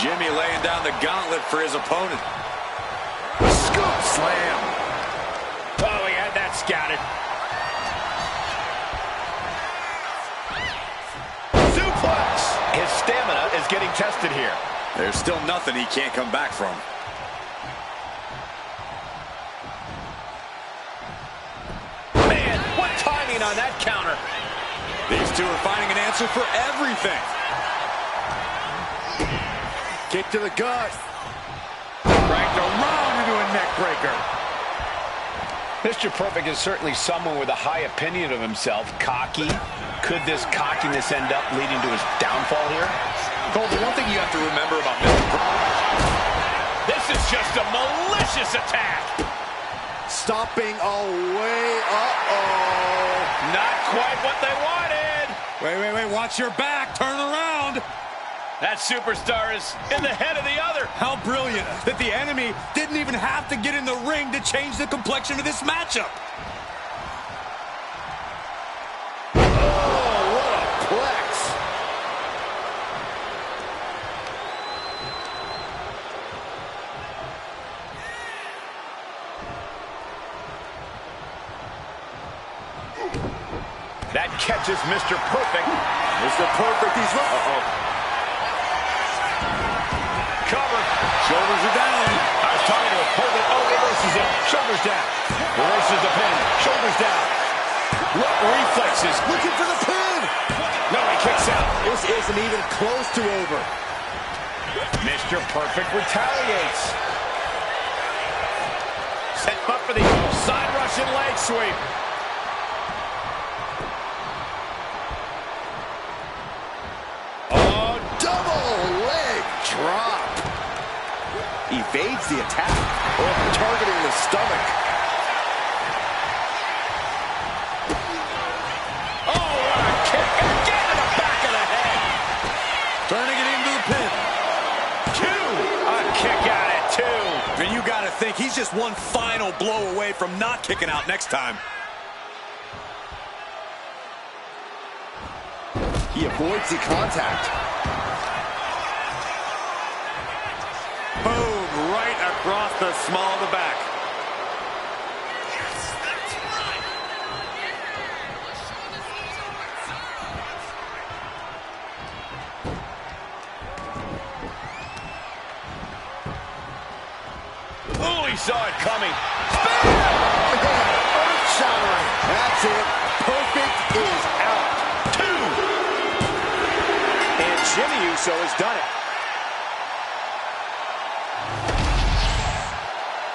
Jimmy laying down the gauntlet for his opponent. Scoop slam. Oh, he had that scouted. Suplex. His stamina is getting tested here. There's still nothing he can't come back from. Man, what timing on that counter. These two are finding an answer for everything. Kick to the gut. Cranked around into a neck breaker. Mr. Perfect is certainly someone with a high opinion of himself. Cocky. Could this cockiness end up leading to his downfall here? Cole, the one thing you have to remember about Mr. Perfect. This is just a malicious attack. Stomping away. Uh-oh. Not quite what they wanted. Wait. Watch your back. Turn around. That superstar is in the head of the other. How brilliant that the enemy didn't even have to get in the ring to change the complexion of this matchup. Oh, what a plex. That catches Mr. Perfect. Mr. Perfect, he's Cover. Shoulders are down. I was talking to a Perfect. Oh, reverses it. Shoulders down. Reverses the pin. Shoulders down. What reflexes? looking for the pin. No, he kicks out. This isn't even close to over. Mr. Perfect retaliates. Set up for the side Russian leg sweep. Double leg drop. Evades the attack. Oh, targeting the stomach. Oh, what a kick. Again in the back of the head. Turning it into the pin. A kick out at 2. And you got to think he's just one final blow away from not kicking out next time. He avoids the contact. Boom, right across the small of the back. Oh, he saw it coming. Earth-shattering. That's it. Perfect is out. 2. And Jimmy Uso has done it.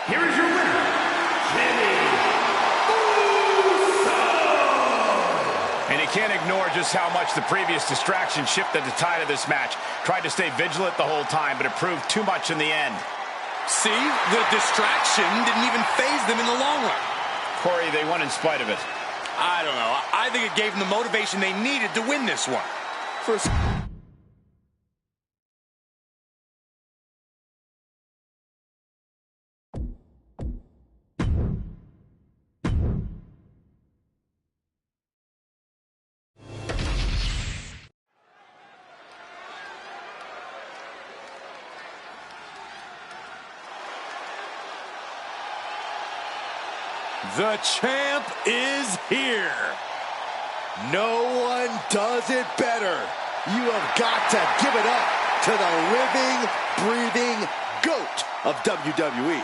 Here is your winner, Jimmy Uso. And you can't ignore just how much the previous distraction shifted the tide of this match. Tried to stay vigilant the whole time, but it proved too much in the end. See, the distraction didn't even faze them in the long run. Corey, they won in spite of it. I don't know. I think it gave them the motivation they needed to win this one. First. The champ is here. No one does it better. You have got to give it up to the living, breathing GOAT of WWE.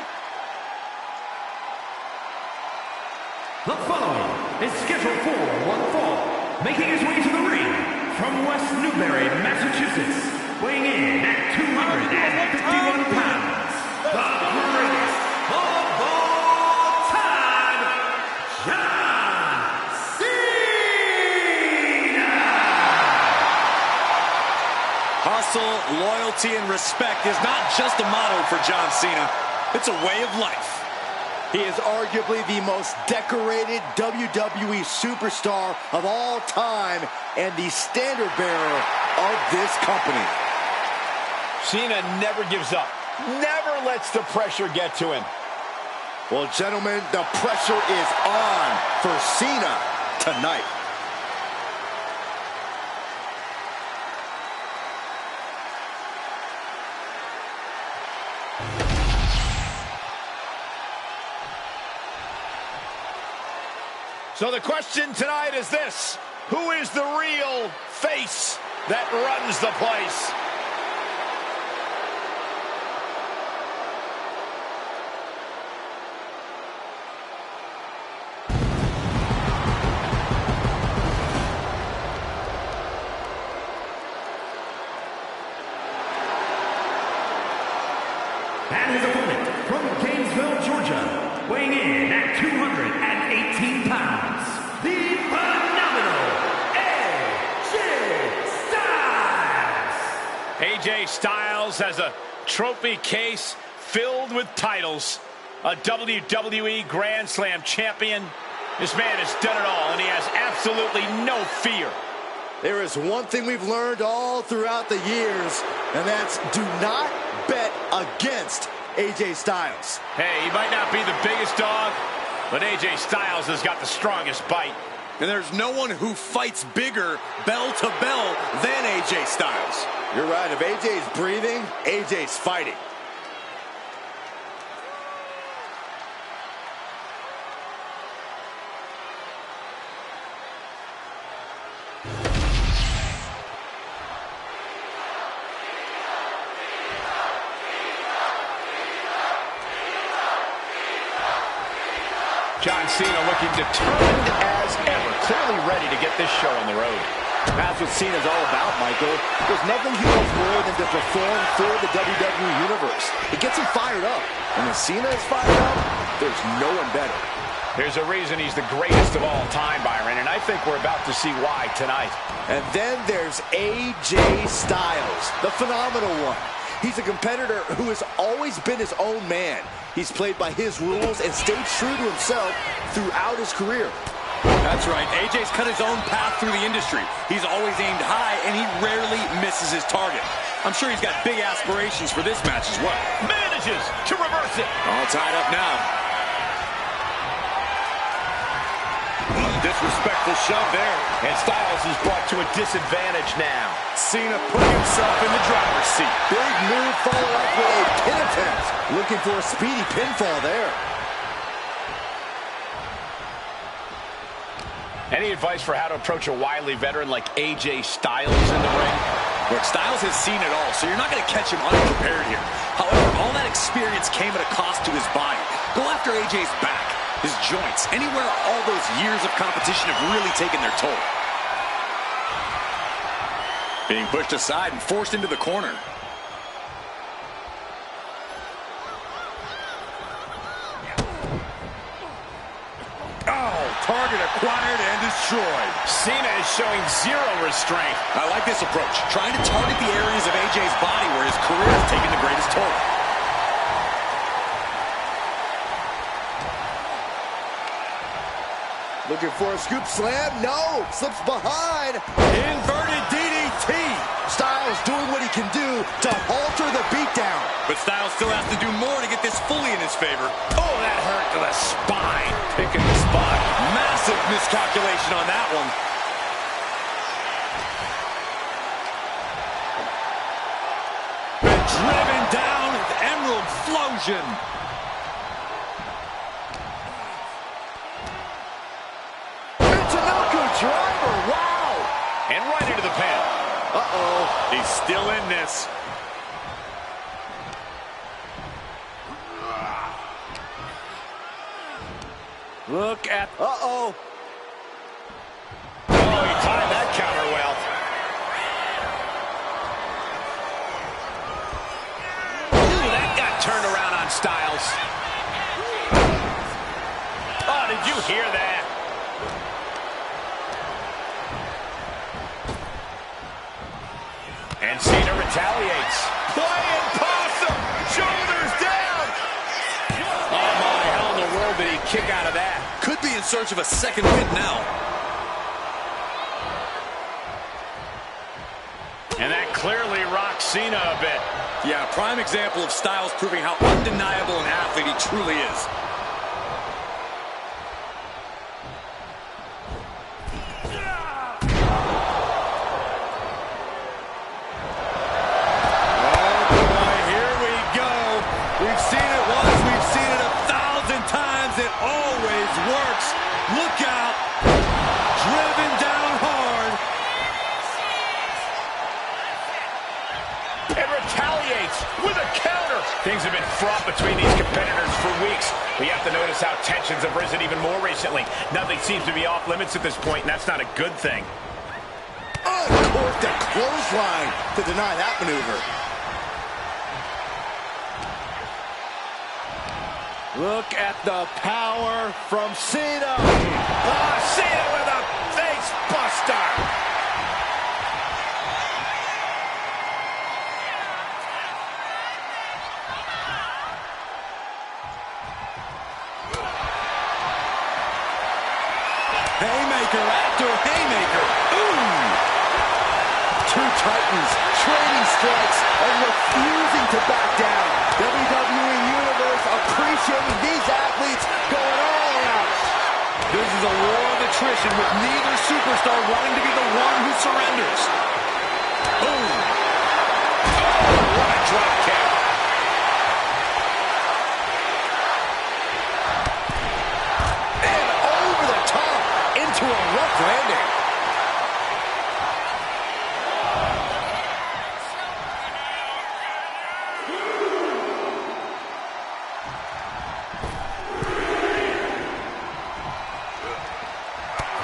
The following is scheduled for one fall, making his way to the ring from West Newbury, Massachusetts, weighing in at 251 pounds, the greatest of all time, John Cena! Hustle, loyalty, and respect is not just a motto for John Cena. It's a way of life. He is arguably the most decorated WWE superstar of all time and the standard bearer of this company. Cena never gives up. Never lets the pressure get to him. Well, gentlemen, the pressure is on for Cena tonight. So the question tonight is this: who is the real face that runs the place? And his opponent, Styles has a trophy case filled with titles. A WWE Grand Slam champion. This man has done it all, and he has absolutely no fear. There is one thing we've learned all throughout the years, and that's do not bet against AJ Styles. Hey, he might not be the biggest dog, but AJ Styles has got the strongest bite. And there's no one who fights bigger bell to bell than AJ Styles. You're right. If AJ's breathing, AJ's fighting. John Cena looking determined as ever, clearly ready to get this show on the road. That's what Cena's all about, Michael. There's nothing he loves more than to perform for the WWE Universe. It gets him fired up. And when Cena is fired up, there's no one better. There's a reason he's the greatest of all time, Byron, and I think we're about to see why tonight. And then there's AJ Styles, the phenomenal one. He's a competitor who has always been his own man. He's played by his rules and stayed true to himself throughout his career. That's right. AJ's cut his own path through the industry. He's always aimed high, and he rarely misses his target. I'm sure he's got big aspirations for this match as well. Manages to reverse it. All tied up now. Disrespectful shove there. And Styles is brought to a disadvantage now. Cena putting himself in the driver's seat. Big move followed up with a pin attempt. Looking for a speedy pinfall there. Any advice for how to approach a wily veteran like AJ Styles in the ring? Look, Styles has seen it all, so you're not going to catch him unprepared here. However, all that experience came at a cost to his body. Go after AJ's back, his joints, anywhere all those years of competition have really taken their toll. Being pushed aside and forced into the corner. Oh, target acquired and destroyed. Cena is showing zero restraint. I like this approach, trying to target the areas of AJ's body where his career has taken the greatest toll. Looking for a scoop slam. No, slips behind. Inverted DDT. Styles doing what he can do to alter the beatdown. But Styles still has to do more to get this fully in his favor. Oh, that hurt to the spine. Picking the spot. Massive miscalculation on that one. Been driven down with Emerald Flosion. Driver, wow! And right into the pin. Uh-oh, he's still in this. Look at... Uh-oh. Oh, he timed that counter well. Ooh, that got turned around on Styles. Oh, did you hear that? And Cena retaliates. Playing possum! Shoulders down! Oh, my, how in the world did he kick out of that? Could be in search of a second win now. And that clearly rocks Cena a bit. Yeah, prime example of Styles proving how undeniable an athlete he truly is. Look out! Driven down hard. And retaliates with a counter. Things have been fraught between these competitors for weeks. But you have to notice how tensions have risen even more recently. Nothing seems to be off limits at this point, and that's not a good thing. Oh, corked a clothesline to deny that maneuver. Look at the power from Cena. Oh, Cena with a face buster. Haymaker after haymaker. Ooh! Two titans trading strikes and refusing to back down. WWE Universe appreciating these athletes going all out. This is a war of attrition with neither superstar wanting to be the one who surrenders. Boom! Oh, what a drop kick. And over the top into a rough landing.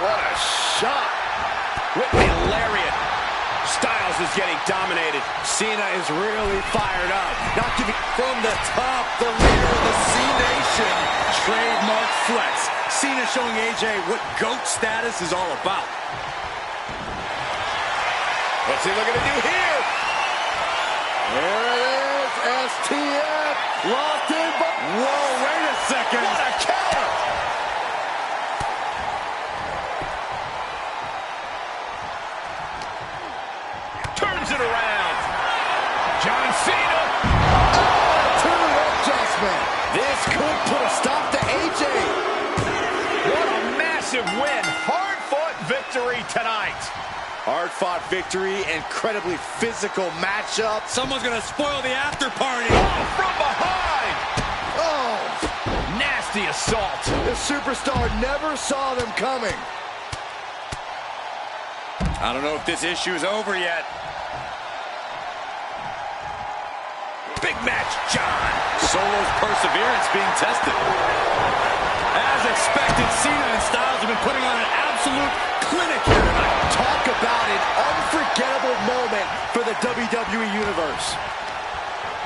What a shot. With the lariat. Styles is getting dominated. Cena is really fired up. Not giving from the top, the leader of the C-Nation. Trademark flex. Cena showing AJ what GOAT status is all about. What's he looking to do here? There it is. STF locked in. Whoa, wait a second. What a counter! Turns it around. John Cena. Turn adjustment. This could put a stop to AJ. What a massive win. Hard-fought victory tonight. Hard-fought victory, incredibly physical matchup. Someone's going to spoil the after party. Oh, from behind. Oh, Nasty assault. the superstar never saw them coming. I don't know if this issue is over yet. Big match, John. Solo's perseverance being tested. As expected, Cena and Styles have been putting on an absolute clinic here tonight. Talk about an unforgettable moment for the WWE Universe.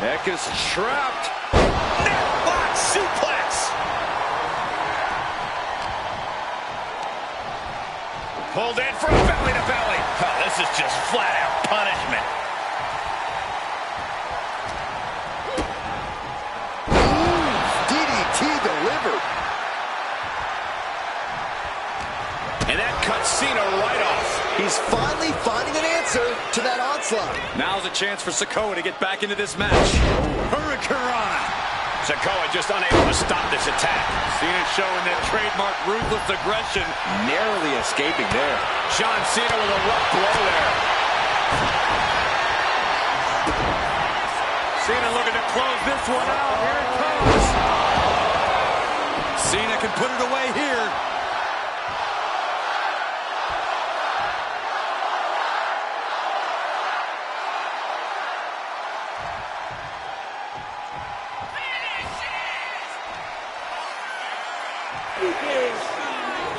Neck is trapped. Necklock suplex. Pulled in from belly to belly. Oh, this is just flat out punishment. DDT delivered. And that cuts Cena right off. He's finally finding an answer to that onslaught. Now's a chance for Sikoa to get back into this match. Hurricanrana. Sikoa just unable to stop this attack. Cena showing that trademark ruthless aggression. Narrowly escaping there. John Cena with a rough blow there. Cena looking to close this one out. Here it comes. Cena can put it away here.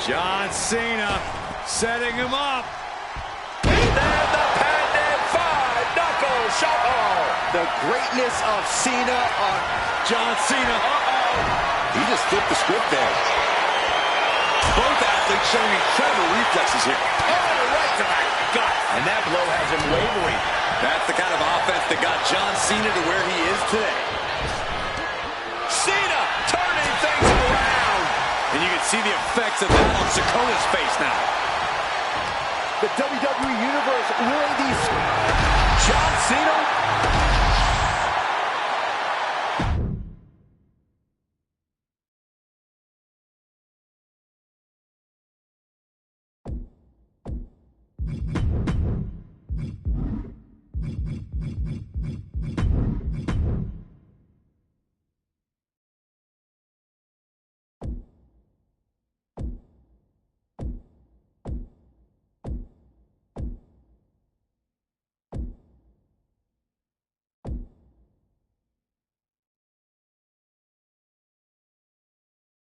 John Cena setting him up. There's the patented five-knuckle shuffle. The greatness of Cena on John Cena. He just flipped the script there. Both athletes showing incredible reflexes here. Oh, right to the gut. And that blow has him wavering. That's the kind of offense that got John Cena to where he is today. Cena turning things around. And you can see the effects of that on Sikoa's face now. the WWE Universe winning these. John Cena